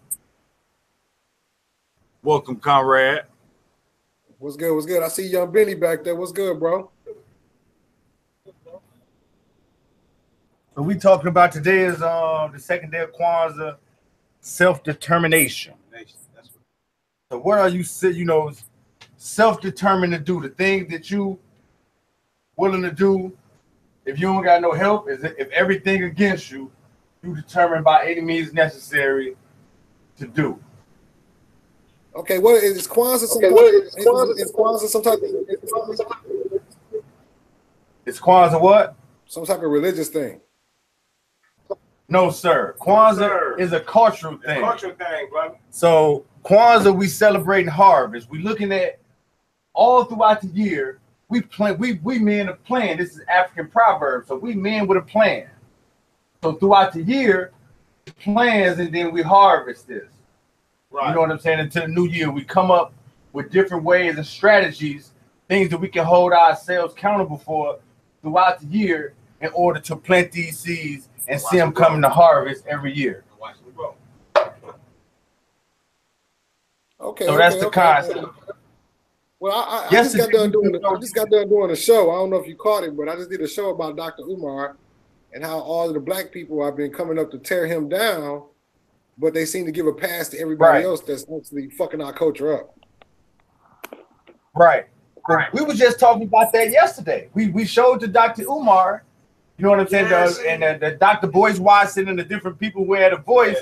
Welcome, Conrad. What's good? I see young Billy back there. What's good, bro? So we talking about today is the second day of Kwanzaa, self-determination. So what are you self-determined to do? The things that you willing to do if you don't got no help, is if everything against you, you determined by any means necessary to do. Okay, what is Kwanzaa? Is Kwanzaa some type of? Is Kwanzaa what? Some type of religious thing. No, sir. Kwanzaa is a cultural thing. Cultural thing, brother. So Kwanzaa, we celebrating harvest. We looking at all throughout the year. We men of plan. This is African proverb. So we men with a plan. So throughout the year, plans, and then we harvest this. Right. You know what I'm saying? Until the new year, we come up with different ways and strategies, things that we can hold ourselves accountable for throughout the year in order to plant these seeds and see them coming to harvest every year. Okay. So that's the concept. Well, I just got done doing a show. I don't know if you caught it, but I just did a show about Dr. Umar and how all of the black people have been coming up to tear him down, but they seem to give a pass to everybody else that's actually fucking our culture up. Right. We were just talking about that yesterday. We showed to Dr. Umar, you know what I'm saying, and the Dr. Boyce Watson and the different people who had a voice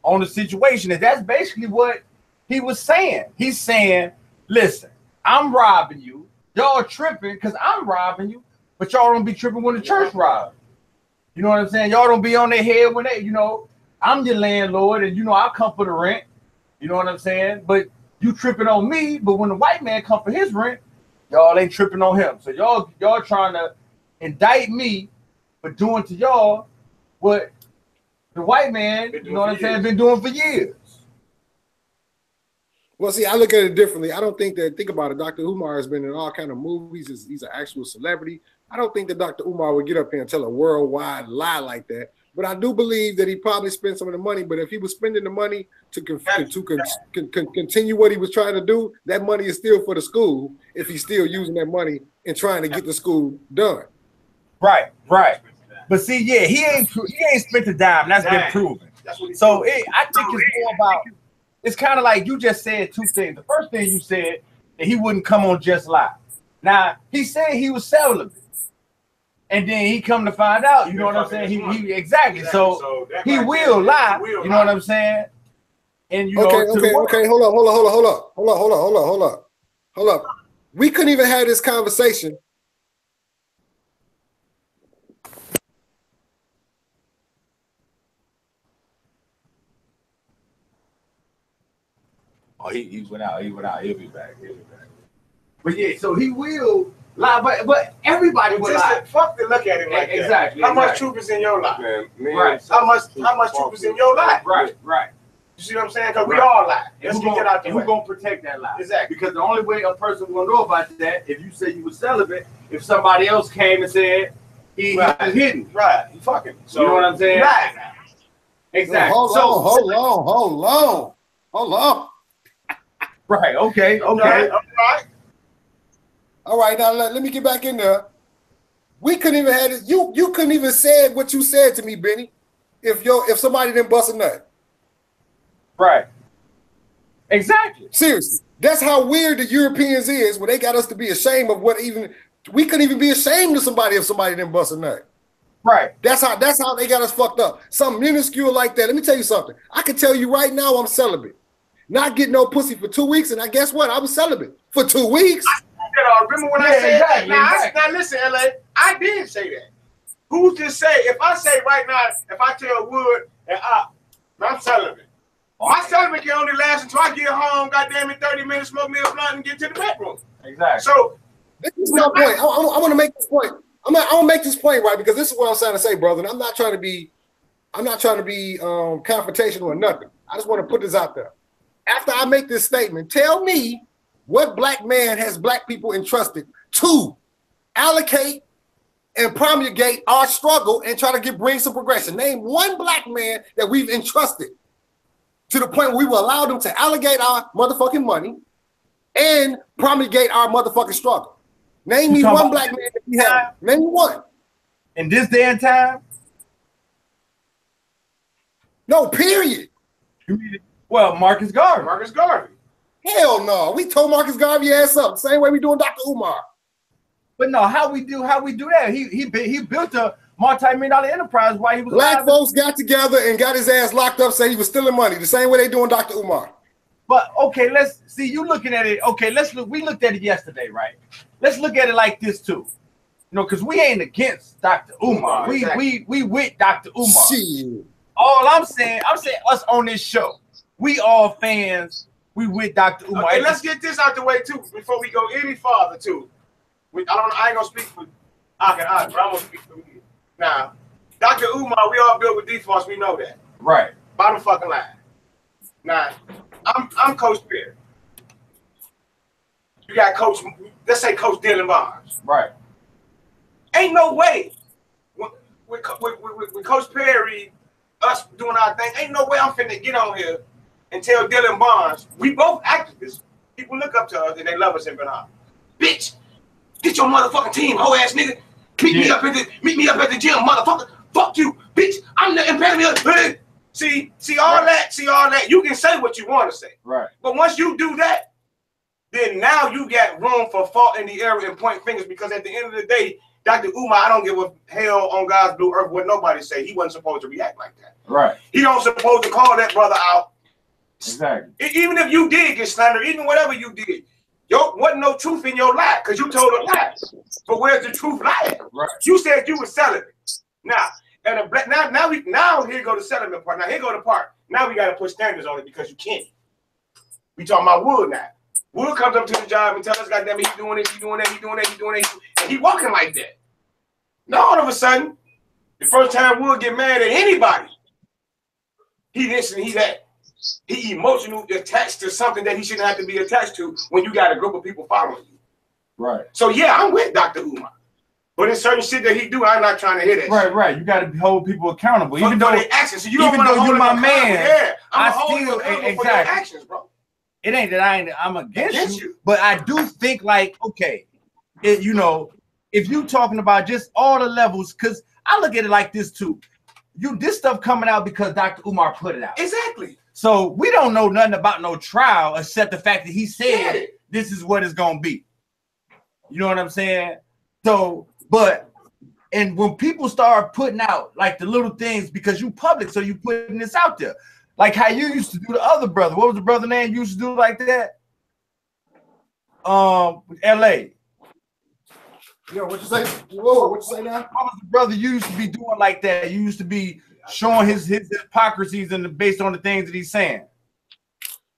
on the situation. And that's basically what he was saying. He's saying, listen, I'm robbing you. Y'all tripping because I'm robbing you, but y'all don't be tripping when the church robs. You know what I'm saying? Y'all don't be on their head when they, I'm your landlord and, I'll come for the rent. You know what I'm saying? But you tripping on me, but when the white man come for his rent, y'all ain't tripping on him. So y'all trying to indict me for doing to y'all what the white man, you know what I'm saying, been doing for years. Well, see, I look at it differently. I don't think about it, Dr. Umar has been in all kind of movies. He's an actual celebrity. I don't think that Dr. Umar would get up here and tell a worldwide lie like that. But I do believe that he probably spent some of the money. But if he was spending the money to continue what he was trying to do, that money is still for the school if he's still using that money and trying to get the school done. Right. But see, he ain't spent a dime. That's been proven. So I think it's more about. It's kind of like you just said two things. The first thing you said that he wouldn't come on Just Lie. Now he said he was celibate, and then he come to find out. You know what I'm saying? He exactly. So he will lie. You know what I'm saying? And okay. Hold up. We couldn't even have this conversation. Oh, he went out. He'll be back. But so he will lie. But everybody will lie. Fuck to look at it like that. Exactly. How much truth is in your life? Right. How much truth is in your life? Right. You see what I'm saying? Because we all lie. Let's get out there. Who's gonna protect that lie? Exactly. Because the only way a person will know about that, if you say you were celibate, if somebody else came and said he was hidden. Right. He fucking. So, you know what I'm saying? Right. Exactly. Hold on. Right. Okay. All right. All right. Now let me get back in there. We couldn't even have it. You couldn't even say what you said to me, Benny. If somebody didn't bust a nut. Right. Exactly. Seriously. That's how weird the Europeans is, where they got us to be ashamed of we couldn't even be ashamed of somebody if somebody didn't bust a nut. Right. That's how they got us fucked up. Something minuscule like that. Let me tell you something. I can tell you right now I'm celibate. Not getting no pussy for 2 weeks, and I guess what? I was celibate for 2 weeks. Remember when I said that? Now listen, LA, I did say that. Who's just say, if I say right now, if I tell Wood and I'm celibate. My celibate can only last until I get home, goddamn it, 30 minutes, smoke me a blunt, and get to the bedroom. Exactly. So this is my point. I want to make this point. I'm gonna make this point right, because this is what I'm trying to say, brother. And I'm not trying to be confrontational or nothing. I just want to put this out there. After I make this statement, tell me what black man has black people entrusted to allocate and promulgate our struggle and try to bring some progression. Name one black man that we've entrusted to the point where we will allow them to allocate our motherfucking money and promulgate our motherfucking struggle. Name me one black man that we have. Name me one. In this day and time? No, period. Well, Marcus Garvey. Hell no. We told Marcus Garvey ass up. Same way we doing Dr. Umar. But no, how we do that? He built a multi-million-dollar enterprise while he was black folks got together and got his ass locked up, say he was stealing money. The same way they doing Dr. Umar. But okay, let's see. You looking at it? Okay, let's look. We looked at it yesterday, right? Let's look at it like this too. You know, because we ain't against Dr. Umar. We with Dr. Umar. Shit. All I'm saying us on this show, we all fans. We with Dr. Umar. Okay, let's get this out the way too before we go any farther too. I ain't gonna speak for but I'm gonna speak for you. Now, Dr. Umar, we all built with defaults. We know that. Right. Bottom fucking line. Now, I'm Coach Perry. You got Coach. Let's say Coach Dylan Barnes. Right. Ain't no way with Coach Perry, us doing our thing. Ain't no way I'm finna get on here and tell Dylan Barnes, we both activists. People look up to us and they love us in Bernard. Bitch, get your motherfucking team, hoe ass nigga. Meet me up at the gym, motherfucker. Fuck you, bitch. I'm the impediment. See all that. You can say what you want to say. Right. But once you do that, then now you got room for fault in the area and point fingers, because at the end of the day, Dr. Umar, I don't give a hell on God's blue earth what nobody say. He wasn't supposed to react like that. Right. He don't supposed to call that brother out. Exactly. Even if you did get slandered, even whatever you did, wasn't no truth in your lie because you told a lie. But where's the truth lie? Right. You said you were celibate. Now, now here go the celibate part. Now here go the part. Now we got to put standards on it because you can't. We talking about Wood now. Wood comes up to the job and tells us, goddamn, he's doing this, he's doing that, he's doing that, he's doing that, and he walking like that. Now all of a sudden, the first time Wood get mad at anybody, he this and he that. He emotionally attached to something that he shouldn't have to be attached to when you got a group of people following you. Right. So yeah, I'm with Dr. Umar. But in certain shit that he do, I'm not trying to hear that. Right. You got to hold people accountable. Even though they actions. So you don't want to hold my them man, yeah, I'm still exactly for your actions, bro. It ain't that I'm against you, but I do think like, okay, if you talking about just all the levels, because I look at it like this too. This stuff coming out because Dr. Umar put it out. Exactly. So we don't know nothing about no trial except the fact that he said this is what it's gonna be. You know what I'm saying? So, and when people start putting out like the little things because you public, so you putting this out there. Like how you used to do the other brother. What was the brother name you used to do like that? LA. Yo, what you say? Whoa, what you say now? What was the brother you used to be doing like that? You used to be showing his hypocrisies based on the things that he's saying.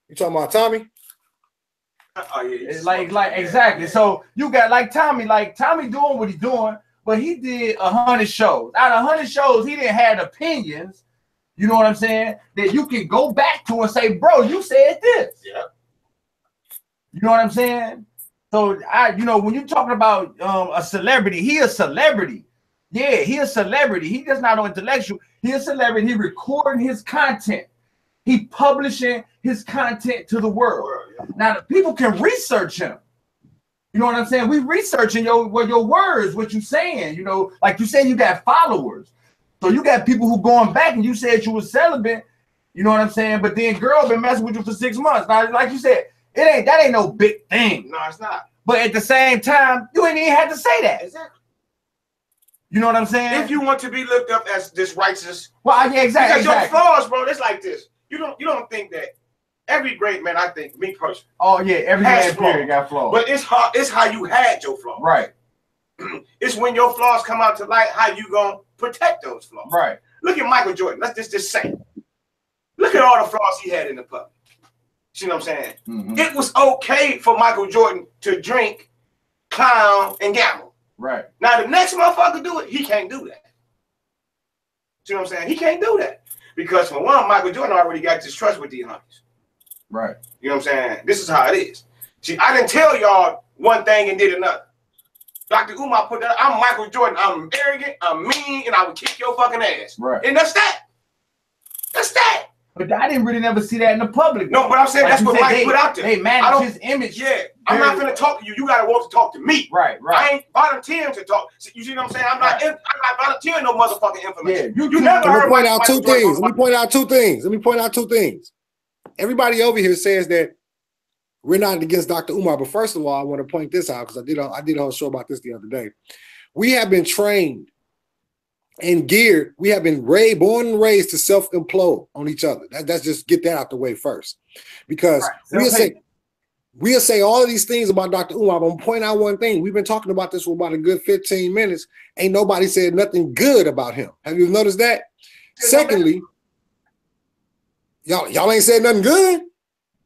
You talking about Tommy? Oh, yeah, like exactly. So you got like Tommy doing what he's doing, but he did 100 shows. Out of 100 shows, he didn't have opinions. You know what I'm saying? That you can go back to and say, bro, you said this. Yeah. You know what I'm saying? So when you're talking about a celebrity, he a celebrity. Yeah, he a celebrity. He just not an intellectual. He a celebrity. He recording his content. He publishing his content to the world. Now the people can research him. You know what I'm saying? We researching your words, what you saying. Like you said, you got followers. So you got people who going back and you said you was celibate. You know what I'm saying? But then girl been messing with you for 6 months. Now, like you said, that ain't no big thing. No, it's not. But at the same time, you ain't even had to say that. Exactly. You know what I'm saying? If you want to be looked up as this righteous, well, yeah, exactly. Because your flaws, bro, it's like this. You don't think that every great man, I think, me personally. Oh yeah, every man period got flaws. But it's how you had your flaws. Right. It's when your flaws come out to light, how you gonna protect those flaws. Right. Look at Michael Jordan. Let's just say. Look at all the flaws he had in the public. See what I'm saying? Mm-hmm. It was okay for Michael Jordan to drink, clown, and gamble. Right. Now the next motherfucker do it, he can't do that. See what I'm saying? He can't do that. Because for one, Michael Jordan already got distrust with these honeys. Right. You know what I'm saying? This is how it is. See, I didn't tell y'all one thing and did another. Dr. Umar put that, I'm Michael Jordan. I'm arrogant, I'm mean, and I would kick your fucking ass. Right. And that's that. That's that. But I didn't really never see that in the public. No, but I'm saying like that's what Mike put out there. They manage his image. Yeah, I'm not gonna talk to you. You gotta want to talk to me. Right. I ain't volunteering to talk. You see what I'm saying? I'm not volunteering no motherfucking information. Yeah, you never heard. Let me point out two things. Everybody over here says that we're not against Dr. Umar, but first of all, I want to point this out because I did a whole show about this the other day. We have been trained and geared. We have been born and raised to self-implode on each other. That's just get that out the way first, because we'll say all of these things about Dr. Umar. I'm gonna point out one thing. We've been talking about this for about a good 15 minutes. Ain't nobody said nothing good about him. Have you noticed that? Secondly, y'all ain't said nothing good.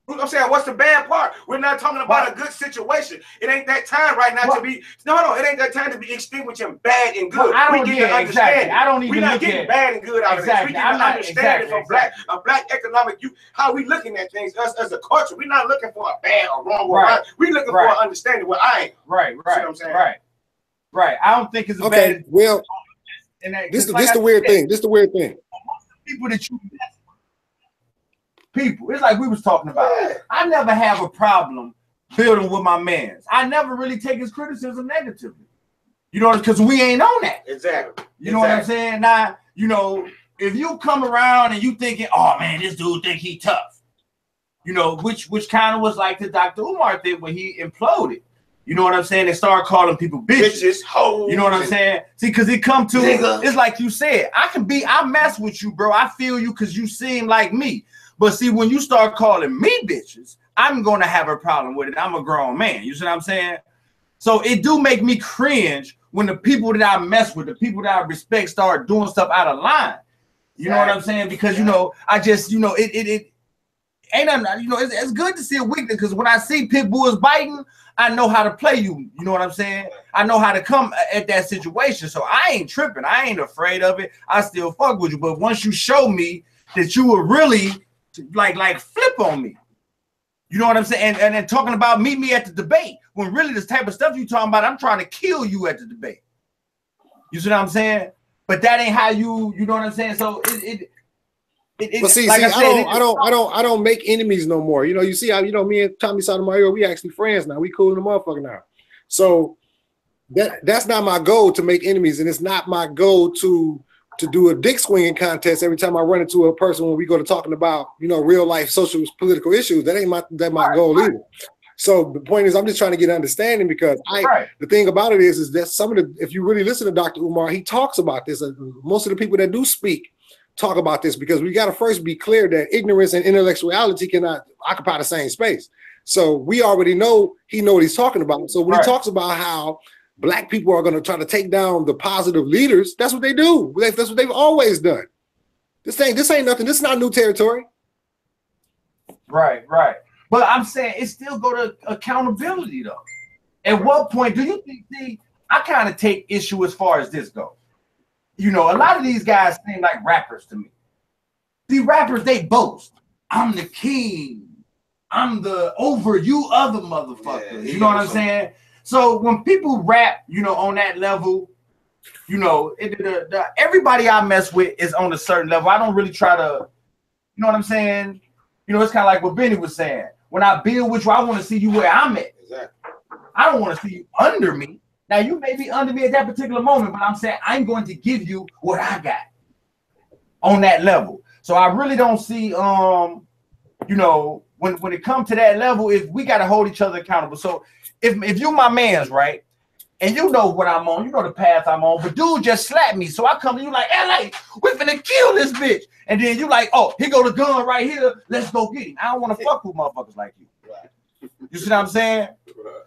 I'm saying, what's the bad part? We're not talking about a good situation. It ain't that time right now to be. No, it ain't that time to be extinguishing bad and good. I don't we get understanding. Exactly. I don't even. We're not getting bad and good out of this. We get understanding from black economic. How we looking at things us as a culture. We're not looking for a bad or wrong or right. We looking for an understanding. What I ain't. Right. See what I'm saying? Right. I don't think it's a okay. bad. Well, this the weird thing. This the weird thing. People that you. People, it's like we was talking about. I never have a problem building with my mans. I never really take his criticism negatively. You know, because we ain't on that. Exactly. You know what I'm saying? Now, you know, if you come around and you thinking, oh man, this dude think he tough. You know, which kind of was like the Dr. Umar thing when he imploded. You know what I'm saying? They started calling people bitches, hoes. You know what I'm saying? See, because it come to it's like you said, I mess with you, bro. I feel you because you seem like me. But see, when you start calling me bitches, I'm going to have a problem with it. I'm a grown man. You see what I'm saying? So it do make me cringe when the people that I mess with, the people that I respect start doing stuff out of line. You know what I'm saying? Because, you know, I just, you know, it ain't, you know, it's good to see a weakness because when I see pit bulls biting, I know how to play you. You know what I'm saying? I know how to come at that situation. So I ain't tripping. I ain't afraid of it. I still fuck with you. But once you show me that you were really like flip on me. You know what I'm saying? And then talking about meet me at the debate when really this type of stuff you talking about, I'm trying to kill you at the debate. You see what I'm saying? But that ain't how you know what I'm saying? So but see, like I don't make enemies no more. You know, you see how, you know, me and Tommy Sotomayor, we actually friends now. We cool in the motherfucker now. So that's not my goal to make enemies, and it's not my goal to do a dick swinging contest every time I run into a person when we go to talking about, you know, real life social political issues. That ain't my goal either. So the point is, I'm just trying to get understanding because the thing about it is that some of the, if you really listen to Dr. Umar, he talks about this. Most of the people that do speak talk about this because we got to first be clear that ignorance and intellectuality cannot occupy the same space. So we already know he know what he's talking about. So when he talks about how Black people are going to try to take down the positive leaders, that's what they do. That's what they've always done. This ain't nothing. This is not new territory. Right. But I'm saying it still go to accountability though. At what point do you think? See, I kind of take issue as far as this goes. You know, a lot of these guys seem like rappers to me. See, rappers, they boast. I'm the king. I'm the over you other motherfuckers. You know what I'm saying? So when people rap, you know, on that level, you know, everybody I mess with is on a certain level. I don't really try to, you know what I'm saying? You know, it's kind of like what Benny was saying. When I build with you, I want to see you where I'm at. Exactly. I don't want to see you under me. Now, you may be under me at that particular moment, but I'm saying I'm going to give you what I got on that level. So I really don't see, you know, when it comes to that level, if we got to hold each other accountable. So if you my man's, right, and you know what I'm on, you know the path I'm on, but dude just slapped me. So I come to you like, LA, we finna kill this bitch. And then you like, oh, here go the gun right here. Let's go get him. I don't want to fuck with motherfuckers like you. You see what I'm saying?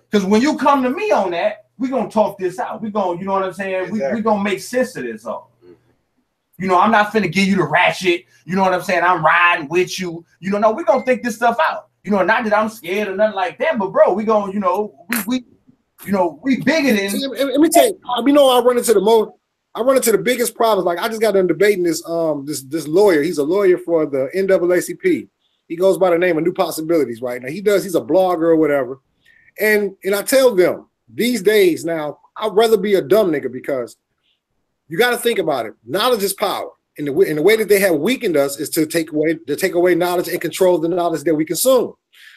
Because when you come to me on that, we gonna talk this out. We gonna, you know what I'm saying? We gonna make sense of this all. You know, I'm not finna give you the ratchet. You know what I'm saying? I'm riding with you. You know, no, we gonna think this stuff out. You know, not that I'm scared or nothing like that, but bro, we gonna, you know, we bigger than. See, let me tell you, you know, I run into the biggest problems. Like I just got done debating this this lawyer. He's a lawyer for the NAACP. He goes by the name of New Possibilities right now. He's a blogger or whatever. And I tell them these days now, I'd rather be a dumb nigga because you got to think about it. Knowledge is power. And the way that they have weakened us is to take away knowledge and control the knowledge that we consume.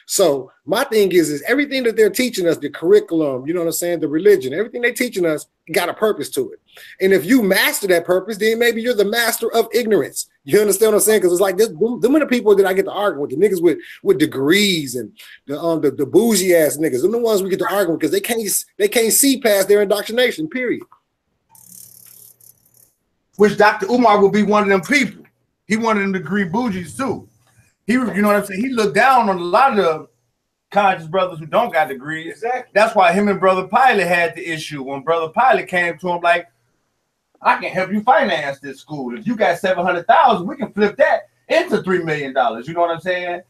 So my thing is everything that they're teaching us, the curriculum, you know what I'm saying, the religion, everything they're teaching us got a purpose to it. And if you master that purpose, then maybe you're the master of ignorance. You understand what I'm saying? Because it's like this, them are the people that I get to argue with, the niggas with degrees and the bougie ass niggas. Them the ones we get to argue with because they can't see past their indoctrination, period. which Dr. Umar will be one of them people. He wanted them degree bougies too. He, you know what I'm saying? He looked down on a lot of the conscious brothers who don't got degrees. Exactly. That's why him and Brother Pilot had the issue. When Brother Pilot came to him like, I can help you finance this school. If you got 700,000, we can flip that into $3 million. You know what I'm saying?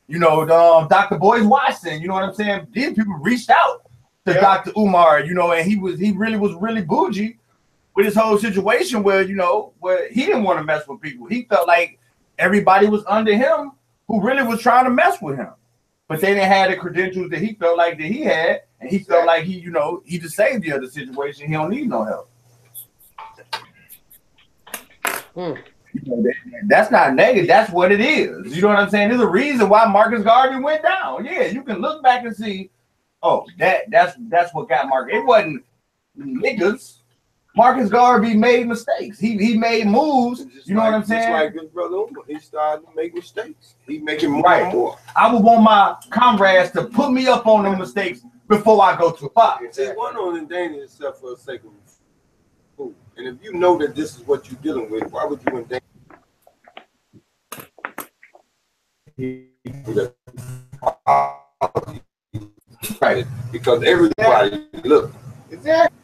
You know, Dr. Boyce Watson, you know what I'm saying? These people reached out to Dr. Umar, you know, and he really was bougie with his whole situation where, you know, where he didn't want to mess with people. He felt like everybody was under him who really was trying to mess with him. But they didn't have the credentials that he felt like that he had, and he felt like he, you know, he the savior of the situation. He don't need no help. That's not negative. That's what it is. You know what I'm saying? There's a reason why Marcus Garvey went down. Yeah, you can look back and see. Oh, that's what got Marcus. It wasn't niggas. Marcus Garvey made mistakes. He made moves. You know what I'm saying? Just like his brother Umar, he started to make mistakes. He making more and more. I would want my comrades to put me up on them mistakes before I go too far. See, one don't endanger yourself for the sake of food. And if you know that this is what you're dealing with, why would you endanger? Right, because everybody look. Exactly.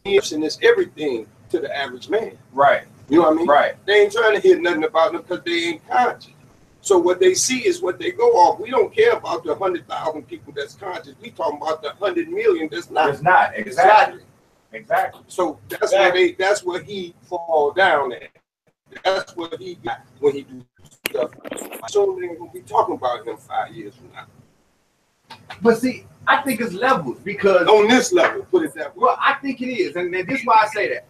And it's everything to the average man. Right. You know what I mean? Right. They ain't trying to hear nothing about them because they ain't conscious. So what they see is what they go off. We don't care about the 100,000 people that's conscious. We talking about the 100 million that's not. It's not. Exactly. Exactly. So that's why that's what he fall down at. That's what he got when he do stuff. So they gonna be talking about him 5 years from now. But see, I think it's levels because on this level, put it that way. Well, I think it is, and this is why I say that.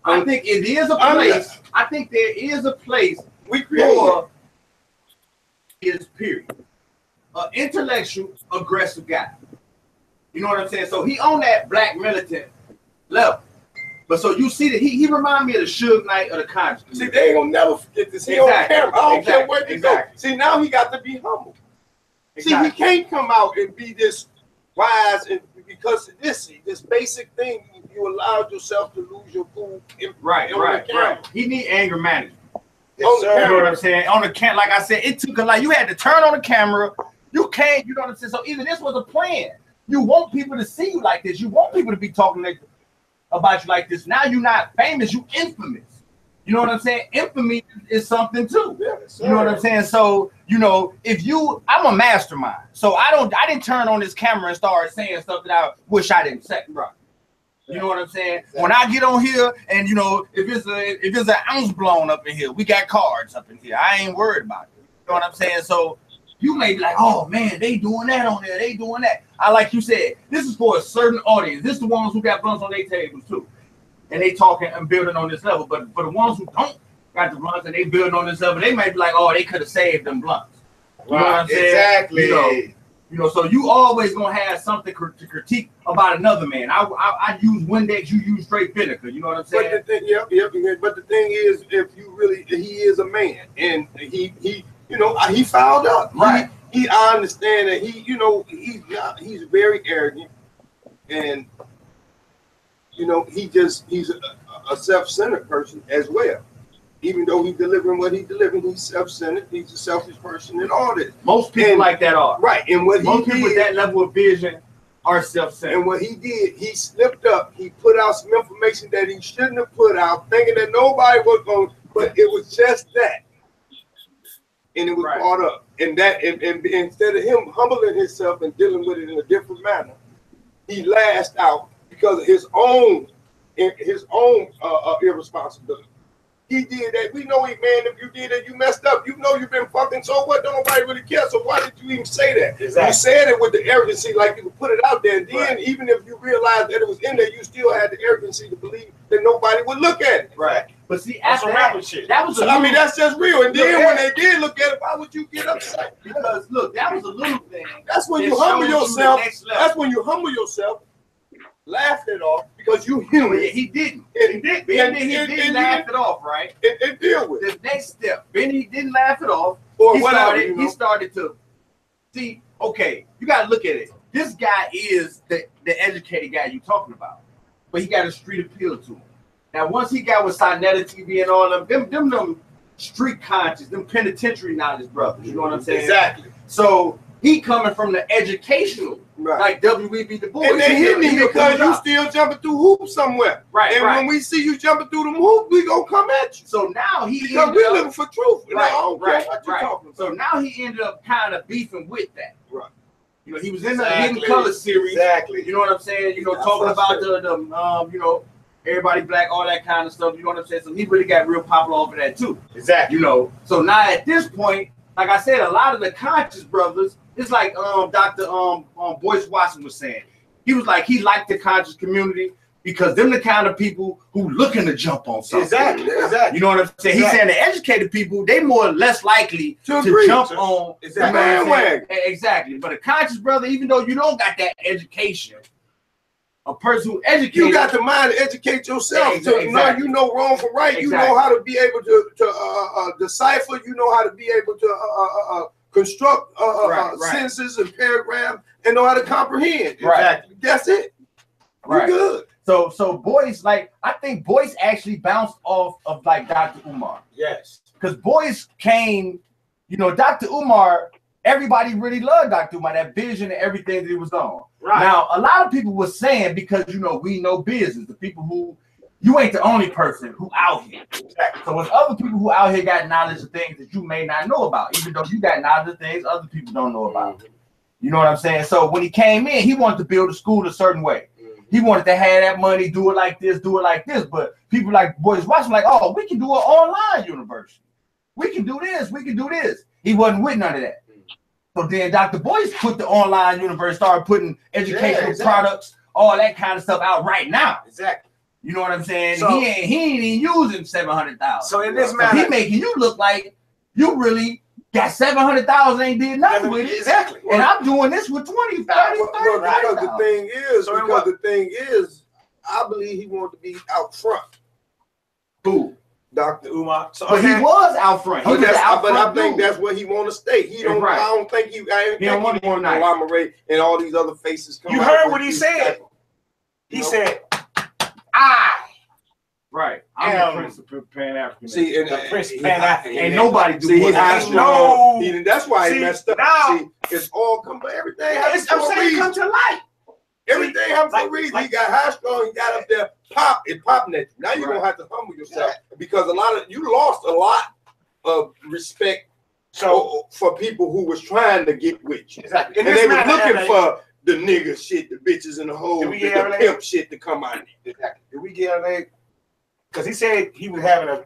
I think it is a place. I think there is a place for his period. An intellectual, aggressive guy. You know what I'm saying? So he on that black militant level. But so you see that he remind me of the Suge Knight of the conscious. See, they ain't gonna never forget this. He on camera. I don't care where they go. See, now he got to be humble. See, he can't come out and be this wise, and because of this basic thing, you allowed yourself to lose your cool. Right. He need anger management. Yes, you know what I'm saying? On the camera, like I said, it took a lot. You had to turn on the camera. You can't. You know what I'm saying? So either this was a plan. You want people to see you like this. You want people to be talking about you like this. Now you're not famous. You infamous. You know what I'm saying? Infamy is something too. You know what I'm saying? So, you know, I'm a mastermind. So I didn't turn on this camera and start saying stuff that I wish I didn't say. Right. You know what I'm saying? Exactly. When I get on here and, you know, if it's an ounce blown up in here, we got cards up in here. I ain't worried about it. You know what I'm saying? So you may be like, oh man, they doing that on there. They doing that. Like you said, this is for a certain audience. This is the ones who got blunts on their tables too. And they talking and building on this level. But for the ones who don't got the blunts and they building on this level, they might be like, oh, they could have saved them blunts. You know what I'm saying? Exactly. You know, so you always gonna have something to critique about another man. I use Windex, you use straight vinegar. You know what I'm saying? But the thing, But the thing is, if you really, he is a man, and he you know, he fouled up. Right. I understand that he's very arrogant, and you know, he's a self-centered person as well. Even though he's delivering what he's delivering, he's self-centered. He's a selfish person and all this. Most people like that are. Right. And what most people with that level of vision are self-centered. And what he did, he slipped up. He put out some information that he shouldn't have put out, thinking that nobody was going, but it was just that. And it was caught up. And instead of him humbling himself and dealing with it in a different manner, he lashed out because of his own irresponsibility. He did that. We know it, man. If you did it, you messed up. You know you've been fucking. So what? Don't nobody really care. So why did you even say that? Exactly. You said it with the arrogancy, like you could put it out there. And then even if you realized that it was in there, you still had the arrogancy to believe that nobody would look at it. Right. But see, after that was that's just real. And then when they did look at it, why would you get upset? Because look, that was a little thing. That's when you humble yourself. That's when you humble yourself. Laughed it off because you human. Yeah, he didn't. He didn't laugh it off, right? And deal with the next step. Benny didn't laugh it off. Or He started to see. Okay, you got to look at it. This guy is the educated guy you're talking about. but he got a street appeal to him. Now, once he got with Sinetta TV and all them street conscious, them penitentiary knowledge brothers. You know what I'm saying? Exactly. So he coming from the educational, like W.E.B. Du Bois. And they hit me because you still jumping through hoops somewhere. Right. And when we see you jumping through them hoops, we gonna come at you. So now because we looking for truth. Right. So now he ended up kind of beefing with that. Right. You know, he was in the Hidden Color series. Exactly. You know what I'm saying? You know, talking about the you know, everybody black, all that kind of stuff. You know what I'm saying? So he really got real popular off of that too. Exactly. You know, so now at this point, like I said, a lot of the conscious brothers, it's like Dr. Boyce Watson was saying. He was like, he liked the conscious community because them the kind of people who looking to jump on something. Exactly. You know what I'm saying? He's saying the educated people, they more or less likely to jump on the bandwagon. Exactly. But a conscious brother, even though you don't got that education, a person who educates, you got the mind to educate yourself. You know wrong from right. You know how to be able to decipher. You know how to be able to construct sentences and paragraphs and know how to comprehend. Exactly. That's it. We're good. So Boyce, like, I think Boyce actually bounced off of like Dr. Umar. Yes. Because Boyce came, you know, Dr. Umar, everybody really loved Dr. Umar, that vision and everything that he was on. Right. Now, a lot of people were saying, because, you know, we know business, the people who, you ain't the only person who out here. Exactly. So there's other people who out here got knowledge of things that you may not know about, even though you got knowledge of things other people don't know about. You know what I'm saying? So when he came in, he wanted to build a school a certain way. He wanted to have that money, do it like this, do it like this. But people like Boyce Watson, like, oh, we can do an online university. We can do this, we can do this. He wasn't with none of that. So then Dr. Boyce put the online university, started putting educational products, all that kind of stuff out right now. Exactly. You know what I'm saying? So, he ain't even using 700,000. So in this matter, he making you look like you really got 700,000, ain't did nothing with it. Exactly. And I'm doing this with 20, 30, 30. Because the thing is, I believe he wanted to be out front. Who? Dr. Umar. So, but he was out front. But I think that's where he want to stay. He don't. I don't think he. I don't want to conglomerate and all these other faces. You heard what he said. He said, "I." Right. I'm the Prince of Pan-African. See, and the Prince of Pan-African. Ain't nobody do it. That's why he messed up. Now, see, it's all come. Everything happens for a reason. Come to light. Everything happens for a reason. He got high strong. He got up there. It's popping at you. Now you're gonna have to humble yourself because you lost a lot of respect. So for people who was trying to get with you, exactly. And they were looking for the nigga shit, the bitches in the hole, the pimp shit to come out. Exactly. Did we get LA? Because he said he was having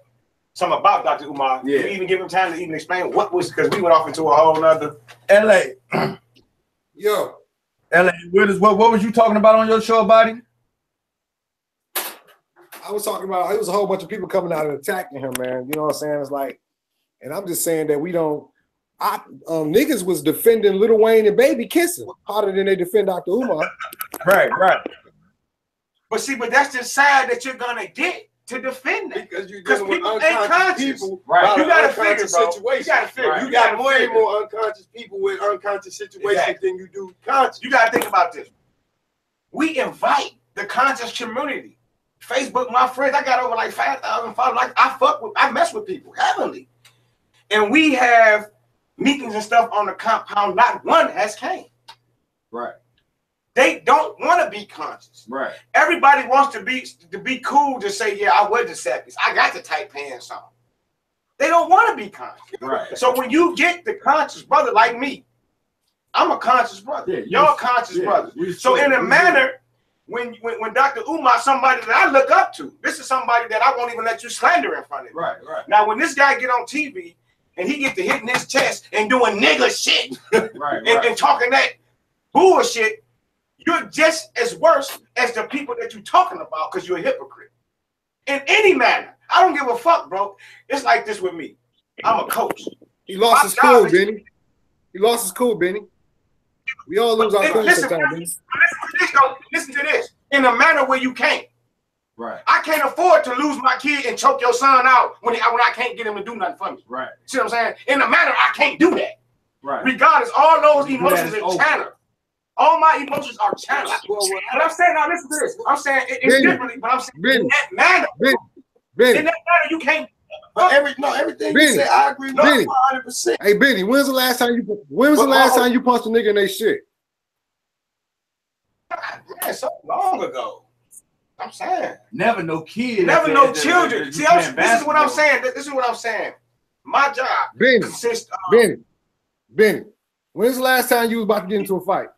something about Dr. Umar. Yeah. Did we even give him time to even explain what was, because we went off into a whole nother. LA. Yo. LA, what was you talking about on your show about him? I was talking about, it was a whole bunch of people coming out and attacking him, man. You know what I'm saying? It's like, and I'm just saying that we don't, niggas was defending Lil Wayne and Baby kissing harder than they defend Dr. Umar. Right. But see, that's the side that you're gonna get to defend that. Because people ain't conscious. Right. You gotta figure, bro. You gotta figure. You got way more unconscious people with unconscious situations than you do conscious. You gotta think about this. We invite the conscious community. Facebook, my friends, I got over like 5,000 followers. Like I mess with people heavily. And we have meetings and stuff on the compound. Not one has came. Right. They don't want to be conscious. Right. Everybody wants to be cool to say, yeah, I wear the seppies. I got the tight pants on. They don't want to be conscious. Right. So when you get the conscious brother like me, I'm a conscious brother. Yeah, y'all conscious brothers. So in a manner, when Dr. Umar, somebody that I look up to, this is somebody that I won't even let you slander in front of me. Right. Now, when this guy get on TV and he get to hitting his chest and doing nigga shit and talking that bullshit, you're just as worse as the people that you're talking about because you're a hypocrite. In any manner. I don't give a fuck, bro. It's like this with me. I'm a coach. He lost his cool, Benny. He lost his cool, Benny. We all lose our cool sometimes, Benny. Listen to this. In a manner where you can't. Right. I can't afford to lose my kid and choke your son out when I can't get him to do nothing for me. Right. See what I'm saying? In a manner I can't do that. Right. Regardless, all those emotions and channel. All my emotions are channeled. But I'm saying, now listen to this. I'm saying it's differently, but I'm saying in that manner. In that manner, you can't. Everything you say, I agree with 100%. Hey, Benny, when's the last time you punched a nigga in their shit? Man, so long ago. I'm saying. Never no kids. Never no children. See, this is what I'm saying. This is what I'm saying. My job consists of. Benny, when's the last time you was about to get into a fight?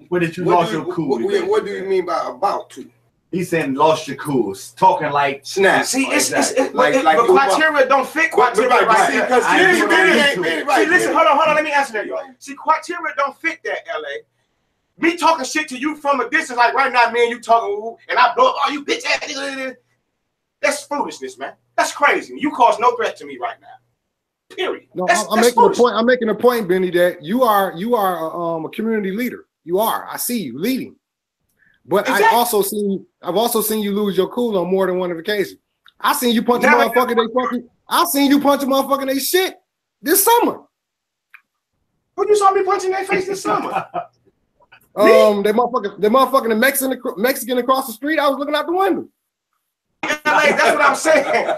When did you lost your cool? What do you mean by about to? He said lost your cool. Talking like snap. See, it's but criteria don't fit criteria right here. See, listen, hold on. Let me answer that, y'all. See, criteria don't fit that, LA. Me talking shit to you from a distance, like right now, me and you talking, and I blow up, oh, you bitch ass nigga. That's foolishness, man. That's crazy. You cause no threat to me right now. Period. No, I'm making a point. I'm making a point, Benny, that you are a community leader. You are. I see you leading. But exactly. I've also seen you lose your cool on more than one occasion. I seen you punch a motherfucker. I seen you punch a motherfucker in their shit this summer. Who you saw me punching their face this summer? The motherfucker, the Mexican across the street. I was looking out the window. Like, that's what I'm saying.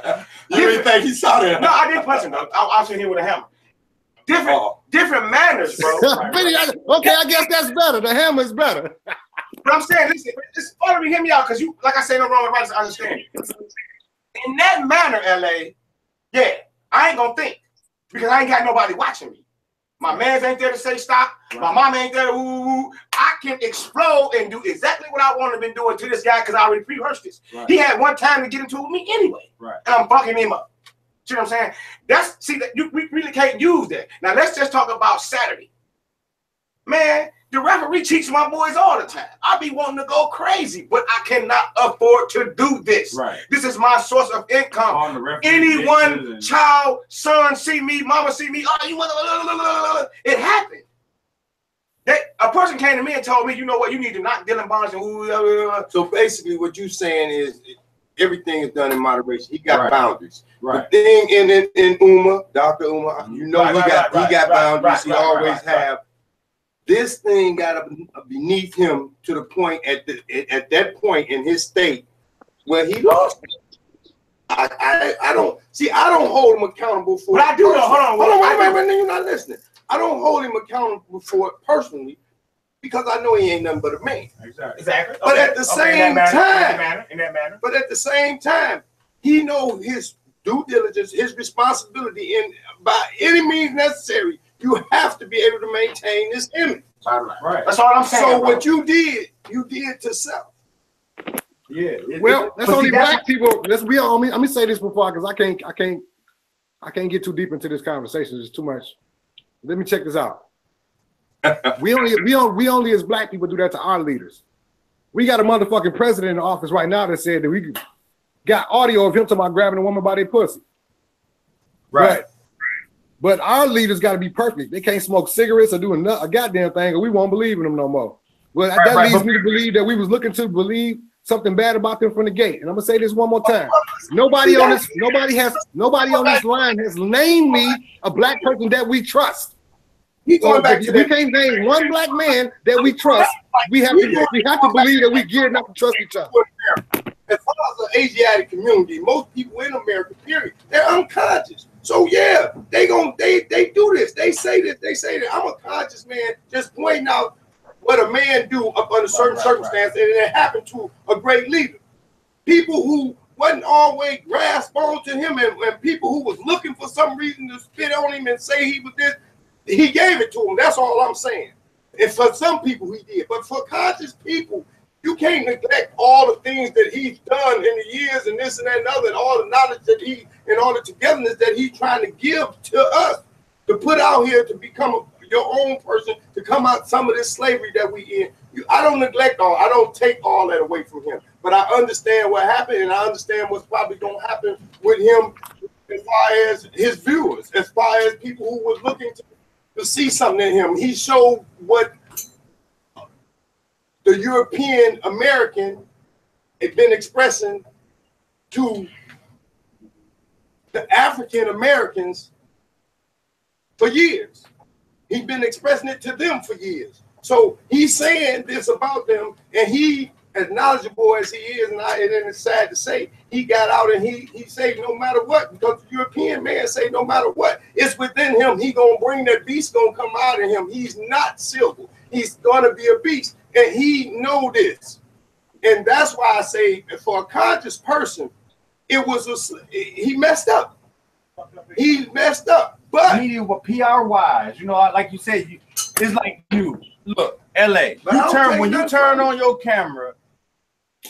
You didn't think he saw that? No, I didn't punch him though. I was in here with a hammer. Different manners, bro. Okay, I guess that's better. The hammer is better. But I'm saying, listen, just follow me, hear me out, because you, like I say, no wrong and right to understand. In that manner, LA, yeah, I ain't gonna think because I ain't got nobody watching me. My man's ain't there to say stop. Right. My mom ain't there to ooh. I can explode and do exactly what I want to be doing to this guy because I already pre-rehearsed this. Right. He had one time to get into it with me anyway. Right. And I'm fucking him up. See what I'm saying? We really can't use that. Now let's just talk about Saturday. Man, the referee cheats my boys all the time. I be wanting to go crazy, but I cannot afford to do this. Right. This is my source of income. Anyone, child, son, see me, mama see me, oh, you want it happened. A person came to me and told me, you know what, you need to knock Dylan Barnes and So basically what you're saying is everything is done in moderation. He got boundaries. Right. The thing in Uma, Dr. Uma, you know he got boundaries. He always have. This thing got beneath him to the point at that point in his state where he lost it. I don't hold him accountable for it. But I do know. Hold on, wait, you're not listening. I don't hold him accountable for it personally because I know he ain't nothing but a man. Exactly. But at the same time, in that manner. But at the same time, he knows his due diligence, his responsibility, and by any means necessary, you have to be able to maintain this image. Right. That's all I'm saying. So what you did to self. Yeah. Well, that's only black people. Let me say this before, because I can't get too deep into this conversation. There's too much. Let me check this out. we only as black people do that to our leaders. We got a motherfucking president in the office right now that said that we got audio of him talking about grabbing a woman by their pussy. Right. But our leaders got to be perfect. They can't smoke cigarettes or do a goddamn thing, or we won't believe in them no more. Well, that leads me to believe that we was looking to believe something bad about them from the gate. And I'm gonna say this one more time. Nobody on this line has named me a black person that we trust. So if we can't name one black man that we trust, we have to believe that we geared up to trust each other. As far as the Asiatic community, most people in America, period, they're unconscious. So yeah, they do this. They say this. They say that. I'm a conscious man, just pointing out what a man do up under certain circumstances, and it happened to a great leader. People who wasn't always grasp on to him, and people who was looking for some reason to spit on him and say he was this, he gave it to him. That's all I'm saying. And for some people he did, but for conscious people, you can't neglect all the things that he's done in the years and this and that and other, and all the knowledge that and all the togetherness that he's trying to give to us to put out here to become your own person, to come out some of this slavery that we in. I don't neglect I don't take all that away from him, but I understand what happened, and I understand what's probably going to happen with him as far as his viewers, as far as people who was looking to see something in him. He showed what the European American had been expressing to the African Americans for years. He's been expressing it to them for years. So he's saying this about them, and he, as knowledgeable as he is, and it's sad to say, he got out and he said no matter what, because the European man say no matter what, it's within him. He gonna bring that beast gonna come out of him. He's not silver. He's gonna be a beast, and he know this. And that's why I say, for a conscious person, he messed up. He messed up. But media with PR wise, you know, like you said, it's like you look, LA. When you turn on your camera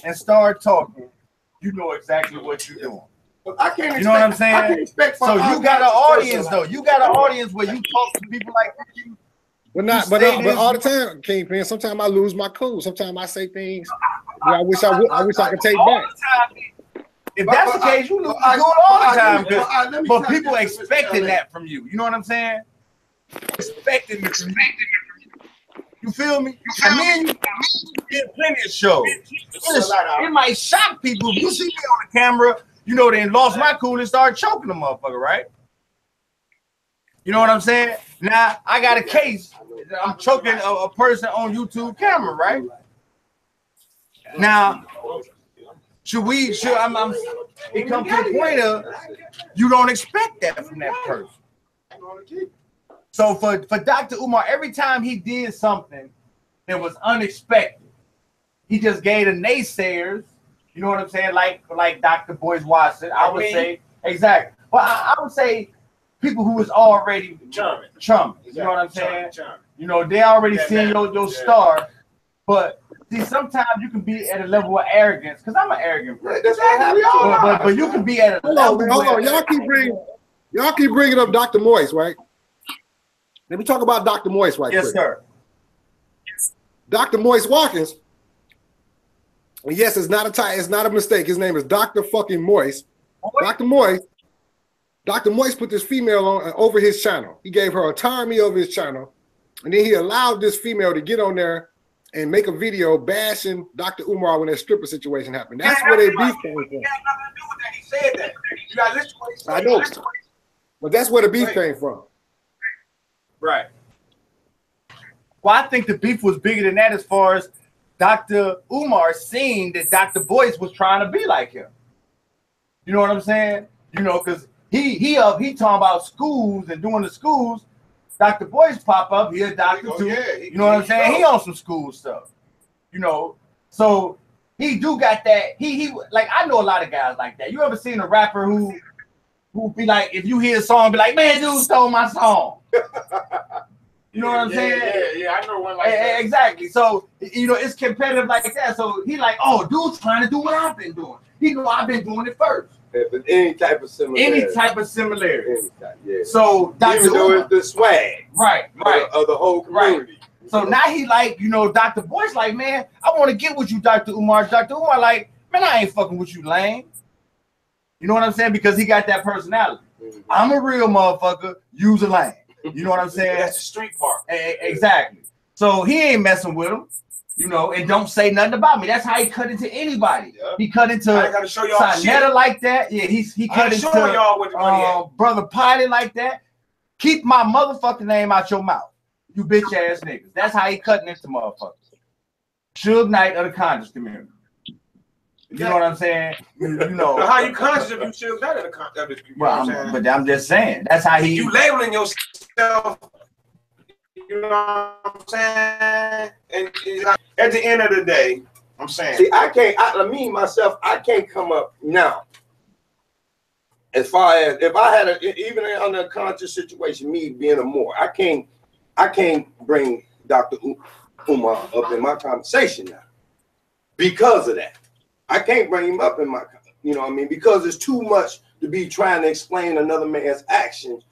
and start talking, you know exactly what you're doing. I can't. You know what I'm saying? I can't expect. So you got an audience though. You got an audience where you talk to people like you. But all the time, Kingpin. Sometimes I lose my cool. Sometimes I say things that I wish I could take back. If that's the case, you do it all the time. But people expecting that from you. You know what I'm saying? Expecting it from you. You feel me? I mean, you get plenty of shows. It might shock people if you see me on the camera. You know, they lost my cool and started choking the motherfucker, right? You know what I'm saying? Now I got a case. I'm choking a person on YouTube camera, right? Now, it comes to a point of you don't expect that from that person. So for Dr. Umar, every time he did something that was unexpected, he just gave the naysayers, you know what I'm saying, like Dr. Boyce Watson, I would say, exactly. Well, I would say people who was already charming. You know what I'm saying? You know, they already seen your star, but see, sometimes you can be at a level of arrogance, because I'm an arrogant person. But you can be at a level. Hold on. Y'all keep bringing up Dr. Moyce, right? Let me talk about Dr. Moyce right quick. Yes, sir. Dr. Moyce Watkins. And yes, it's not a mistake. His name is Dr. fucking Moyce. Dr. Moyce put this female on over his channel. He gave her autonomy over his channel, and then he allowed this female to get on there and make a video bashing Dr. Umar when that stripper situation happened. That's where they beef came from. He had nothing to do with that. He said that. You got to listen to what he said. I know, but that's where the beef came from. Right. Well, I think the beef was bigger than that, as far as Dr. Umar seeing that Dr. Boyce was trying to be like him. You know what I'm saying? You know, because he talking about schools and doing the schools. Dr. Boyce pop up, he a doctor too. Yeah, you know what I'm saying? He on some school stuff. You know, so he do got that. He like, I know a lot of guys like that. You ever seen a rapper who be like, if you hear a song, be like, man, dude stole my song. You know what I'm saying? Yeah, I know one like that. Exactly. So, you know, it's competitive like that. So he like, oh, dude's trying to do what I've been doing. He know I've been doing it first. Any type of similarity. Yeah. So Dr. Even though it's the swag. Right. Of the whole community. Right. So now he like, you know, Dr. Boyce like, man, I want to get with you, Dr. Umar. Dr. Umar like, man, I ain't fucking with you, lame. You know what I'm saying? Because he got that personality. I'm a real motherfucker. Use a lane. You know what I'm saying? That's the street part. Exactly. So he ain't messing with him, you know, and don't say nothing about me. That's how he cut into anybody. Yep. He cut into Sonetta like that. Yeah, he cut into y'all with the money Brother Pilot like that. Keep my motherfucking name out your mouth, you bitch ass niggas. That's how he cutting into motherfuckers. Suge Knight of the conscious community. You know what I'm saying? You know. But how you conscious if you Suge Knight of the conscious community? Well, but I'm just saying. That's how he. You labeling yourself. You know what I'm saying? And at the end of the day, I'm saying. See, I can't come up now. As far as if I had even under a conscious situation, me being a Moor, I can't bring Dr. Umar up in my conversation now because of that. I can't bring him up in my, you know what I mean, because it's too much to be trying to explain another man's actions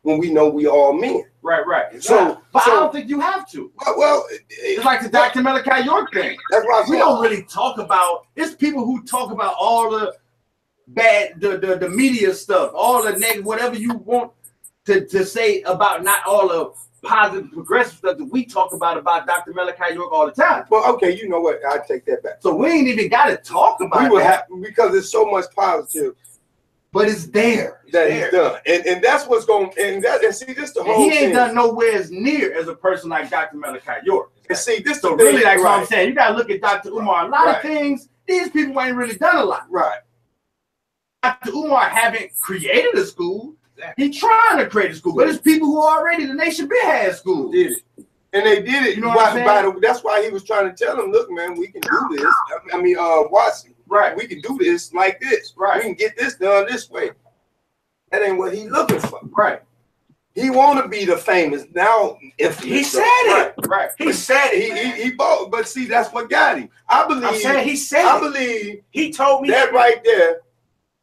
when we know we all men. Right. So, but I don't think you have to. Well, it's like the Dr. Malachi York thing. That's why we don't really talk about. It's people who talk about all the bad, the media stuff, all the negative, whatever you want to say about not all the positive, progressive stuff that we talk about Dr. Malachi York all the time. Well, okay, you know what? I take that back. So we ain't even got to talk about that because there's so much positive but it's there. He's done, and that's what's going. And see, this the whole. He ain't thing. done nowhere as near as a person like Dr. Malachi York. And see, this so really, that's what I'm saying. You gotta look at Dr. Umar. A lot of things, these people ain't really done a lot. Right. Dr. Umar haven't created a school. He's trying to create a school, but it's people who already the nation been had school. Did it. And they did it. You know what I'm saying? That's why he was trying to tell them, look, man, we can do this. I mean, Watson. Right. We can do this like this. Right. We can get this done this way. That ain't what he's looking for. Right. He want to be the famous now. If he said it. Right. He said it. He bought. But see, that's what got him. I believe. I'm saying he said I it. believe he told me that right there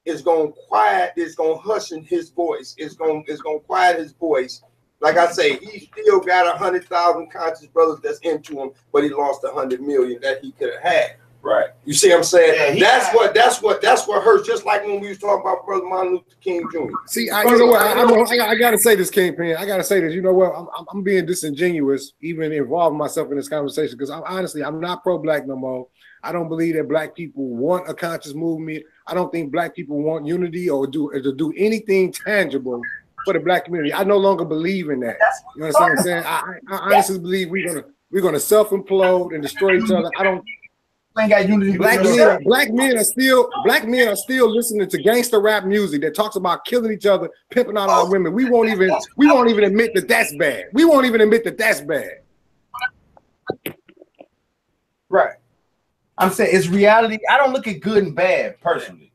is gonna quiet. It's gonna hush in his voice. It's gonna quiet his voice. Like I say, he still got 100,000 conscious brothers that's into him, but he lost 100 million that he could have had. Right. You see what I'm saying? Yeah, that's what hurts. Just like when we was talking about Brother Martin Luther King Jr. See, you know what? I gotta say this, Kingpin. I gotta say this. You know what? I'm being disingenuous, even involving myself in this conversation, because I'm not pro-black no more. I don't believe that black people want a conscious movement. I don't think black people want unity or to do anything tangible for the black community. I no longer believe in that. You understand what I'm saying? I honestly believe we're gonna self-implode and destroy each other. I don't. Ain't got unity. Black men are still listening to gangster rap music that talks about killing each other, pimping out our women. We won't even admit that that's bad. We won't even admit that that's bad. Right. I'm saying it's reality. I don't look at good and bad personally.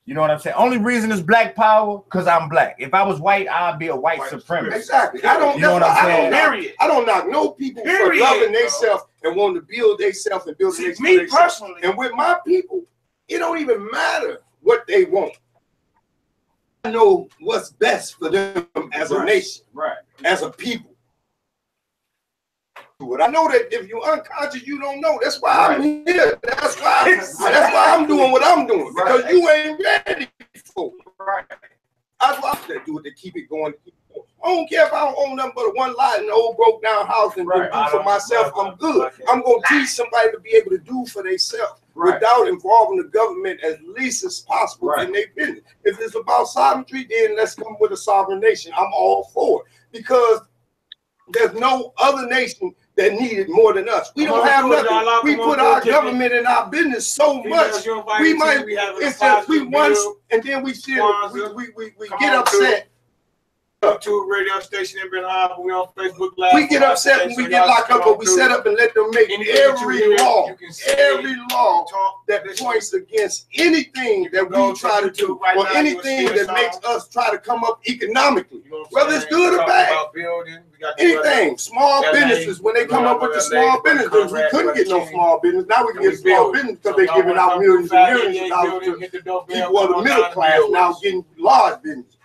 You know what I'm saying? Only reason is black power because I'm black. If I was white, I'd be a white supremacist. Exactly. I don't. You know what I'm saying? I don't knock no people for loving themselves and wanting to build themselves and build themselves. Me personally, and with my people, it don't even matter what they want. I know what's best for them as a nation, as a people. I know that if you're unconscious, you don't know. That's why I'm here. That's why I'm doing what I'm doing, because you ain't ready for it. That's why I do it to keep it going. I don't care if I don't own nothing but a one lot in an old broke down house and do for myself. I'm good. I'm gonna teach somebody to be able to do for themselves without involving the government as least as possible in their business. If it's about sovereignty, then let's come with a sovereign nation. I'm all for it, because there's no other nation that need it more than us. We don't have nothing. We put our government in our business so much. We might. It's just we once, and then we still we get upset. Up to a radio station in Benham, we on Facebook Live. We get upset when we get locked up, but we set up and let them make every law that points against anything that we try to do, or anything that makes us try to come up economically, whether it's good or bad. Anything, small businesses, when they come up with the small businesses, we couldn't get no small business. Now we can get small business because they're giving out millions and millions of dollars to people of the middle class now getting large business.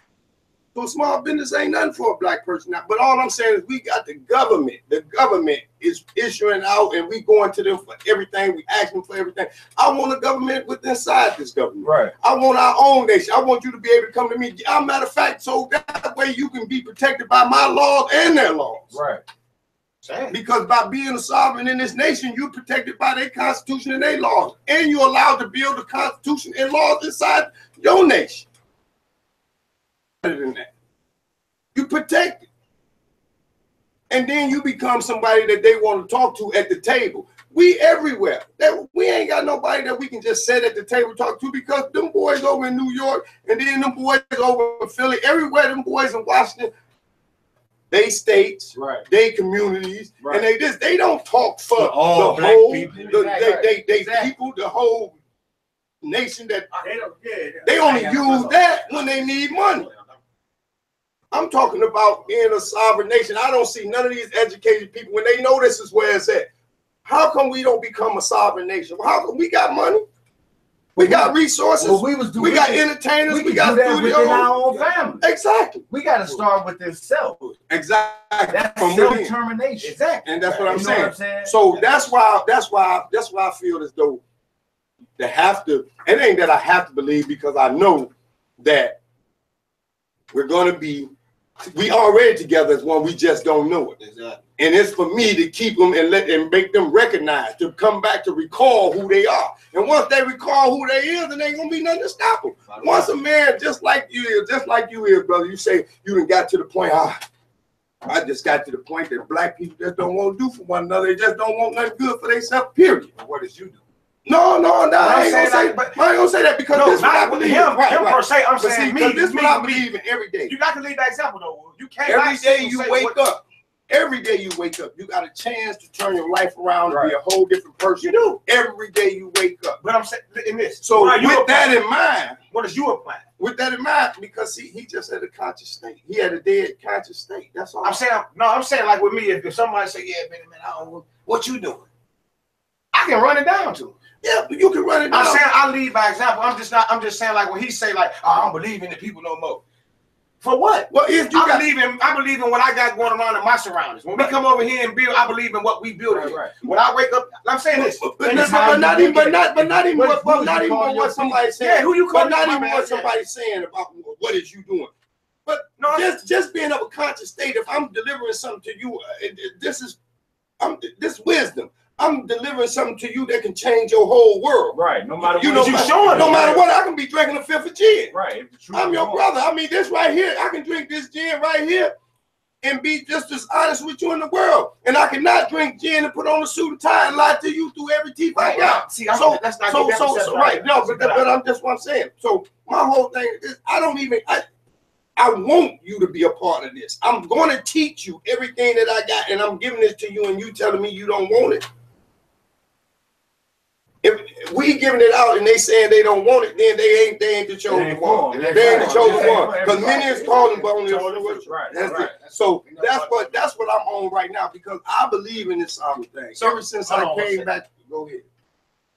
So small business ain't nothing for a black person now. But all I'm saying is we got the government. The government is issuing out, and we going to them for everything. We ask them for everything. I want a government with inside this government. Right. I want our own nation. I want you to be able to come to me. As a matter of fact, so that way you can be protected by my laws and their laws. Right. Because by being a sovereign in this nation, you're protected by their constitution and their laws. And you're allowed to build a constitution and laws inside your nation. Than that, you protect it, and then you become somebody that they want to talk to at the table. We everywhere. We ain't got nobody that we can just sit at the table and talk to, because them boys over in New York and then them boys over in Philly, everywhere, them boys in Washington, they states, they communities, and they don't talk for all the black whole people. They people, the whole nation. That they only use that when they need money. I'm talking about being a sovereign nation. I don't see none of these educated people when they know this is where it's at. How come we don't become a sovereign nation? Well, how come we got money? We got resources. Well, we got entertainers. We got studios within our own family. Exactly. We got to start with this self. Exactly. That's self-determination. Exactly. And that's what I'm saying. So that's why I feel as though they have to. It ain't that I have to believe, because I know that we're going to be We already together as one. We just don't know it. Exactly. And it's for me to keep them and make them recognize, to come back to recall who they are. And once they recall who they is, then ain't gonna be nothing to stop them. Once a man just like you is, brother, you say you done got to the point. I just got to the point that black people just don't want to do for one another. They just don't want nothing good for themselves. Period. But what did you do? No, I ain't gonna say that because this is what I believe. Him per se. I'm saying me. This is what I believe in every day. You got to leave that example though. You can't. Every day you wake up. Every day you wake up, you got a chance to turn your life around and be a whole different person. You do. Every day you wake up. But I'm saying in this. So with that in mind, what is your plan? With that in mind, because he just had a conscious state. He had a dead conscious state. That's all. I'm saying like with me, if somebody say, yeah, man, I don't know what you doing, I can run it down to him. Yeah, but you can run it down. I'm saying I lead by example. I'm just saying like when he say like, oh, I don't believe in the people no more. For what? Well, if you I believe in what I got going around in my surroundings. When we come over here and build, I believe in what we build. Right. When I wake up, I'm saying this. But not even what somebody's saying. Yeah, who you calling? But not even what somebody's saying about what is you doing. But no, just being of a conscious state. If I'm delivering something to you, this wisdom. I'm delivering something to you that can change your whole world. Right. No matter what you showing. No matter what, I can be drinking a fifth of gin. Right. I'm your brother. I mean, this right here, I can drink this gin right here and be just as honest with you in the world. And I cannot drink gin and put on a suit and tie and lie to you through every teeth I got. See, that's not right. No, but I'm just what I'm saying. So my whole thing is I want you to be a part of this. I'm going to teach you everything that I got, and I'm giving this to you, and you telling me you don't want it. If we giving it out and they saying they don't want it, then they ain't the chosen one. They ain't the chosen one. Because many is calling, but only a few. Right. So that's what I'm on right now, because I believe in this thing. So ever since I came back, go ahead.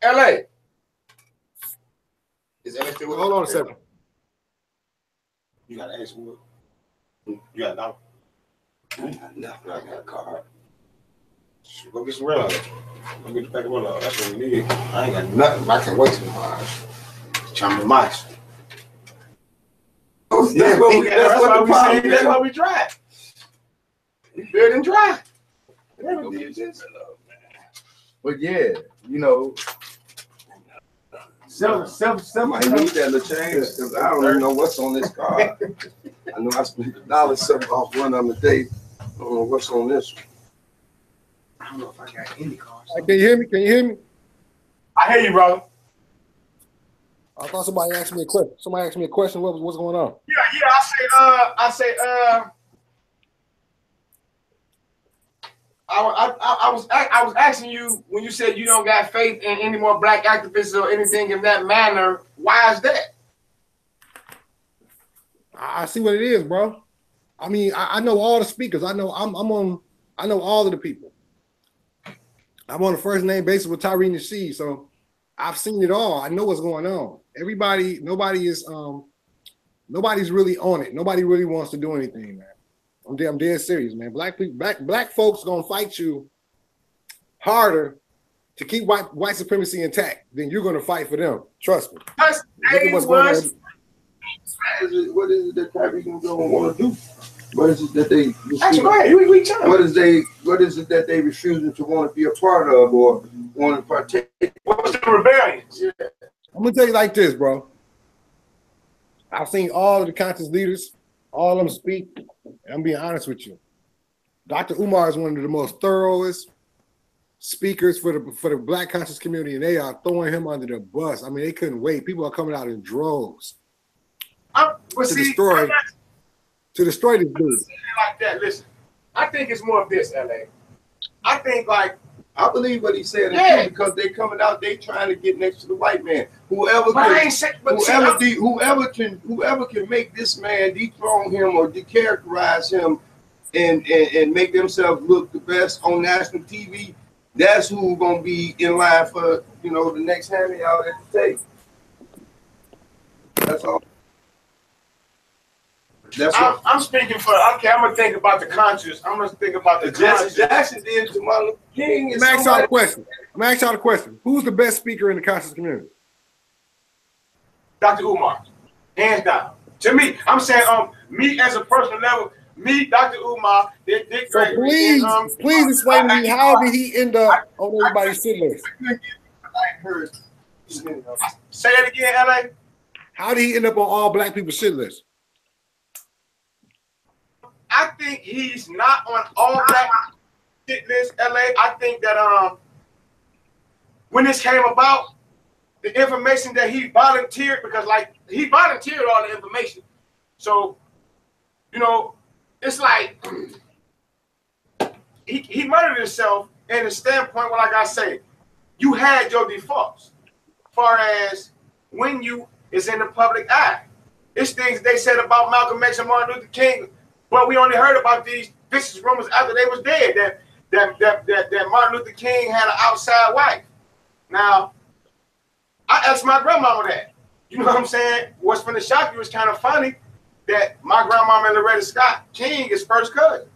LA. Is LA still with? Hold on a second. You gotta ask what? You got no? I ain't got nothing. I got a card. Go get some real. Go get the pack of real. That's what we need. I ain't got nothing. I can't wait till tomorrow. Chum the mice. That's why we drive. We build and drive. But yeah, you know. I need that to change because I don't even know what's on this card. I know I spent $1 off one of them a day. I don't know what's on this one. I don't know if I got any cards. Can you hear me? Can you hear me? I hear you, brother. I thought somebody asked me a question. Somebody asked me a question. What's going on? Yeah. I was asking you when you said you don't got faith in any more black activists or anything in that manner. Why is that? I see what it is, bro. I mean, I know all the speakers. I know I know all of the people. I'm on a first name basis with Tyree Nasheed, so I've seen it all. I know what's going on. Nobody's really on it. Nobody really wants to do anything, man. I'm dead serious, man. Black folks gonna fight you harder to keep white supremacy intact than you're gonna fight for them. Trust me. What is it that Tyree gonna go and want to do? What is it that they? What is it that they refusing to want to be a part of or want to partake? What was the rebellion? Yeah. I'm gonna tell you like this, bro. I've seen all of the conscious leaders, all of them speak. I'm being honest with you. Dr. Umar is one of the most thoroughest speakers for the black conscious community, and they are throwing him under the bus. I mean, they couldn't wait. People are coming out in droves to destroy this dude. Like that. Listen, I think it's more of this, LA. I think I believe what he said because they coming out, they trying to get next to the white man. Whoever can make this man dethrone him or decharacterize him and make themselves look the best on national TV, that's who's gonna be in line for the next handout at the table. That's all. I'm speaking for. Okay, I'm gonna think about the conscious. I'm gonna think about the Jesse Jackson did to Martin Luther King. I'm gonna ask y'all a question. Who's the best speaker in the conscious community? Dr. Umar, hands down. To me, I'm saying me as a personal level, Me, Dr. Umar, Dick So Gregory, please explain to me how did he end up on everybody's shit list? Say it again, LA. How did he end up on all black people's shit list? I think he's not on all black shit list, LA. I think that when this came about, the information that he volunteered, because like he volunteered all the information. So, you know, it's like he murdered himself in the standpoint where, like I say, you had your defaults as far as when you is in the public eye. It's things they said about Malcolm X and Martin Luther King, but we only heard about these vicious rumors after they was dead that Martin Luther King had an outside wife. Now, I asked my grandmama that. You know what I'm saying? What's going to shock you is kind of funny that my grandmama and Loretta Scott King is first cousin.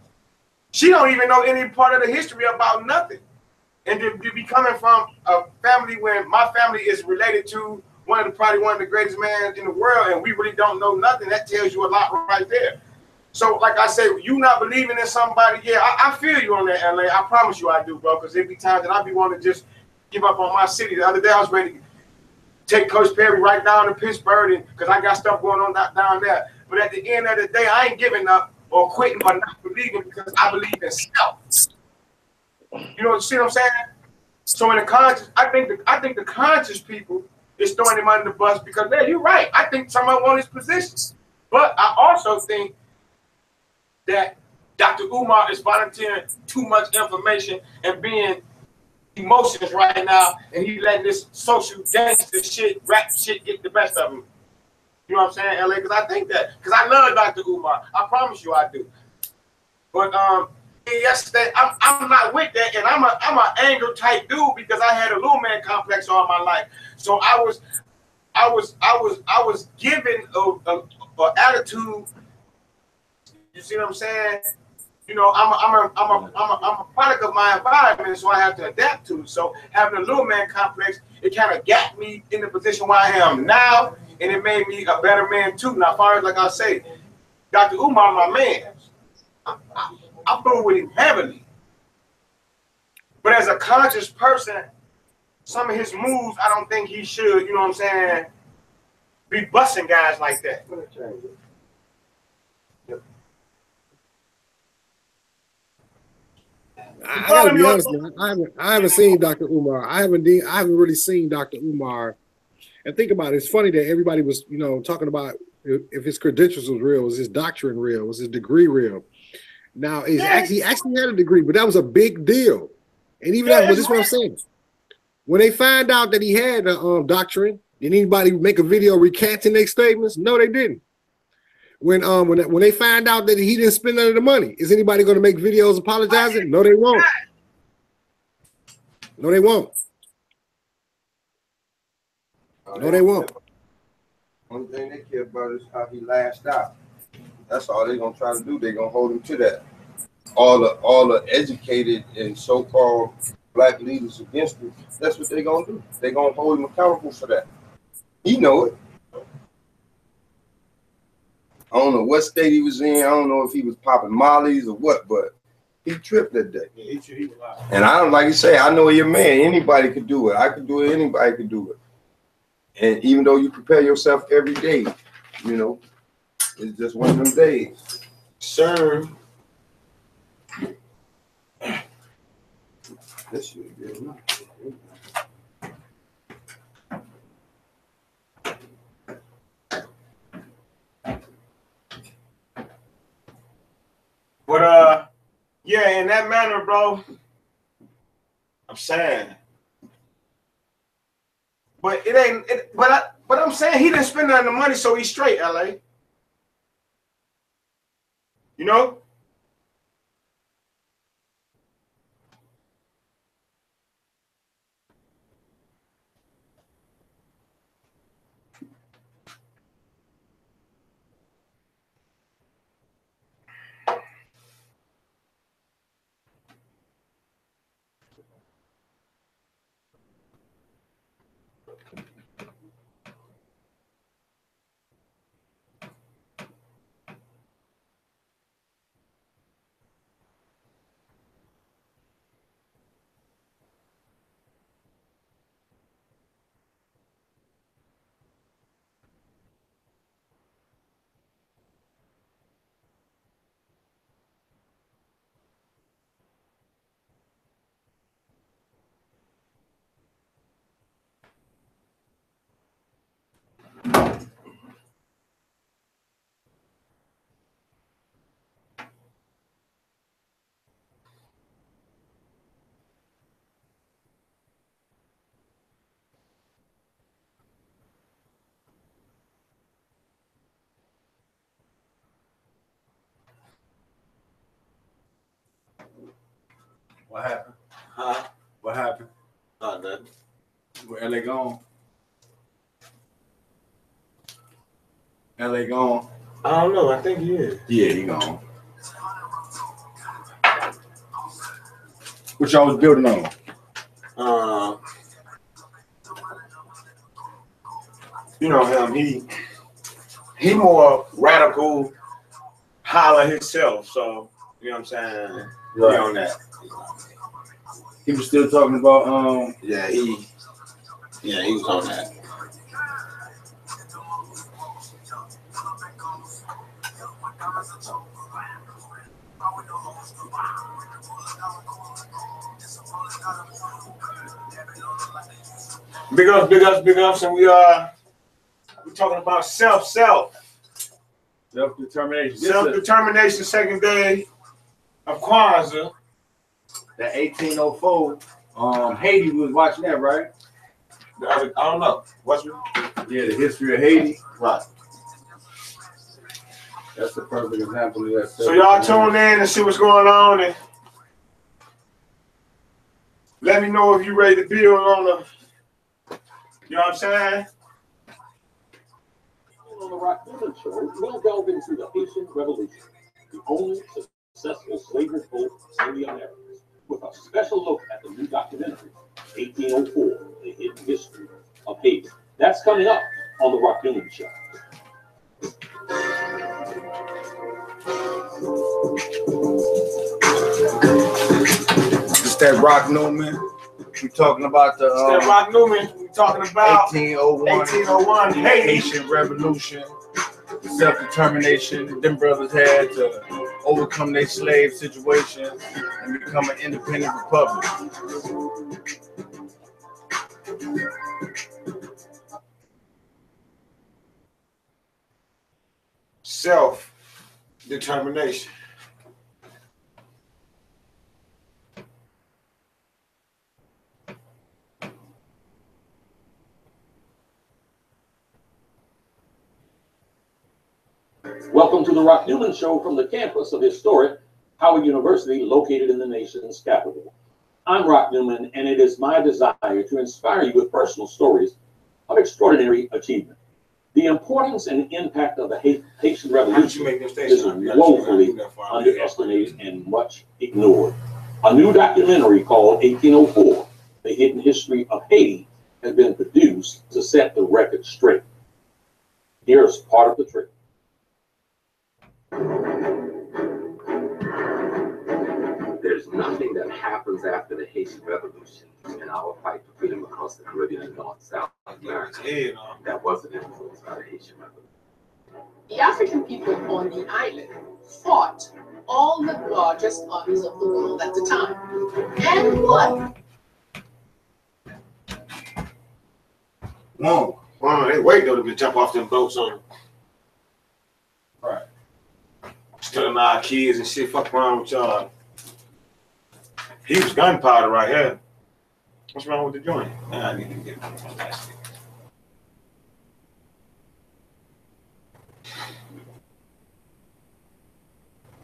She don't even know any part of the history about nothing. And to be coming from a family where my family is related to probably one of the greatest men in the world, and we really don't know nothing, that tells you a lot right there. So, like I say, you not believing in somebody, yeah, I feel you on that, LA. I promise you I do, bro, because there be times that I be wanting to just give up on my city. The other day I was ready to take Coach Perry right down to Pittsburgh because I got stuff going on down there. But at the end of the day, I ain't giving up or quitting or not believing because I believe in self. You know, see what I'm saying? So in the conscious, I think the conscious people is throwing him under the bus because, yeah, you're right. I think someone want his position. But I also think that Dr. Umar is volunteering too much information and being emotions right now, and he letting this social gangster shit, rap shit get the best of him. You know what I'm saying, LA? Because I think that, because I love Dr. Umar. I promise you I do. But yesterday, I'm not with that, and I'm an anger type dude because I had a little man complex all my life. So I was given a attitude. You see what I'm saying? You know, I'm a product of my environment, so I have to adapt to it. So having a little man complex, it kind of got me in the position where I am now, and it made me a better man too. Now, as far as like I say, Dr. Umar, my man, I flew with him heavily. But as a conscious person, some of his moves, I don't think he should, you know what I'm saying, be busting guys like that. I gotta be honest, man. I haven't seen Dr. Umar. I haven't really seen Dr. Umar. And think about it. It's funny that everybody was, you know, talking about if his credentials was real, was his doctrine real, was his degree real. Now, he actually had a degree, but that was a big deal. And even that, this is what I'm saying. When they find out that he had a doctrine, did anybody make a video recanting their statements? No, they didn't. When they find out that he didn't spend none of the money, is anybody going to make videos apologizing? No, they won't. No, they won't. No, they won't. One thing they care about is how he lashed out. That's all they're gonna try to do. They're gonna hold him to that. All the educated and so-called black leaders against him, that's what they're gonna do. They're gonna hold him accountable for that. He know it. I don't know what state he was in. I don't know if he was popping mollies or what, but he tripped that day. Yeah, and I don't, like you say, I know you're a man. Anybody could do it. I could do it. Anybody could do it. And even though you prepare yourself every day, you know, it's just one of them days. Sir. This should be enough. But yeah, in that manner, bro, I'm saying. But it ain't. But I'm saying he didn't spend none of the money, so he's straight, LA. You know. What happened? Huh? What happened? Nothing. Where LA gone? LA gone? I don't know. I think he is. Yeah, he gone. What y'all was building on? You know him. He more radical, holler himself. So you know what I'm saying. Right. He on that. He was still talking about Yeah, he was on that. Big ups, and we talking about self-determination. Self-determination, second day of Kwanzaa. That 1804. Haiti was watching that, right? I don't know. What's it? Yeah, the history of Haiti. Right. That's the perfect example of that. So y'all tune in and see what's going on, and let me know if you ready to build on the. You know what I'm saying? On the Rock Newman Show, we'll delve into the Haitian Revolution, the only successful slave revolt in the Americas, with a special look at the new documentary, 1804, The Hidden History of Haiti. That's coming up on the Rock Newman Show. It's that Rock Newman. We talking about the that Rock Newman. We talking about 1801 Haiti. Haitian Revolution, the self-determination them brothers had to overcome their slave situation and become an independent republic. Self-determination. Welcome to the Rock Newman Show from the campus of historic Howard University, located in the nation's capital. I'm Rock Newman, and it is my desire to inspire you with personal stories of extraordinary achievement. The importance and impact of the Haitian Revolution is woefully underestimated and much ignored. A new documentary called 1804, The Hidden History of Haiti, has been produced to set the record straight. Here's part of the trick. There's nothing that happens after the Haitian Revolution in our fight for freedom across the Caribbean and North South America that wasn't influenced by the Haitian Revolution. The African people on the island fought all the largest armies of the world at the time. And won. Whoa. Wow, they wait though to jump off them boats on them. Right. Stealing our kids and shit. Fuck around with y'all. He was gunpowder right here. What's wrong with the joint? Nah, I need to get it.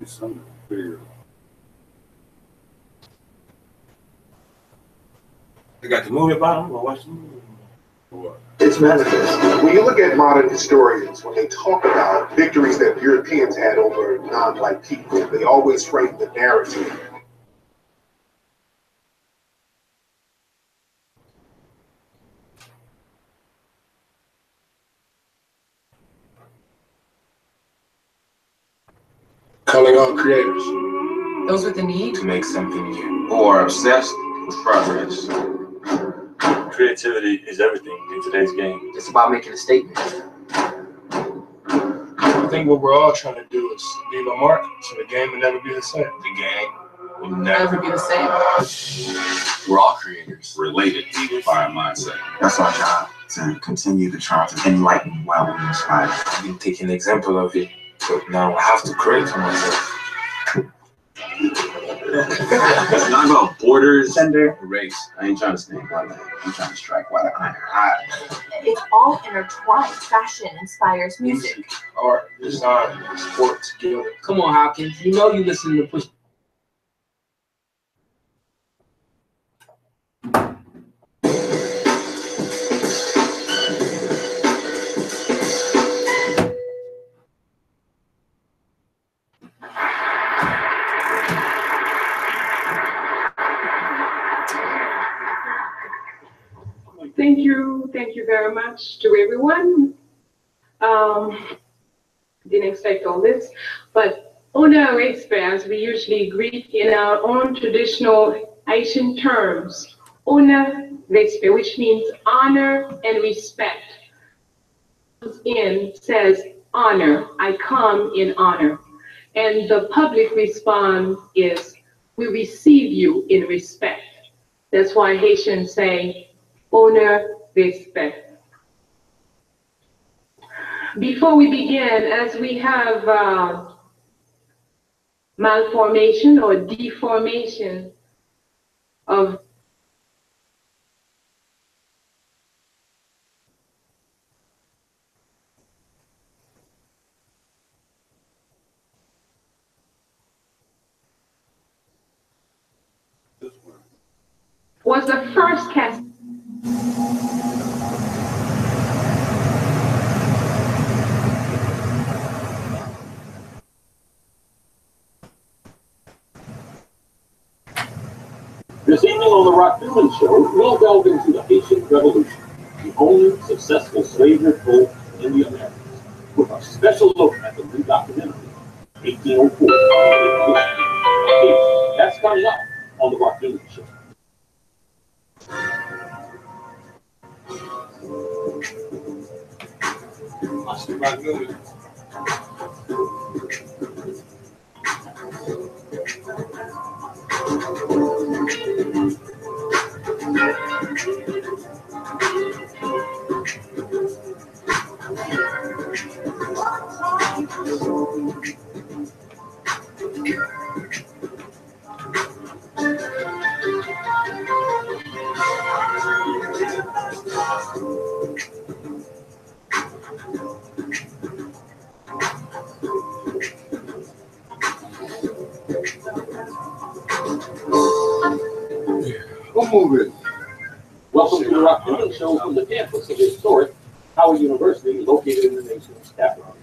It's something bigger. They got the movie about him or watch the movie? What? It's manifest. When you look at modern historians, when they talk about victories that Europeans had over non-white people, they always frame the narrative. Calling all creators. Those with the need to make something new or obsessed with progress. Creativity is everything in today's game. It's about making a statement. I think what we're all trying to do is leave a mark so the game will never be the same. The game will never be the same. We're all creators, related by our mindset. That's our job. to continue to try to enlighten while we inspire. I've been taking an example of it, but now I have to create for myself. It's not about borders, gender, race. I ain't trying to stand white man. I'm trying to strike while iron hot. It's all intertwined. Fashion inspires music. Art, design, sport together. Come on, Hopkins. You know you listen to Push. Thank you very much to everyone. Didn't expect all this, but Ona Respect, as we usually greet in our own traditional Haitian terms, Ona Respect, which means honor and respect. In says honor, I come in honor. And the public response is, we receive you in respect. That's why Haitians say, honor, respect. Before we begin, as we have malformation or deformation of was the first cast. This evening on the Rock Newman Show, we'll delve into the Haitian Revolution, the only successful slave revolt in the Americas, with a special look at the new documentary, 1804. That's coming up on the Rock Newman Show. Rock Newman. We'll move it. Welcome to the Rock Newman Show from the campus of historic Howard University, located in the nation's capital.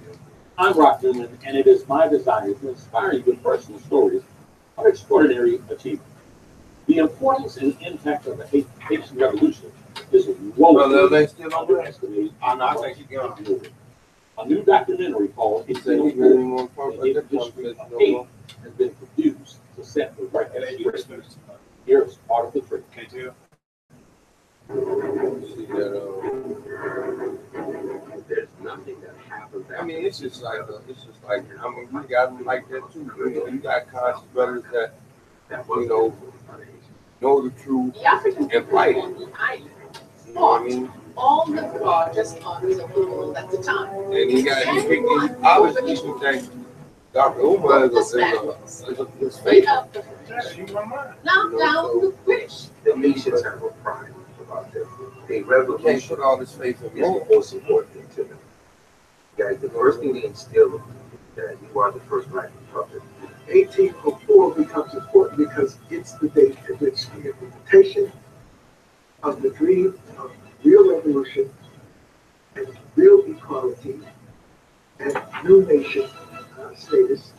I'm Rock Newman, and it is my desire to inspire you with personal stories of extraordinary achievement. The importance and impact of the Haitian Revolution is woefully underestimated. I think you got it. A new documentary called 1804, The Hidden History of Haiti, has been produced to set the record. Here's part of the trick. Can't tell. There's nothing that happens. I mean, it's just like, I mean, we got them like that too. You know, you got conscious brothers that know the truth and fight it. You know what I mean? All the largest armies of the world at the time. And he got obviously some things. Dr. Umar is a fake. Knock down the British. The Haitians have a pride about them. A revolution Can't put all this faith in is me. the most important thing to them. Guys, the first thing they instill is that you are the first black republic. 1804 becomes important because it's the date at which the implementation of the dream of real revolution and real equality and new nation status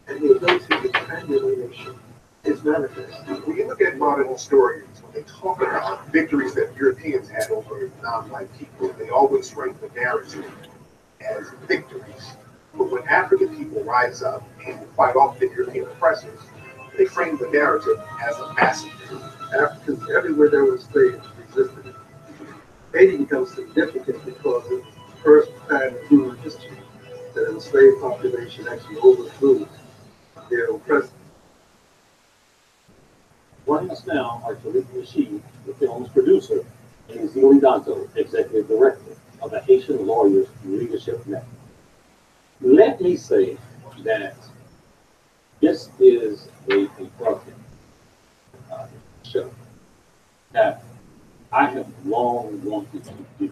and the ability to defend your nation is manifest. When you look at modern historians, when they talk about victories that Europeans had over non-white people, they always write the narrative as victories. But when African people rise up and fight off the European oppressors, they frame the narrative as a massacre. Africans everywhere there was slaves resisted it. Haiti becomes significant because it's the first time in human history that an enslaved population actually overthrew their oppressors. Joining us now are Tariq Rashid, the film's producer, and Zili Danto, Executive Director of the Haitian Lawyers Leadership Network. Let me say that this is a constructive show that I have long wanted to do.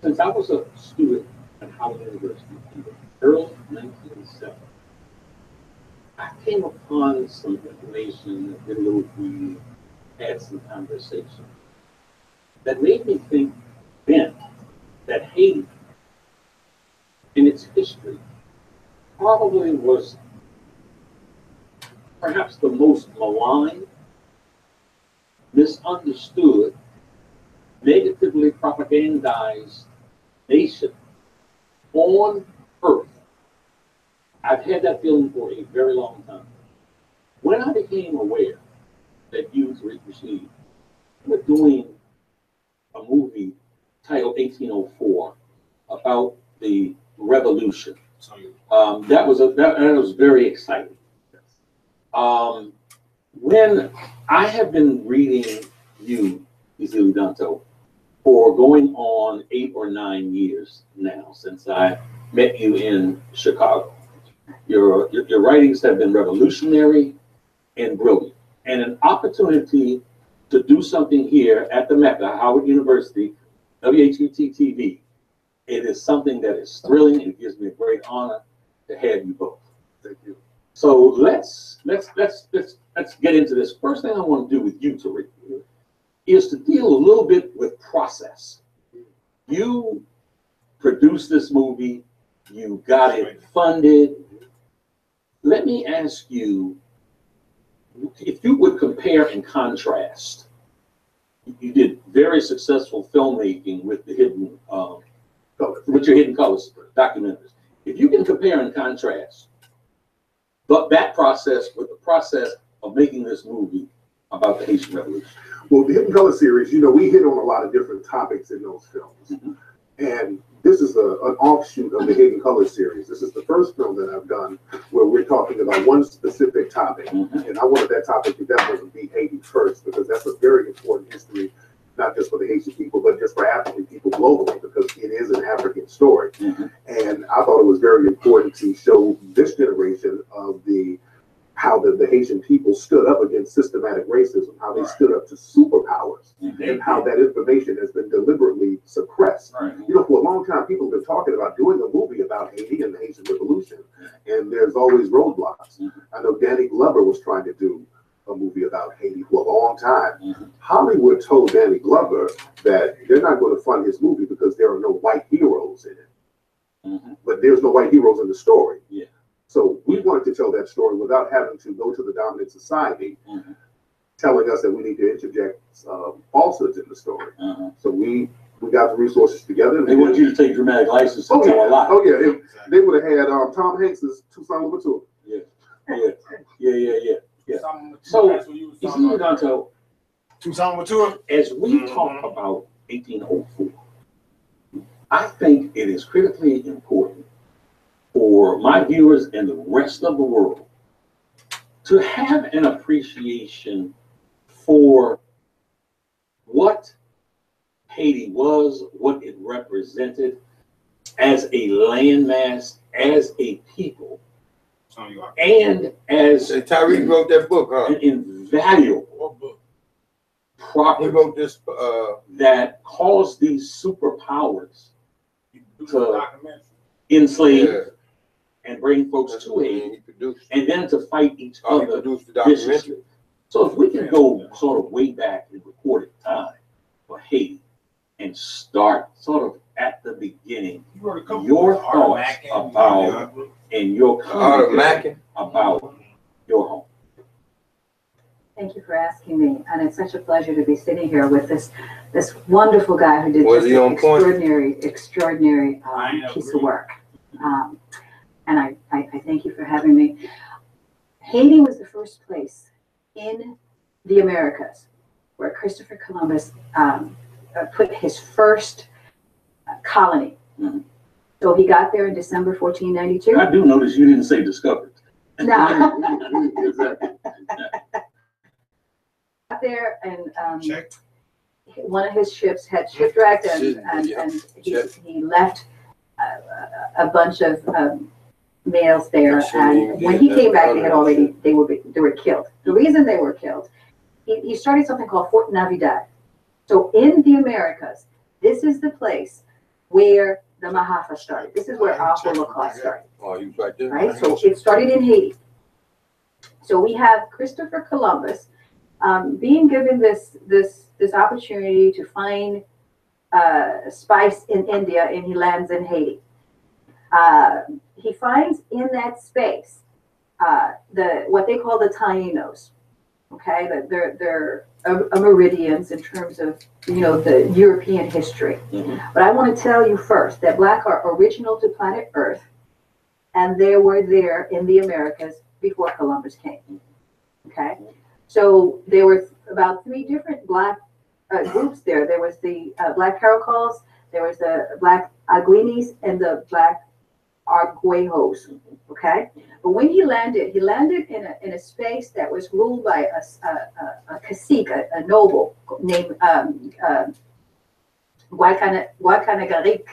Since I was a student at Howard University in the early 1970s, I came upon some information, did a little reading, had some conversation that made me think then that Haiti, in its history, probably was perhaps the most maligned, misunderstood, negatively propagandized nation on earth. I've had that feeling for a very long time. When I became aware that you, Tariq Rashid, were doing a movie titled 1804 about the revolution, that was very exciting. When I have been reading you, Zili Danto, for going on 8 or 9 years now since I met you in Chicago. Your writings have been revolutionary and brilliant, and an opportunity to do something here at the Mecca, Howard University, WHUT-TV. It is something that is thrilling, and it gives me a great honor to have you both. Thank you. So let's get into this. First thing I want to do with you, Tariq, is to deal a little bit with process. You produced this movie, you got it funded. Let me ask you, if you would compare and contrast, you did very successful filmmaking with the Hidden with your Hidden Colors documentaries. If you can compare and contrast that process with the process of making this movie about the Haitian Revolution. Well, the Hidden Color series, you know, we hit on a lot of different topics in those films. And this is an offshoot of the Hidden Color series. This is the first film that I've done where we're talking about one specific topic. And I wanted that topic to definitely be Haiti first, because that's a very important history, not just for the Haitian people, but just for African people globally, because it is an African story. And I thought it was very important to show this generation of how the Haitian people stood up against systematic racism, how they stood up to superpowers, and how that information has been deliberately suppressed. You know, for a long time, people have been talking about doing a movie about Haiti and the Haitian Revolution, and there's always roadblocks. I know Danny Glover was trying to do a movie about Haiti for a long time. Hollywood told Danny Glover that they're not going to fund his movie because there are no white heroes in it. But there's no white heroes in the story. So we wanted to tell that story without having to go to the dominant society, telling us that we need to interject falsehoods in the story. So we got the resources together. They want you to take dramatic license to tell a lie. Oh yeah, they would have had Tom Hanks's Toussaint Louverture. Yeah. So, Zili Danto, as we talk about 1804, I think it is critically important for my viewers and the rest of the world to have an appreciation for what Haiti was, what it represented as a landmass, as a people, and as Tyree wrote that book, huh? An invaluable property. He wrote this that caused these superpowers to enslave and bring folks to Haiti, and then to fight each other viciously. So if we can go sort of way back in recorded time for Haiti and start sort of at the beginning, your thoughts about and your comment about your home. Thank you for asking me, and it's such a pleasure to be sitting here with this wonderful guy who did just an extraordinary piece of work. And I thank you for having me. Haiti was the first place in the Americas where Christopher Columbus put his first colony. So he got there in December 1492. I do notice you didn't say discovered. No. got there and one of his ships had shipwrecked and he left a bunch of males there. And when he came back, they were killed. The reason they were killed, he started something called Fort Navidad. So in the Americas, this is the place where the Mahafa started. This is where our Holocaust started. Oh, you right there. Right? So it started in Haiti. So we have Christopher Columbus being given this opportunity to find spice in India, and he lands in Haiti. He finds in that space what they call the Tainos. Okay, that they're Amerindians in terms of the European history. But I want to tell you first that Black are original to planet Earth, and they were there in the Americas before Columbus came. Okay, so there were about 3 different Black groups there. There was the Black Caracoles, there was the Black Aguinis, and the Black Arguejos. Okay, but when he landed in a space that was ruled by a cacique, a noble named Guacanagaric.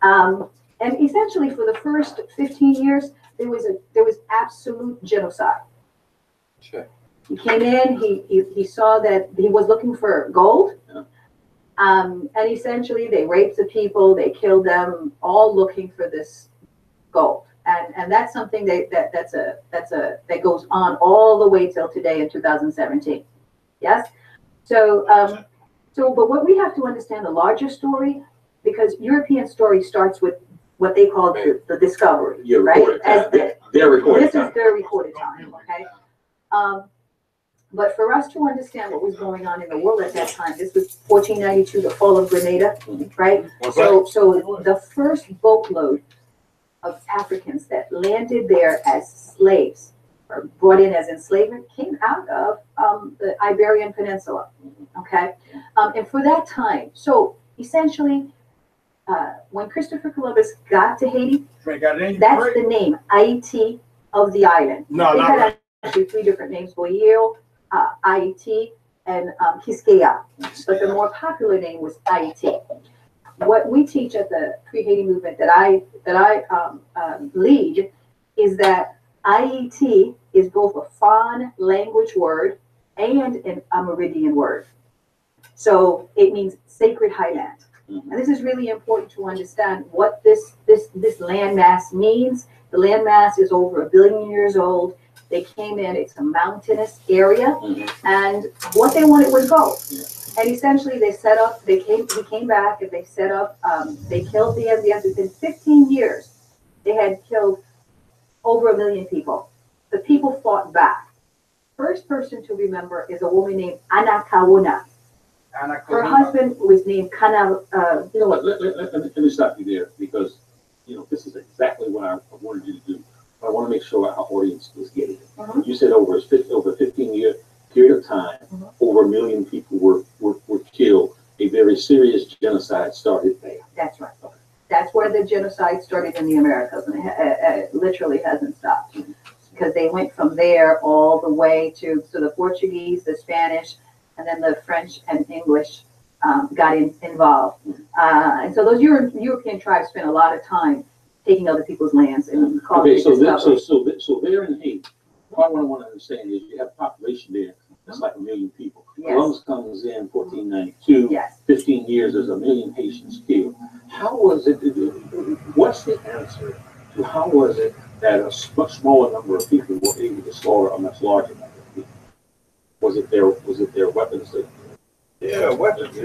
And essentially, for the first 15 years, there was absolute genocide. Sure. He came in. He saw that he was looking for gold, and essentially they raped the people. They killed them, all looking for this gold. And that's something that goes on all the way till today in 2017. Yes. So but what we have to understand the larger story, because European story starts with what they call the discovery, right? Their recorded this is their recorded time, okay? But for us to understand what was going on in the world at that time, this was 1492, the fall of Grenada, right? So the first boatload of Africans that landed there as slaves or brought in as enslavement came out of the Iberian Peninsula, okay? And for that time, so essentially, when Christopher Columbus got to Haiti, that's the name, Haiti, of the island. They had actually 3 different names, Boyeo, Haiti, and Quisqueya. But the more popular name was Haiti. What we teach at the Pre-Haiti movement that I lead is that Haiti is both a Fon language word and an Amerindian word. So it means sacred highland. And this is really important to understand what this landmass means. The landmass is over 1 billion years old. They came in, it's a mountainous area, and what they wanted was gold. And essentially he came back and they set up, they killed the Indians. Within 15 years, they had killed over 1 million people. The people fought back. First person to remember is a woman named Ana Kauna. Her husband was named Kana. You know what? Let me stop you there, because this is exactly what I wanted you to do. I want to make sure our audience is getting it. You said over a 15-year period of time, over 1 million people were killed. A very serious genocide started there. That's right. Okay. That's where the genocide started in the Americas, and it literally hasn't stopped, because they went from there all the way to the Portuguese, the Spanish, and then the French and English got involved. And so those European tribes spent a lot of time taking other people's lands and causing so there in Haiti, what I want to understand is you have a population there that's like 1 million people. Columbus comes in 1492. 15 years, there's 1 million Haitians killed. How was it? What's the answer to how was it that a much smaller number of people were able to slaughter a much larger number of people? Was it their weapons? Weapons.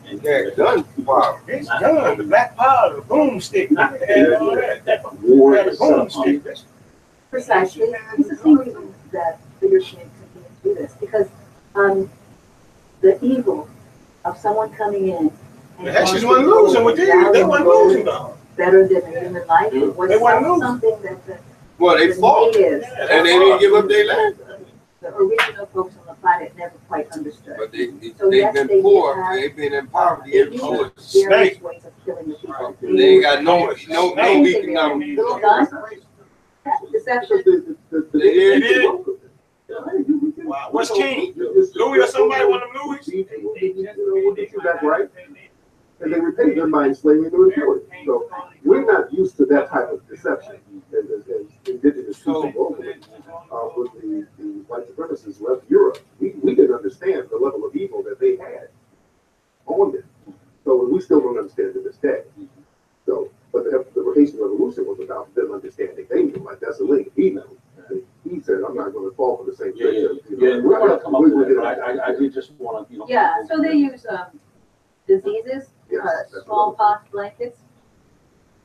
And gun power. It's gun, the black powder, the boomstick, that war boomstick. Precisely. This is the reason that the Europeans continue to do this, because the evil of someone coming in and Haitians weren't losing with these. They weren't losing though. Better than the human life. It was something that they fought, and they didn't give up their land. The original folks on the planet never quite understood. But they've been poor. They've been in poverty. Various ways of killing the people. They ain't got no economic. Little guns. Deception. What's King? Louis or somebody, one of them Louis? We'll get you back right. And they repaid them by enslaving the majority. So we're not used to that type of deception as indigenous people globally. When the white supremacists left Europe, we didn't understand the level of evil that they had on them. So we still don't understand to this day. So, but the Haitian Revolution was about them understanding. They knew, like, that's a link. He knew. He said, I'm not going to fall for the same thing. Yeah, we're going to come up with it, but I did just want to, Yeah, so they use diseases, smallpox blankets.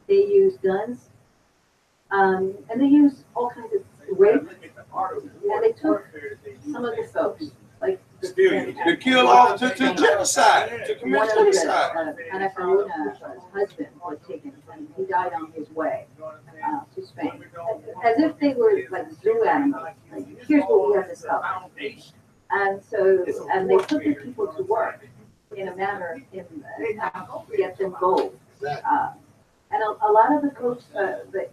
They use guns, and they use all kinds of rape. And they took some of the folks, like to kill off, to genocide, to commit genocide. Anacaruna's husband was taken, and he died on his way to Spain, as if they were like zoo animals. Like, here's what we have to sell. And so, and they put the people to work in a manner to get them gold. And a lot of the folks, the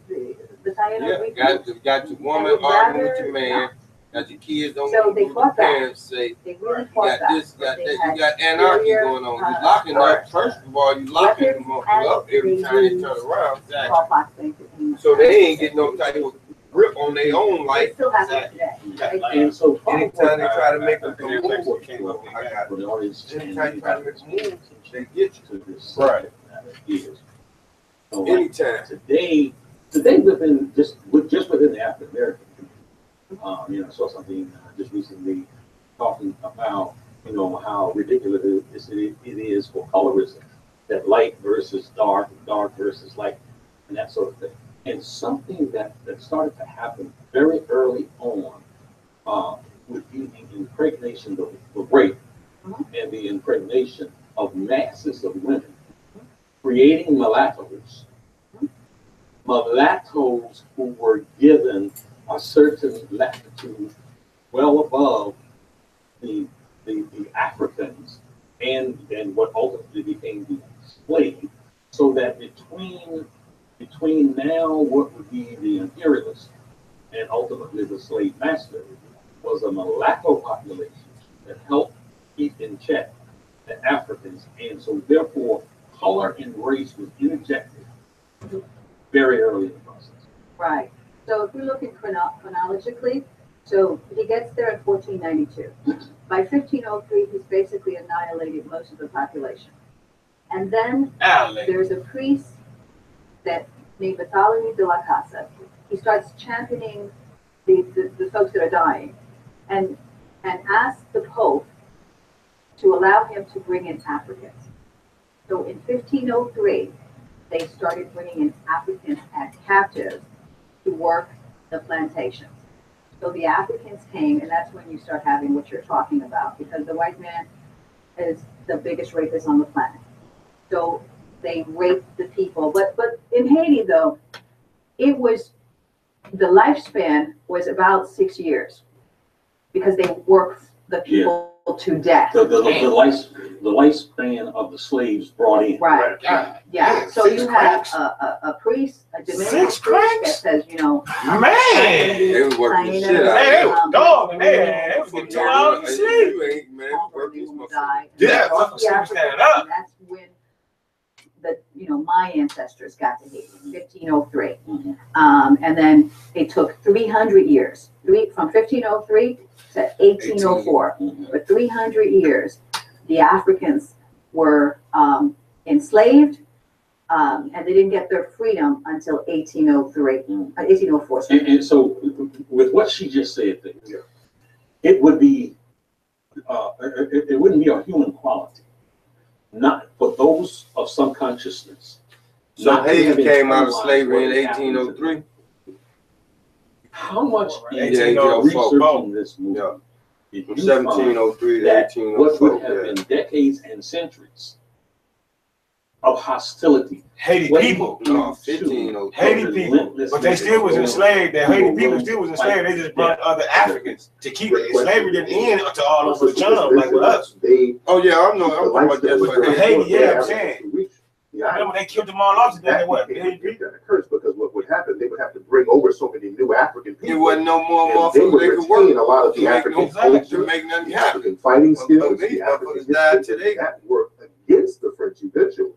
Taino got your woman arguing with your man. Got your kids don't want to do the parents say. They really you got this, got that. You got anarchy going on. You're locking up. First of all, you locking them up every time they turn around. Exactly. So they ain't getting no type of grip on their own life. Exactly. And so anytime they try to make a move, anytime you try to make a move, they get you. Right. So anytime. Today within within the African American, I saw something just recently talking about how ridiculous it is for colorism, that light versus dark, dark versus light, and that sort of thing. And something that started to happen very early on would be the impregnation, the rape, and the impregnation of masses of women, creating mulattoes. Mulattoes who were given a certain latitude well above the Africans and what ultimately became the slave, so that between now what would be the imperialist and ultimately the slave master was a mulatto population that helped keep in check the Africans, and so therefore color and race was interjected very early in the process. Right. So if we look at chronologically, so he gets there in 1492. By 1503, he's basically annihilated most of the population. And then there's a priest named Bartholomew de la Casa. He starts championing the folks that are dying and asks the Pope to allow him to bring in Africans. So in 1503, they started bringing in Africans as captives to work the plantations. So the Africans came, and that's when you start having what you're talking about, because the white man is the biggest rapist on the planet. So they raped the people. But in Haiti, though, it was, the lifespan was about 6 years because they worked the people to death. The lifespan of the slaves brought in. Right. Yeah. So you have a priest, a Dominican priest that says, they was working the shit out. They was dog, man. They was getting 2 hours of sleep. Yeah, that's when my ancestors got to Haiti, 1503. And then it took 300 years, from 1503 to 1804. For 300 years, the Africans were enslaved, and they didn't get their freedom until 1804. And so, with what she just said, it would be, it wouldn't be a human quality, not for those of some consciousness. So Haiti came out of slavery in 1803. How much researching this movie? From 1703 to 1804. What would have been decades and centuries of hostility. Haiti people. No, 1503. Haiti people. But they still was enslaved. The Haiti people still was enslaved. They just brought other Africans to keep it. Slavery didn't end until all over the jump, like with us. Oh, yeah, I know. I'm talking about that. Haiti, yeah, I'm saying. Remember, they killed them all off today. What? That occurs because what would happen, they would have to bring over so many new African people. It wasn't no more and they would motherfuckers they could retain work. a lot of the African culture, make nothing the happen. African fighting skills, These the African motherfuckers died history, today. that worked against the French eventually.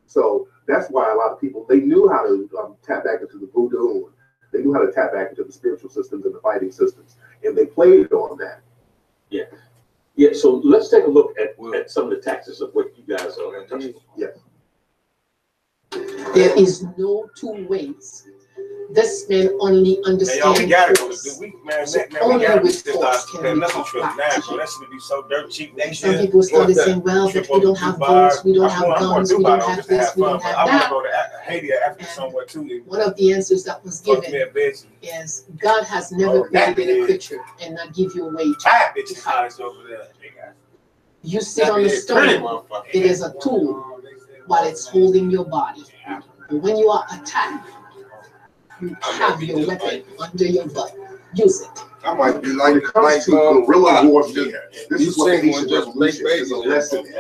So that's why a lot of people, they knew how to tap back into the voodoo. They knew how to tap back into the spiritual systems and the fighting systems. And they played on that. Yeah. Yeah, so let's take a look at some of the tactics of what you guys are touching on. Yes. There is no two ways. This man only understands force. So only with force can we talk back to him. Some people started saying, well, but we don't have boats, we don't have guns, we don't have this, we don't have that. One of the answers that was given is God has never created a creature and not give you a way to fight. You sit on the stone, it is a tool while it's holding your body. And when you are attacked, you have your weapon under your butt. Use it. I might be like, when it comes to guerrilla warfare, this is what the Haitian Revolution is a lesson in.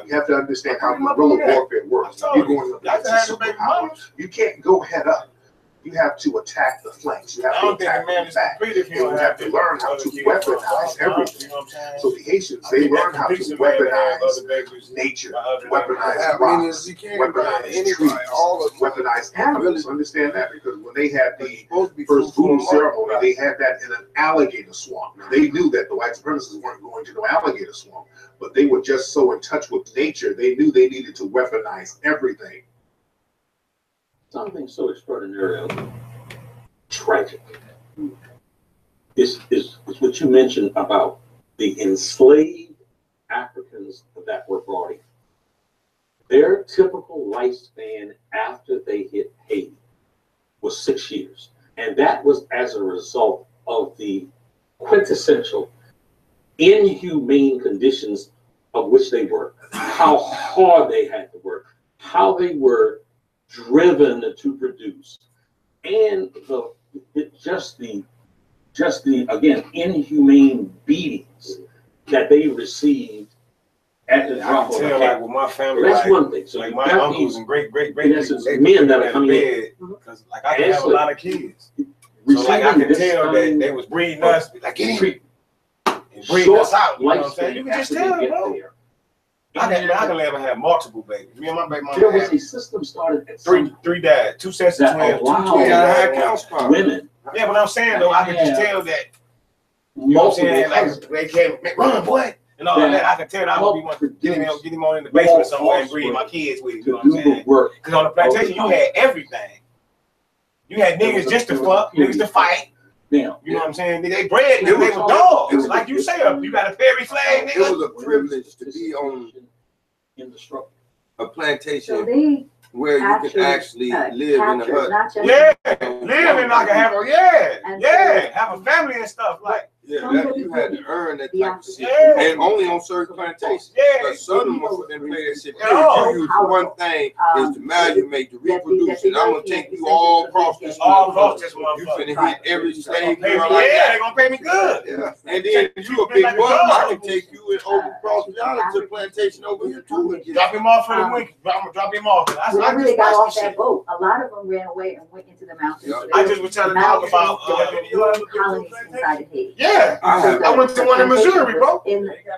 You have to understand how guerrilla warfare works. You're going up against a superpower. You can't go head up. You have to attack the flanks. You have to attack the back. And you have to learn how to weaponize everything. So the Haitians, they learned how to weaponize nature, weaponize rocks, weaponize trees, weaponize animals. Understand that? Because when they had the first voodoo ceremony, they had that in an alligator swamp. Now, they knew that the white supremacists weren't going to no alligator swamp, but they were just so in touch with nature, they knew they needed to weaponize everything. Something so extraordinarily tragic is what you mentioned about the enslaved Africans that were brought in. Their typical lifespan after they hit Haiti was 6 years. And that was as a result of the quintessential inhumane conditions of which they worked, how hard they had to work, how they were driven to produce, and just the again inhumane beatings that they received at the drop of a hat. Like with my family, that's like, one thing. So like my uncles and great men that are coming in, because like I can have a lot of kids, so like I can tell that they was breeding us, like get in and breeding us out. You know what I'm saying? You can just tell them, bro. I can let them have multiple babies. Me and my baby mama. There was a system started at three died, 2 sets of twins, 2 twins. Women. Yeah, but I'm saying though, I can just tell that. You know what I'm saying? Like they came, run, boy, and all that. I can tell that I would be one get him on in the basement somewhere and breed my kids with. You know what I'm saying? Because on the plantation, you had everything. You had niggas just to fuck, niggas to fight. Yeah. You know what I'm saying? They bred niggas, they were dogs. It was like you say, you got a fairy flag, nigga. It was a privilege to be on a plantation where you can actually live in a hut. Yeah, live in like a have a family and stuff. Like that you had to earn that type of shit, and only on certain plantations. But southern ones didn't play that shit. You use one thing is to amalgamate, to reproduce, and I'm gonna take you all across this. You finna hit every slave girl like that. They gonna pay me good. Yeah, and then if you a big buck, I can take you and over across the island to the plantation over here too. Drop him off for the week. I'm gonna drop him off. Whenever they got off that boat, a lot of them ran away and went into the mountains. I just was trying to talk about colonies inside of Haiti. Yeah, I went to one in Missouri, bro.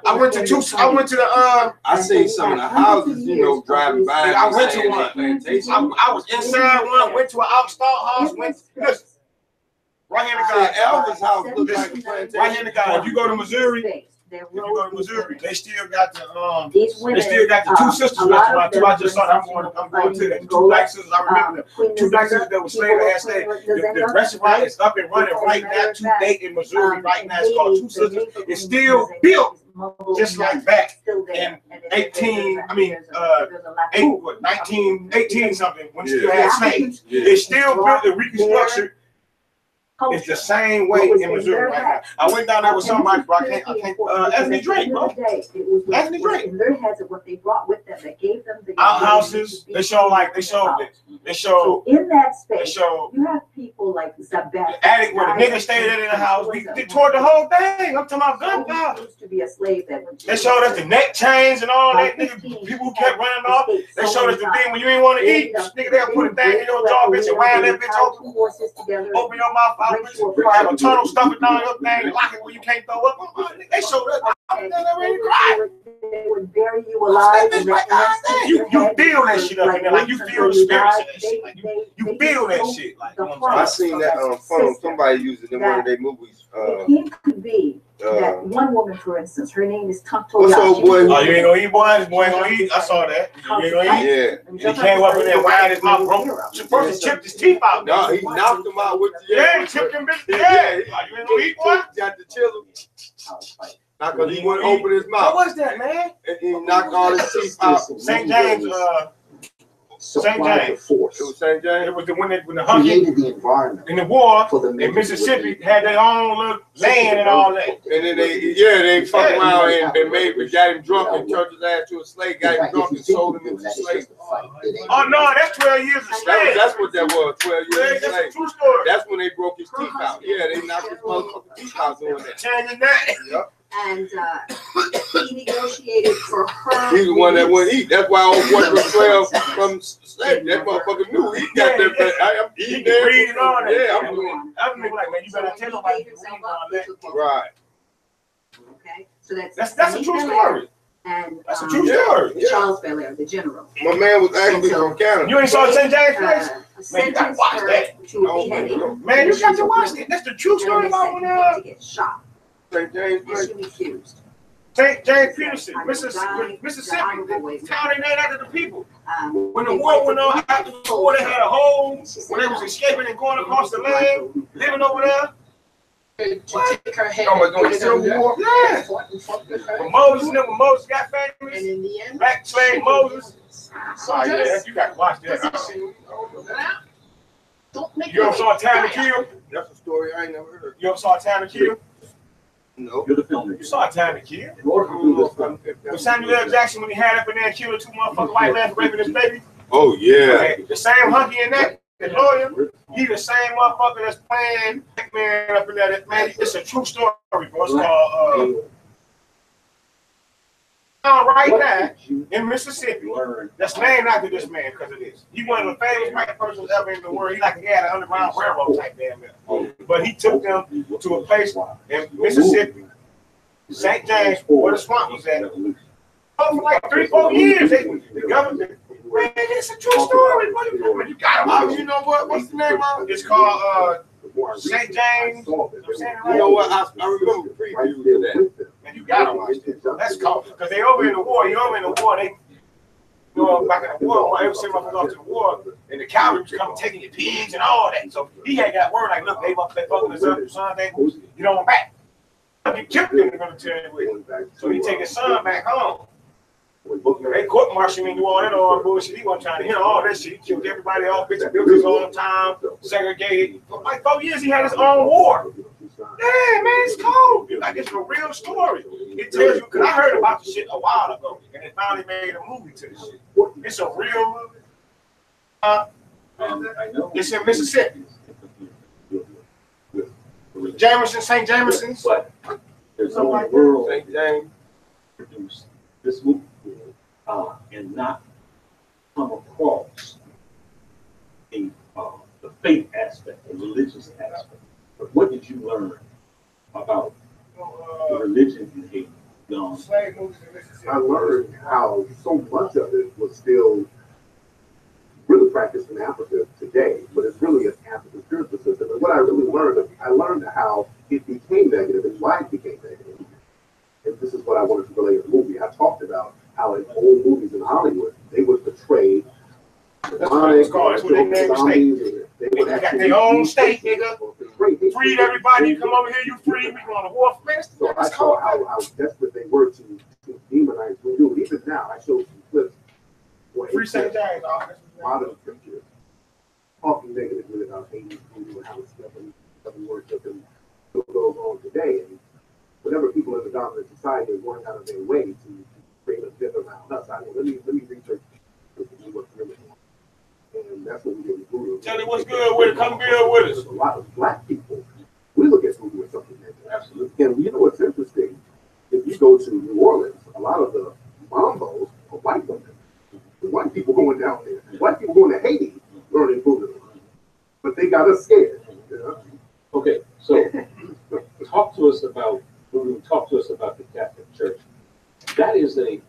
I went to the I seen some of the houses, you know, driving by. I went to one. I was inside one. Went to an outstall house. Listen, right here in the guy. Elvis house looks like a plantation. Right here in the guy. If you go to Missouri. If you go to Missouri, they still got the they still got the two sisters restaurant too. I just saw that. I'm going to that. 2 black sisters. I remember them. 2 black sisters that were slave had stayed. The restaurant is up and running right now to date in Missouri right now. It's called 2 Sisters. It's still built just like that in 1918 something when it still had slaves. It's still built and reconstructed culture. It's the same way in Missouri right now. I went down there with somebody, bro. I can't. Anthony Drake, bro. Anthony Drake. In their heads of what they brought with them that gave them the outhouses. They show in that space. You have people like Zabeth. The attic where the nigga stayed in the house. They tore the whole thing. I'm talking about gunpowder. Used to be a slave that they showed us the neck chains and all that. Nigga, people who kept running off. They showed us the thing when you ain't want to eat. Nigga, they'll put a thing in your jaw, bitch, and wind that bitch open. Open your mouth out, bitch. Have a tunnel, stuff it down your thing, lock it where you can't throw up. They showed us. I'm ready to cry. They would bury you alive. You feel that shit up in there, like you feel the spirits of that shit. Like you feel that shit. Like I seen that on somebody using it in one of their movies. It could be that one woman, for instance, her name is Tonto. What's up, boy? Oh, you ain't gonna eat, boy? Boy ain't gonna eat. I saw that. You ain't gonna eat. Yeah. And he came up in there, wired his mouth, broke. First, he chipped his teeth out. No, he knocked him out with the he chipped him, bitch. Yeah. You ain't gonna eat, boy? Got to chill him. Not because he wouldn't open his mouth. What was that, man? And he knocked all his teeth out. St. James, St. James. It was St. James. It was when the Hunky the environment in the war in Mississippi had their own little land and all that. And then they fucked around and got him drunk and turned his ass to a slave. Got him drunk and sold him into slavery. Oh no, that's 12 years of slave. That's what that was. 12 years of That's slave. a true story. That's when they broke his teeth out. Yeah, they knocked his motherfucking teeth out doing that. Changing that. Yep. And he negotiated for her. He's the one that wouldn't eat. That's why old boy from 12 from slave. That motherfucker knew he got that. I'm eating there. Reading on it. Yeah, I'm doing. I'm like, man, you better tell nobody to read on that. Right. Okay, so that's a true story. And that's a true story. Charles Belair, the general. My man was actually from Canada. You ain't saw St. James place? Man, you gotta watch that. Man, you got to watch it. That's the true story about when to get shot. St. James place. She refused. St. James Peterson, Mississippi, town they named after the people. When the war went on, after the war, they had a hole where they was escaping and going across the land, living over there. To take her head. Oh, doing the Civil War? Yeah. When Moses got famous, and in the end, black slave Moses. Oh yeah, you got to watch that. Don't make you ever saw Time to Kill? That's a story I ain't never heard. You ever saw Time to Kill? No. You're the filmmaker. You saw Time to Kill. When Samuel L. Jackson, when he had up in there and killed 2 motherfucking white men for raping his baby. Oh yeah. The same hunky in that, the lawyer, he the same motherfucker that's playing black man up in there. That man, it's a true story, bro. It's called right now in Mississippi. That's named after this man because of this. He one of the famous white persons ever in the world. He like he had an underground railroad type damn man. But he took them to a place in Mississippi, St. James, where the swamp was at. For like 3-4 years, the government. Man, it's a true story. You got it. You know what? What's the name of it? It's called St. James. You know what? I remember the preview to that. Man, you gotta watch this. That's called because they over in the war. You over in the war. They back in the war. When they was sending off to the war, and the cavalry was coming taking your pigs and all that. So he had got word like, look, they fucking us up, son. They you know back. He killed them in the military with. So he take his son back home. They court martial him and do all that old bullshit. He wasn't trying to hear all that shit. He killed everybody off, bitch, built his own town, segregated. For like 4 years, he had his own war. Yeah, man, it's cold. Like, it's a real story. It tells you, because I heard about the shit a while ago, and they finally made a movie to this shit. It's a real movie. It's in Mississippi. Jamerson, St. Jamerson's. But there's no world St. James produce this movie and not come across the faith aspect, the religious aspect. But what did you learn about the religion in Haiti? I learned how so much of it was still really practiced in Africa today, but it's really an African spiritual system. And what I really learned, I learned how it became negative and why it became negative. And this is what I wanted to relate in the movie. I talked about how in old movies in Hollywood, they would portray zombies. They got their own state, nigga. Freed everybody. Come over here, you free. We going to war for So I saw how desperate they were to demonize voodoo. Even now, I showed some clips where Free St. James. modern preachers talking negatively about Haiti voodoo and how it's that we worship and still goes on today. And whenever people in the dominant society are going out of their way to create a myth around us, I mean, let me research to see what's really going on. And that's what we do with voodoo. Tell me what's good with it. Come build with us. A lot of black people, we look at voodoo as something negative. Absolutely. And you know what's interesting? If you go to New Orleans, a lot of the mambos are white women. The white people going down there. White people going to Haiti learning voodoo. But they got us scared. Yeah. Okay, so talk to us about voodoo. Talk to us about the Catholic Church. That is a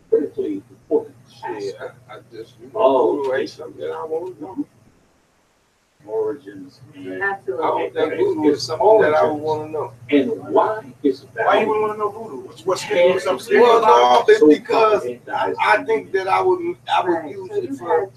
critically important aspect. Yeah, I just, voodoo ain't something I want to know. Origins. Absolutely. I don't think voodoo is something that I would want to know. And why is that? Why you wouldn't want to know voodoo? What's scary? Something scary? Well, no, it's So because I think that I would use it for.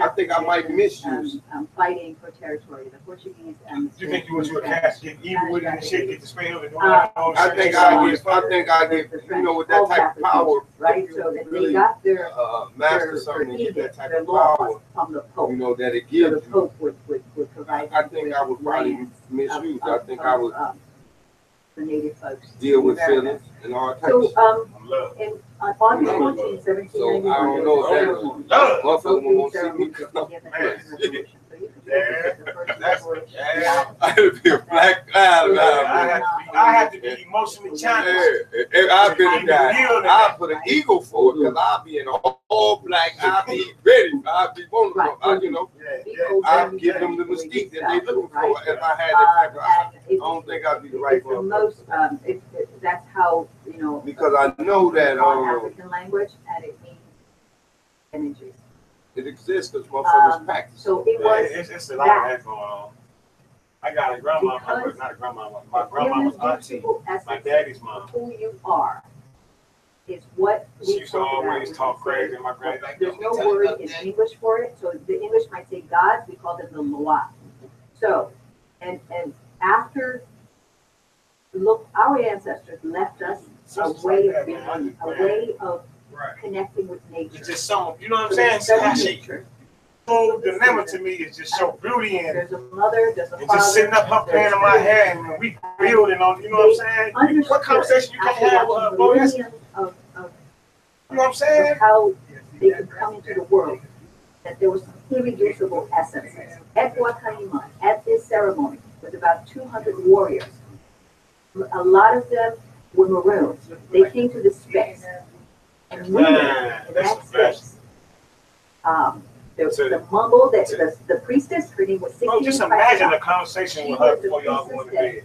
I think I might misuse it. Fighting for territory, the Portuguese and You think you want you a cat, get evil with it and shit, get the spell and do I think I get, you know, with that type of power, right? So that they got their master something and get that type of power, from the Pope. you know, that it gives. So the Pope would provide. I think I would probably misuse. I think I would the native folks deal with feelings and all types. So on August 14, 1791, so I don't know if that motherfucker won't see me come. I would be a black cloud. I have to be emotionally challenged. I've been a guy. I put an eagle for it because I'll be in all black. I'll be ready. I'll be vulnerable. You know, I'll give them the mystique that they looking for. If I had that type of, I don't think I'd be the right one. That's how, you know. Because I know that African language and it means energies. It exists because motherfuckers practice. So it was. It's a lot of that going on. I got a grandma, not a grandma. My grandma was auntie. My daddy's mom. Who you are is what she used to always talk crazy. My granddad. There's no word in English for it, so the English might say gods. We call them the Loa. So, and after, look, our ancestors left us a way of being, a way of connecting with nature. It's just some, you know what I'm saying? So dilemma to me is just so beauty in there's a mother, there's a father, and just sitting up her playing in my hair and we building on, you know what I'm saying? What conversation you can't have with her, boy? You know what I'm saying? How they could come into the world, that there was irreducible essence. At Wakaima, at this ceremony, with about 200 warriors, a lot of them were maroons. They came to this space. And women in that space, the mumble, the priestess, her name was 16. Oh, just imagine a conversation with her before y'all go to bed.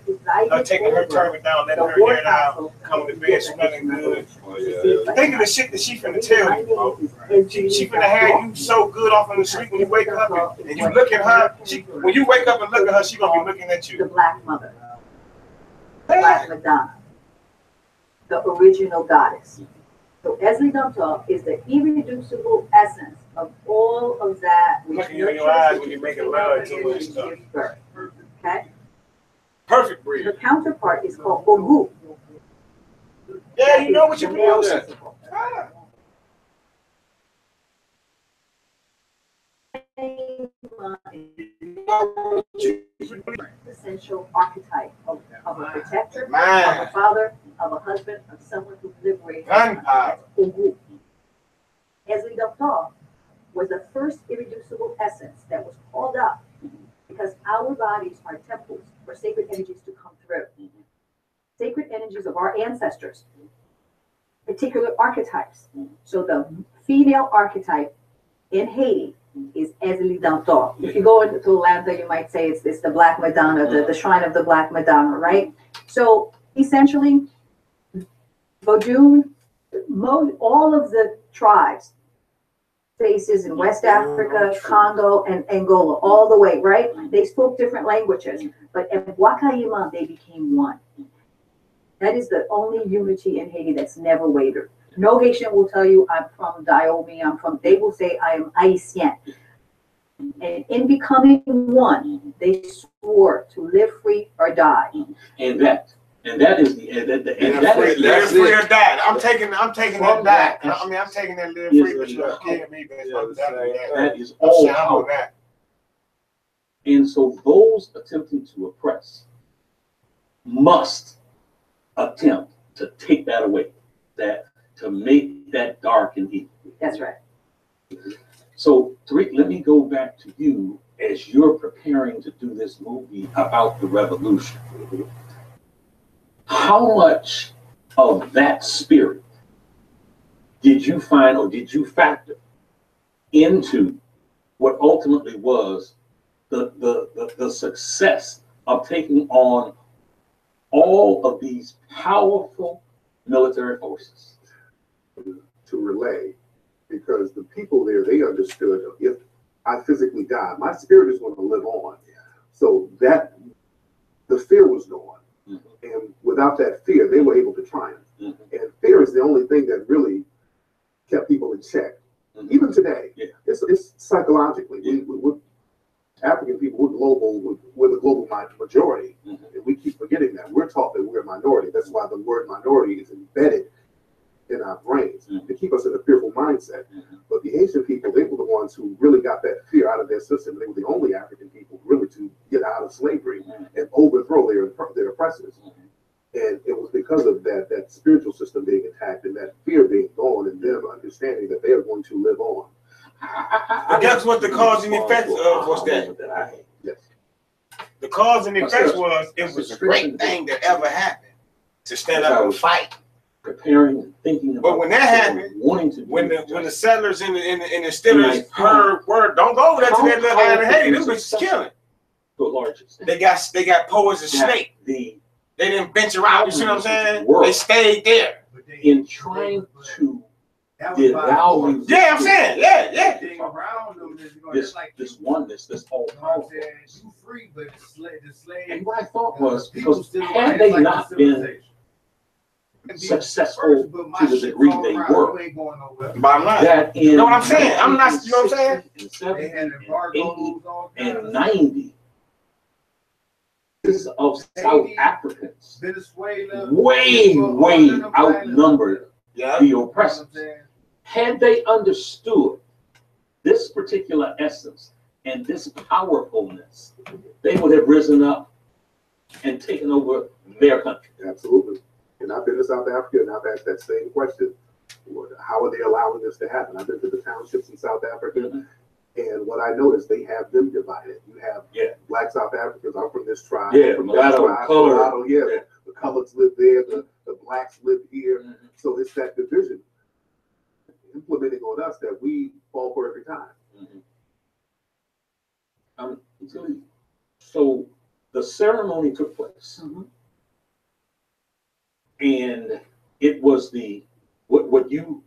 Her taking her turban down, letting her hair down, coming to bed smelling good. Think of the shit that she finna tell you, bro. She finna have you so good off in the street when you wake up and you look at her. When you wake up and look at her, she gonna be looking at you. The Black Mother, the Black Madonna, the original goddess. So Esli Danto is the irreducible essence of all of that. Looking you in your eyes when you're making love to her and stuff. Okay? Perfect breed. The counterpart is called Ogu. Yeah, you know what you're doing. Essential archetype of a protector, of a father, of a husband, of someone who liberates. Ogu. Esli Danto was the first irreducible essence that was called up because our bodies are temples for sacred energies to come through. Sacred energies of our ancestors, particular archetypes. So the female archetype in Haiti is Esli Danto. If you go into Atlanta, you might say it's the Black Madonna, the shrine of the Black Madonna, right? So essentially, Vodun, all of the tribes, spaces in West Africa, Congo, and Angola, all the way, right? They spoke different languages, but at Wakaima, they became one. That is the only unity in Haiti that's never wavered. No Haitian will tell you, I'm from Dahomey, they will say, I am Haitian. And in becoming one, they swore to live free or die. And that is live free or die. I'm taking that back. I mean, I'm taking that live free, but you're kidding me, man. That is all on that. And so those attempting to oppress must attempt to take that away, that to make that dark and evil. That's right. So, Tariq, let me go back to you as you're preparing to do this movie about the revolution. How much of that spirit did you find, or did you factor into what ultimately was the success of taking on all of these powerful military forces? To relay, because the people there, they understood if I physically die, my spirit is going to live on. So that the fear was gone. And without that fear, they were able to triumph. And fear is the only thing that really kept people in check. Even today, it's psychologically. We're African people, we're global, we're the global majority. And we keep forgetting that. We're taught that we're a minority. That's why the word minority is embedded in our brains to keep us in a fearful mindset. But the Haitian people, they were the ones who really got that fear out of their system. They were the only African people really to get out of slavery and overthrow their oppressors. And it was because of that spiritual system being attacked and that fear being gone and them understanding that they are going to live on. But that's what the cause and effect of was that. Yes. The cause and effect was it was a great thing that ever happened to stand up and fight. Preparing and thinking about. But when that happened, wanting to when the settlers and the Steelers heard word, don't go over there to that little island of Haiti. Them bitches killing. To a large extent. They got poison snake. They didn't venture out. You see what I'm saying? They stayed there. In trying to devalue. Yeah, I'm saying, yeah. This oneness, this all powerfulness. And what I thought was, because had they not been successful to the degree they were, bottom line, that in you know what I'm saying? I'm not, you know what I'm saying? In 70 and 80 and 90, of South Africans way outnumbered the oppressors. Had they understood this particular essence and this powerfulness, they would have risen up and taken over their country. Absolutely. And I've been to South Africa and I've asked that same question. How are they allowing this to happen? I've been to the townships in South Africa. And what I noticed, they have them divided. You have Black South Africans. I'm from this tribe. From mulatto, color. The colors live there. The blacks live here. So it's that division implementing on us that we fall for every time. So the ceremony took place, and it was the what you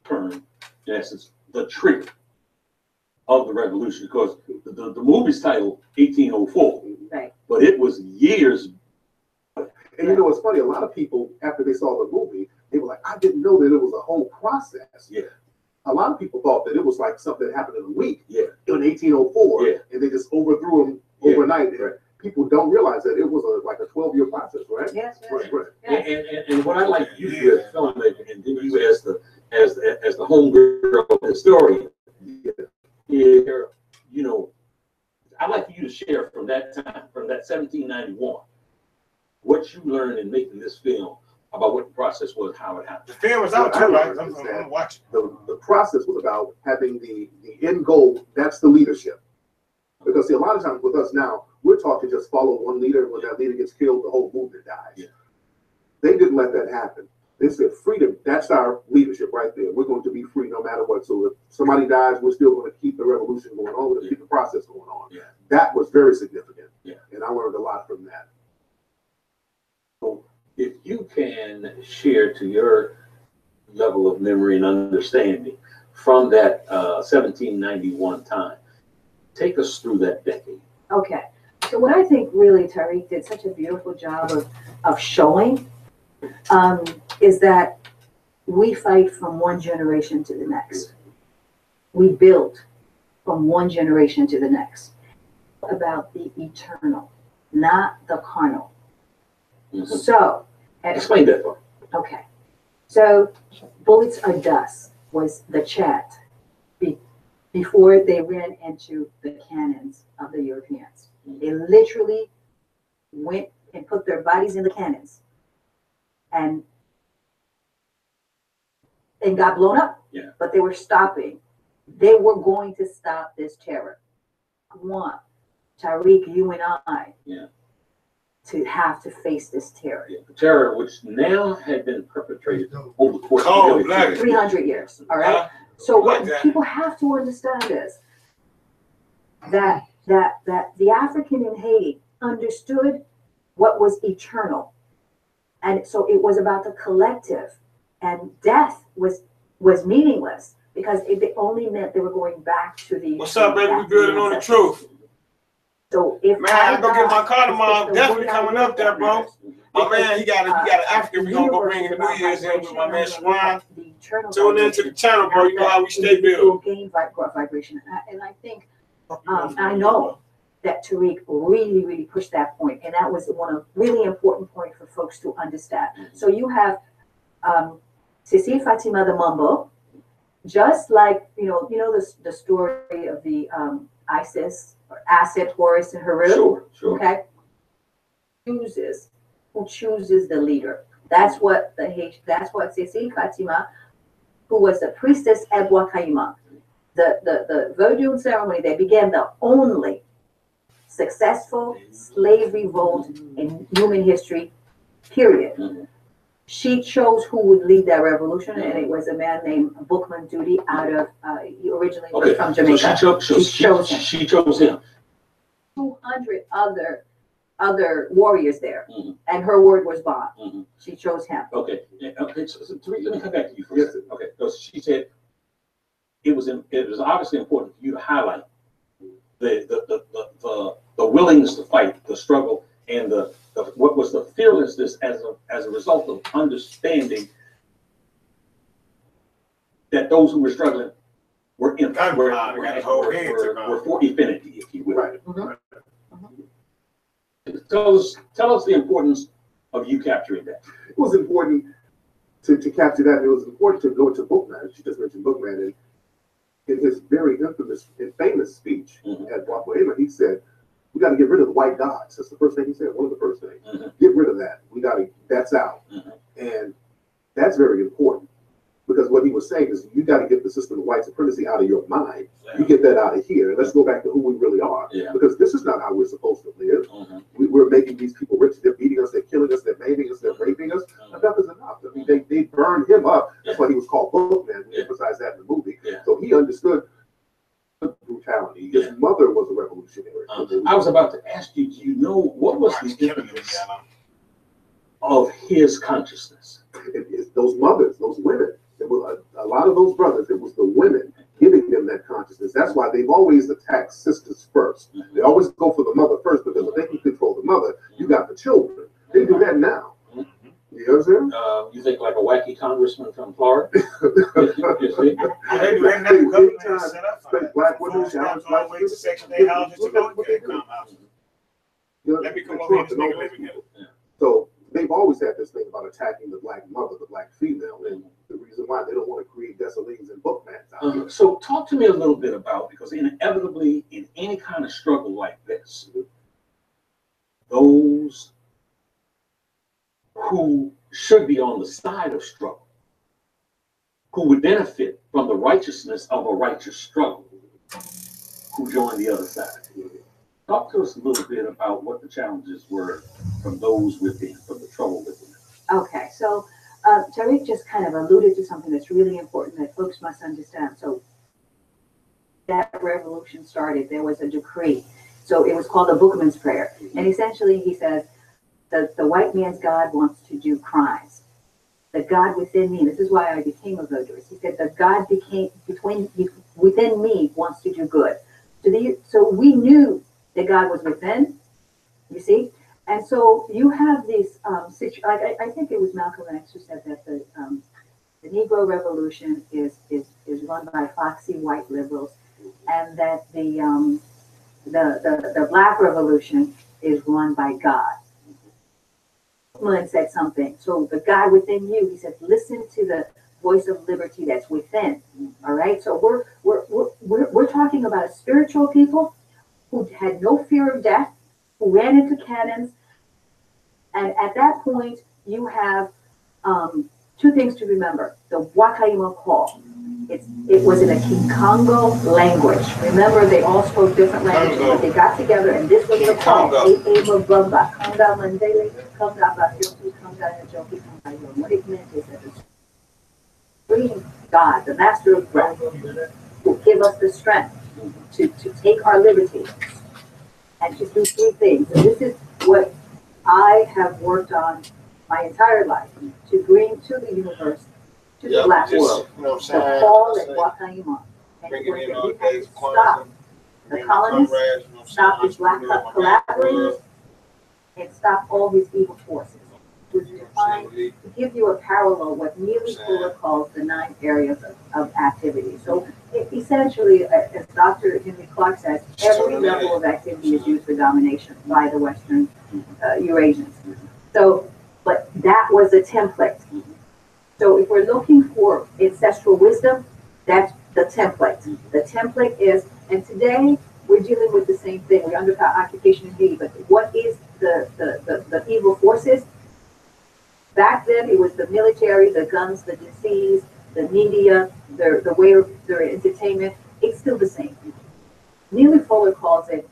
term, in essence, the trigger of the revolution, because the movie's titled 1804, but it was years. And you know, it's funny, a lot of people, after they saw the movie, they were like, I didn't know that it was a whole process. A lot of people thought that it was like something that happened in a week, in 1804, and they just overthrew them overnight. And people don't realize that it was like a 12-year process, right? Yes. And what I like you as a filmmaker, and then you as the homegirl historian, here, you know, I'd like for you to share from that time, from that 1791, what you learned in making this film about what the process was, how it happened. The film was out too, right? I'm watching. The process was about having the end goal. That's the leadership. Because see, a lot of times with us now, we're taught to just follow one leader. When that leader gets killed, the whole movement dies. They didn't let that happen. They said freedom, that's our leadership right there. We're going to be free no matter what. So if somebody dies, we're still going to keep the revolution going on. We're going to keep the process going on. That was very significant. And I learned a lot from that. So if you can share to your level of memory and understanding from that 1791 time, take us through that decade. Okay. So what I think really Tariq did such a beautiful job of showing is that we fight from one generation to the next. We build from one generation to the next. About the eternal, not the carnal. So, explain that for me. Okay. So, bullets are dust was the chat before they ran into the cannons of the Europeans. They literally went and put their bodies in the cannons and got blown up. Yeah. But they were stopping. They were going to stop this terror. I want Tariq, you and I, to have to face this terror. Yeah. The terror which now had been perpetrated over the course of 300 years. All right. So what people have to understand is that the African in Haiti understood what was eternal, and so it was about the collective, and death was meaningless because it only meant they were going back to the. What's up, baby? We good and on the truth. So if man, I go get my car tomorrow. Definitely coming up there, bro. My man, he got an African. We gonna go bring in the New Year's in with my man Swan. Tune into the channel, bro. You know how we stay built. Gain vibration, and I think I know that Tariq really pushed that point, and that was one of really important point for folks to understand. So you have Sisi Fatima the Mumbo, just like you know the story of the Isis or Asset, Horus, and Haru. Sure. Okay. Who chooses the leader? That's what Sisi Fatima, who was the priestess Ebwa Kaima, the voodoo ceremony that began the only successful slave revolt in human history, period. She chose who would lead that revolution, and it was a man named Bookman Duty out of, he originally was from Jamaica. So she chose him. 200 other warriors there, and her word was bond. She chose him. Okay. So Tariq, let me come back to you for a second. Okay, because she said it was obviously important for you to highlight the willingness to fight, the struggle, and what was the fearlessness as a result of understanding that those who were struggling were for infinity, if you will. Right. Tell us the importance of you capturing that. It was important to capture that. It was important to go into Bookman. She just mentioned Bookman, and in his very infamous and famous speech at Wapoema, he said, "We got to get rid of the white gods." That's the first thing he said. One of the first things. Get rid of that. That's out, and that's very important. Because what he was saying is you got to get the system of white supremacy out of your mind. You get that out of here. Let's go back to who we really are. Because this is not how we're supposed to live. We're making these people rich. They're beating us. They're killing us. They're maiming us. They're raping us. Enough is enough. I mean, they burned him up. That's why he was called Bookman. We emphasize that in the movie. So he understood brutality. His mother was a revolutionary. I was about to ask you, do you know what was the impetus of his consciousness? It's those mothers, those women. It was a lot of those brothers. It was the women giving them that consciousness. That's why they've always attacked sisters first. They always go for the mother first, because if they can control the mother, you got the children. They do that now. You know what I'm saying? You think like a wacky congressman from Florida? Black women, let me come over here. This nigga living here. So they've always had this thing about attacking the black mother, the black female, and the reason why they don't want to create Dessalines and Bookmans out here. So talk to me a little bit about, because inevitably in any kind of struggle like this, those who should be on the side of struggle, who would benefit from the righteousness of a righteous struggle, who join the other side. Talk to us a little bit about what the challenges were from those within, from the trouble within. Okay, so Tariq just kind of alluded to something that's really important that folks must understand. So that revolution started, there was a decree. So it was called the Bookman's Prayer. And essentially he says that the white man's God wants to do crimes. The God within me, this is why I became a voodooist. He said the God within me wants to do good. So we knew that God was within, you see? And so you have these, I think it was Malcolm X who said that the Negro Revolution is run by foxy white liberals, and that the Black Revolution is run by God. Mullen said something. So the God within you, he said, listen to voice of liberty that's within. All right. So we're talking about a spiritual people who had no fear of death, who ran into cannons. And at that point, you have two things to remember. The Wakaima call. It was in a Kikongo language. Remember, they all spoke different languages, but they got together, and this was the call. What it meant is that the supreme God, the master of breath, will give us the strength to take our liberty and to do three things. And this is what I have worked on my entire life, to bring to the universe, to the black world, the call at Wakaima. And we have to stop the colonists, stop his black collaborators, and stop all his evil forces. To give you a parallel, what Neely Fuller calls the 9 areas of activity. So essentially, as Dr. Henry Clark says, every level of activity is used for domination by the Western Eurasians. So, but that was a template. So if we're looking for ancestral wisdom, that's the template. The template is, and today we're dealing with the same thing. We're under occupation indeed, but what is the evil forces? Back then, it was the military, the guns, the disease, the media, the way of their entertainment. It's still the same. Neely Fuller calls it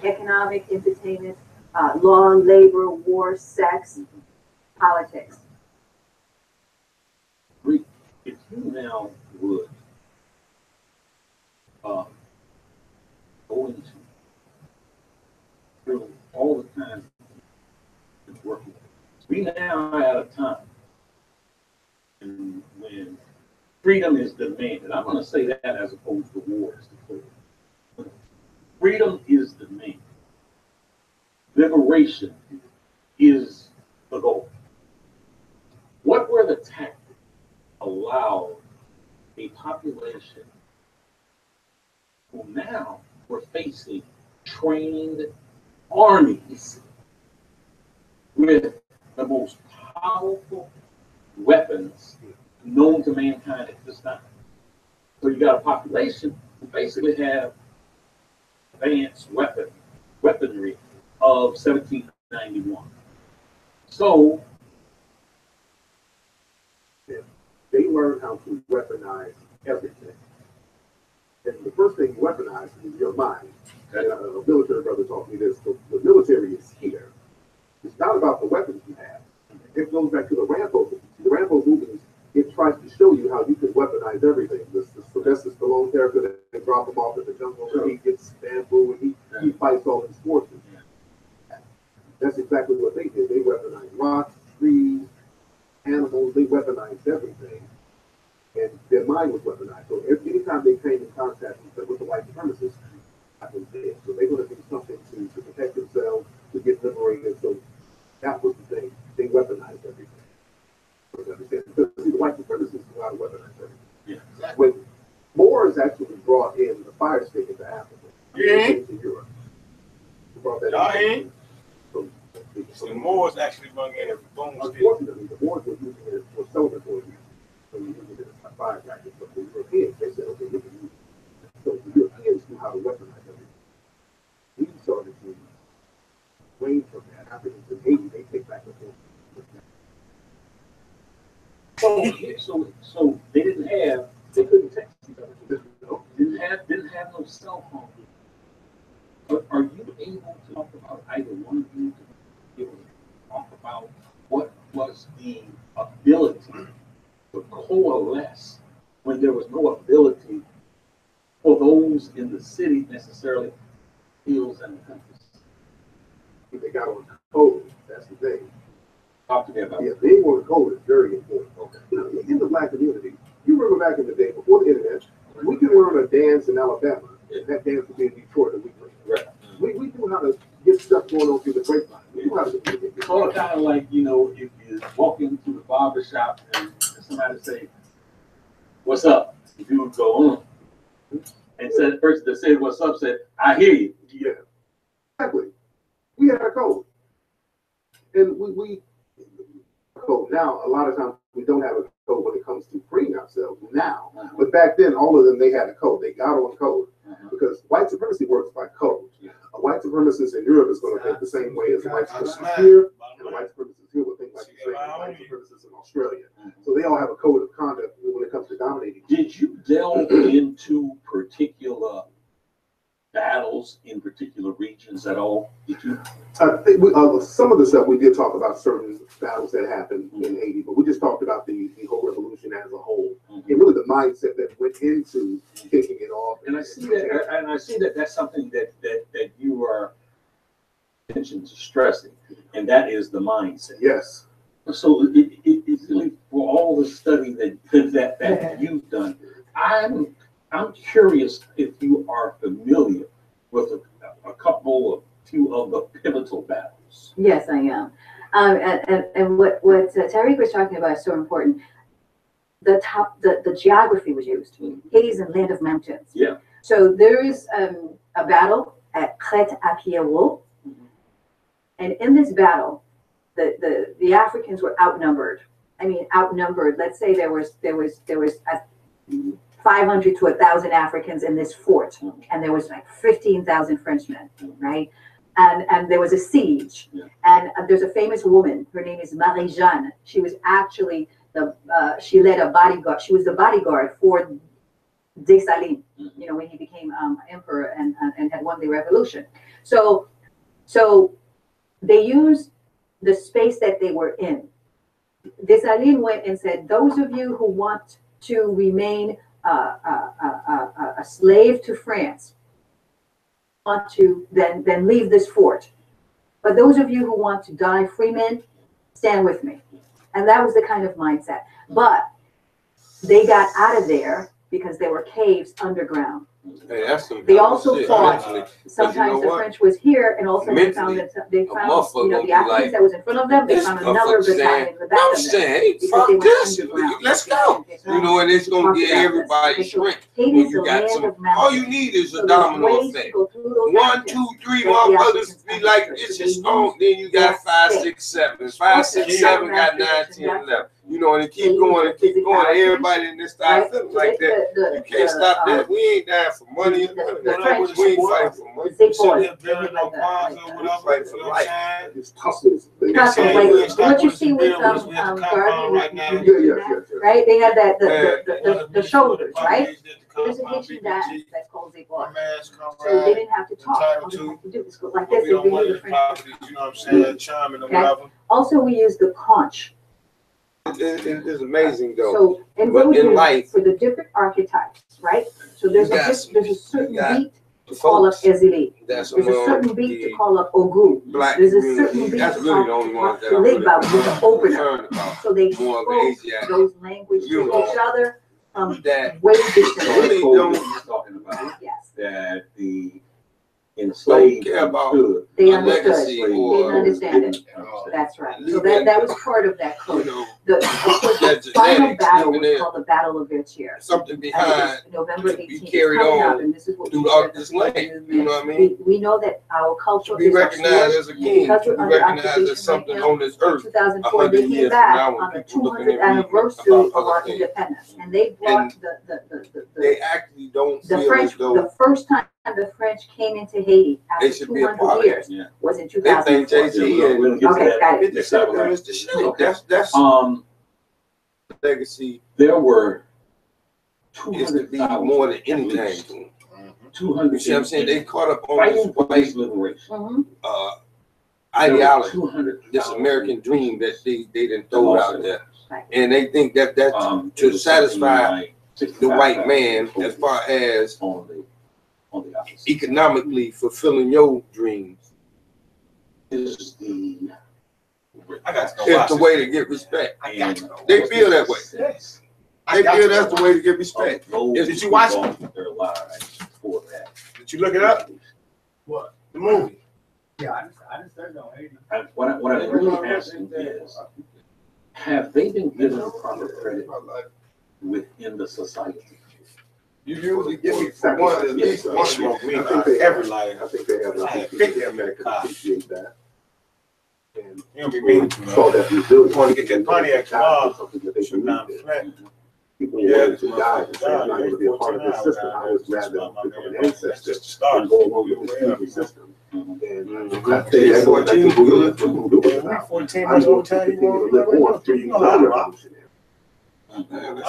economic, entertainment, law, labor, war, sex, politics. If you now would go into through all the time it's working. We now are at a time when freedom is demanded. I'm going to say that as opposed to war is declared. Freedom is demanded. Liberation is the goal. What were the tactics allowed a population who now were facing trained armies with the most powerful weapons known to mankind at this time? So you got a population who basically have advanced weaponry of 1791. So they learn how to weaponize everything. And the first thing you weaponize is your mind. And a military brother taught me this. The military is here. It's not about the weapons you have. It goes back to the Rambo movies. The Rambo movies, it tries to show you how you can weaponize everything. The Sylvester Stallone character that they drop him off at the jungle and he gets bamboo and he fights all his forces. That's exactly what they did. They weaponized rocks, trees, animals. They weaponized everything. And their mind was weaponized. So anytime they came in contact with the white supremacists, that was dead. So they're going to do something to protect themselves, to get liberated. So that was the thing. They weaponized everything. Because see, the white supremacists knew how to weaponize everything. Yeah. When Moors actually brought in the fire stick into Africa, into Europe. They brought that in. So the Moors actually brought in a boom stick. Unfortunately, the Moors were using it for celebratory use. So you're using it as a firecracker. But the Europeans, they said, okay, we can use it. So the Europeans knew how to weaponize everything. We started to range from that. Africans in Haiti, they take back the force. So they couldn't text each other. Didn't have no cell phone. But are you able to talk about either one of you to be able to talk about what was the ability to coalesce when there was no ability for those in the city necessarily, hills and the countries? They got on code. That's the thing. Talk to me about it. Yeah, being on code is very important. Okay. You know, in the black community, you remember back in the day before the internet, we could learn a dance in Alabama. And that dance would be in Detroit a week later. Right. We knew how to get stuff going on through the grapevine. We knew how to do it. Sort of kind of like, you know, if you walk into the barber shop and somebody say, "What's up?" The dude would go on. And said the person that said what's up said, "I hear you." Yeah. Exactly. We had a code. And we code. Now, a lot of times we don't have a code when it comes to freeing ourselves now. But back then, all of them, they had a code. They got on code because white supremacy works by code. A white supremacist in Europe is going to think the same way as a white supremacist here, and a white supremacist here will think like the same as a white supremacist in Australia. So they all have a code of conduct when it comes to dominating. Did you delve into particular battles in particular regions at all? Did you? Some of the stuff we did talk about certain battles that happened in Haiti, but we just talked about the whole revolution as a whole, and really the mindset that went into kicking it off. And I see that, that's something that you are attention to stressing, and that is the mindset. Yes. So it's really for all the study that you've done. I'm curious if you are familiar with a few of the pivotal battles. Yes, I am. And what Tariq was talking about is so important. The geography was used. Haiti's a land of mountains. Yeah. So there is a battle at Crête-à-Pierrot, and in this battle, the Africans were outnumbered. I mean, outnumbered. Let's say there was 500 to 1,000 Africans in this fort, and there was like 15,000 Frenchmen, right? And there was a siege, and there's a famous woman. Her name is Marie-Jeanne. She was actually she led a bodyguard. She was the bodyguard for Dessalines, when he became emperor and had won the revolution. So they used the space that they were in. Dessalines went and said, those of you who want to remain a slave to France want to then leave this fort. But those of you who want to die free men, stand with me. And that was the kind of mindset. But they got out of there because there were caves underground. Hey, they also fought. Sometimes the French was here, and also they found the Africans that was in front of them. They found another battalion in the back of them. Hey, fuck this. Let's go. And it's gonna get everybody shrink. All you need is a domino effect. 1, 2, 3 motherfuckers be like, it's just on. Then you got 5, 6, 7. 5, 6, 7 got 9, 10, 11. And it keep going and keep going. Everybody in this start feeling like that. You can't stop that. We ain't dying for money. We ain't fighting for money. We fighting for life. It's toughness. What you see with Garvey, right? They had the shoulders, right? There's a Haitian dance that's called Zéboire. So they didn't have to talk. All they had to do was go like this. They knew the French. You know what I'm saying? Charming or whatever. Also, we use the conch. It's amazing though. So in life, for the different archetypes, right? So there's a certain beat to call up Ezili. There's a certain beat to call up Ogu. There's a certain beat to call up Ligba, which is the opener. So they spoke those languages to each other way different. Yes. That the enslaved understood. They understood. They didn't understand it. That's right. So that was part of that code. Of course, the final battle was called the Battle of Vertières. Something behind November 18th. Carried on and this is what throughout this land. You know what I mean? We know that our culture be recognized as a king. Be recognized as something on this earth. 2004, they came back on the 200th anniversary of our independence, and they brought they actually don't the French. The first time the French came into Haiti after 200 years was in 2004. They think JC okay, got it. That's legacy. There were is to be more than anything. 200. You see what I'm saying? They caught up on this white liberation ideology, this American dream that they didn't throw out there, and they think that to satisfy the white man as far as economically fulfilling your dreams is the way to get respect. They feel that way. They feel that's the way to get respect. Did you watch it? Did you look it up? What? The movie? Yeah, I just said no. What I'm really asking is, have they been given proper credit within the society? You usually give me one at least one smoke weed every life. I think they have. I think Americans appreciate that. and He'll be mean. saw that resilience. Want to get that Pontiac tomorrow. Something that they can lead. People Yeah, wanted to die and say, I'm not going to be a part of this system. I would rather become an ancestor and go along with this evil system. And I think that's what people do. That's what people do. I'm going to continue to live on through the revolutionary.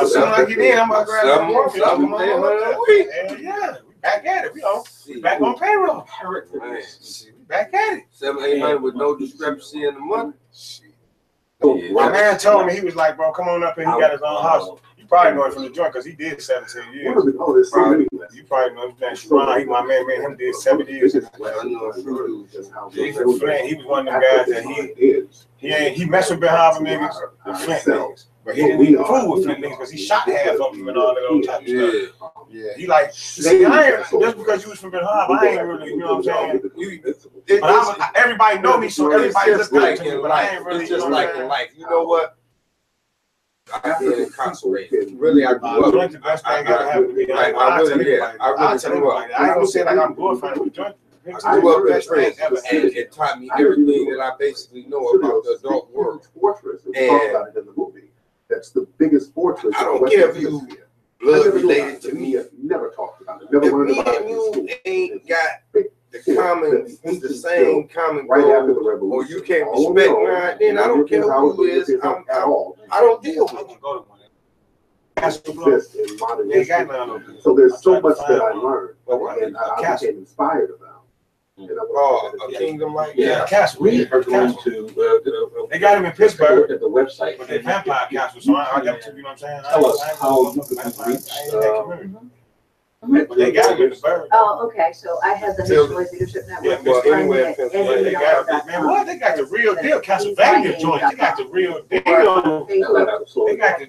As soon as I get in, I'm going to grab that morphine. I'm going to yeah, we back at it. We back on payroll. We back at it. 700-800 with no discrepancy in the money. My man told me, he was like, bro, come on up here. He got his own house. You probably know him from the joint because he did 17 years. You probably know him. He my man, him did 7 years. He's from Flint. He was one of them guys that he messed with Ben Harvey niggas, the Flint niggas. But he didn't even fool with Flint niggas because he shot half of them and all that old type of stuff. Yeah, he like, see, I ain't, just because you was from Ben Harvey, I ain't really, you know what I'm saying? But everybody know me, so everybody just like to me, but I ain't really, just like in life. You know what? I get incarcerated. Really, I grew up. Joint the best thing ever happened to me. I ain't gonna say like I'm glorifying the joint. I grew up in France, and it taught me everything that I basically know about the adult world. And that's the biggest fortress. I don't care if you blood related to me. Never talked about it. Never learned about it. You ain't got the common, the same common goal, or you can't respect mine. Then I don't care who it is. I don't deal with it. So there's so much that I learned, and I became inspired about. A kingdom like castle. We are going to. They got him in Pittsburgh at the website. But they're vampire castle, so I got to, you know what I'm saying? Tell us how you can reach. But they got him in the bird. Oh, okay, so I have the Nationwide Leadership Network. Yeah, well, anyway, they got man, what? They got the real deal. Castlevania joint. They got the real deal. They got the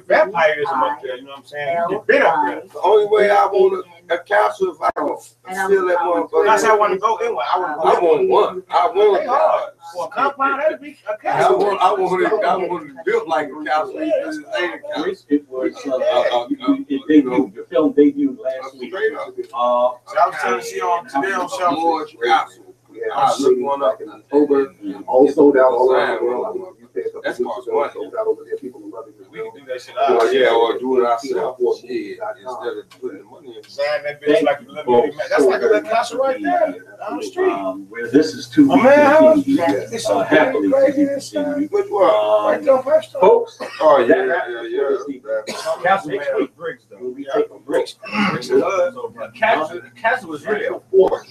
vampirism up there. You know what I'm saying? They been up there. The only way I want a castle if I can steal that motherfucker. That's how I want to go anyway. I want one. I want hard. For a compound, that'd be a castle. I want it built like a castle. It was your film debuted last week. South Tennessee on today on South. I looked one up in October. All sold out all around the world. That's sold out over there. People are loving it. We can do that shit out. Or do it ourselves. Instead of putting the money in. Design that bitch like a little man. That's like a little castle right there down the street. Where this is to be continued. Happily to be continued. Which one? Right there, first folks. Oh yeah. Castle made out of bricks though. We take bricks. Castle was really a fort.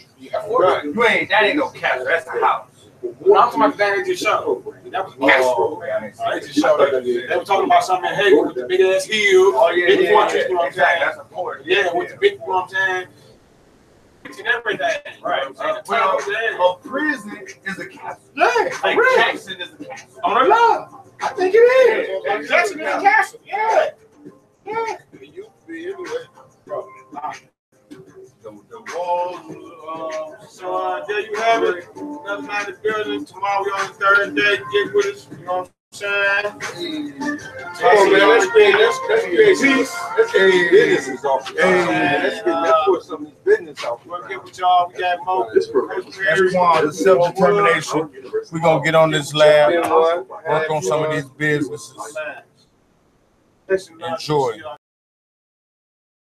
That ain't no castle. That's a house. I'm talking about that they just showed. That was castle. They just showed. They were talking about something in Hagen with the big ass hill. Oh yeah, big fortress. You know what I'm saying? That's a fort. Yeah, with the big. You know what I'm saying? And everything. Right. Well, prison is a castle. Yeah. Like Jackson is a castle. On the law. I think it is. Jackson is a castle. Yeah. Yeah. You be anyway. The walls, so there you have it. Another night in the building. Tomorrow we on Thursday. Get with us. You know what I'm saying? Come on, man. Let's create peace. Let's get businesses off. Let's put some of these business off. We'll get with y'all. We got more. That's Kwanzaa, self-determination. We're going to get on this lab, work on some of these businesses. Enjoy.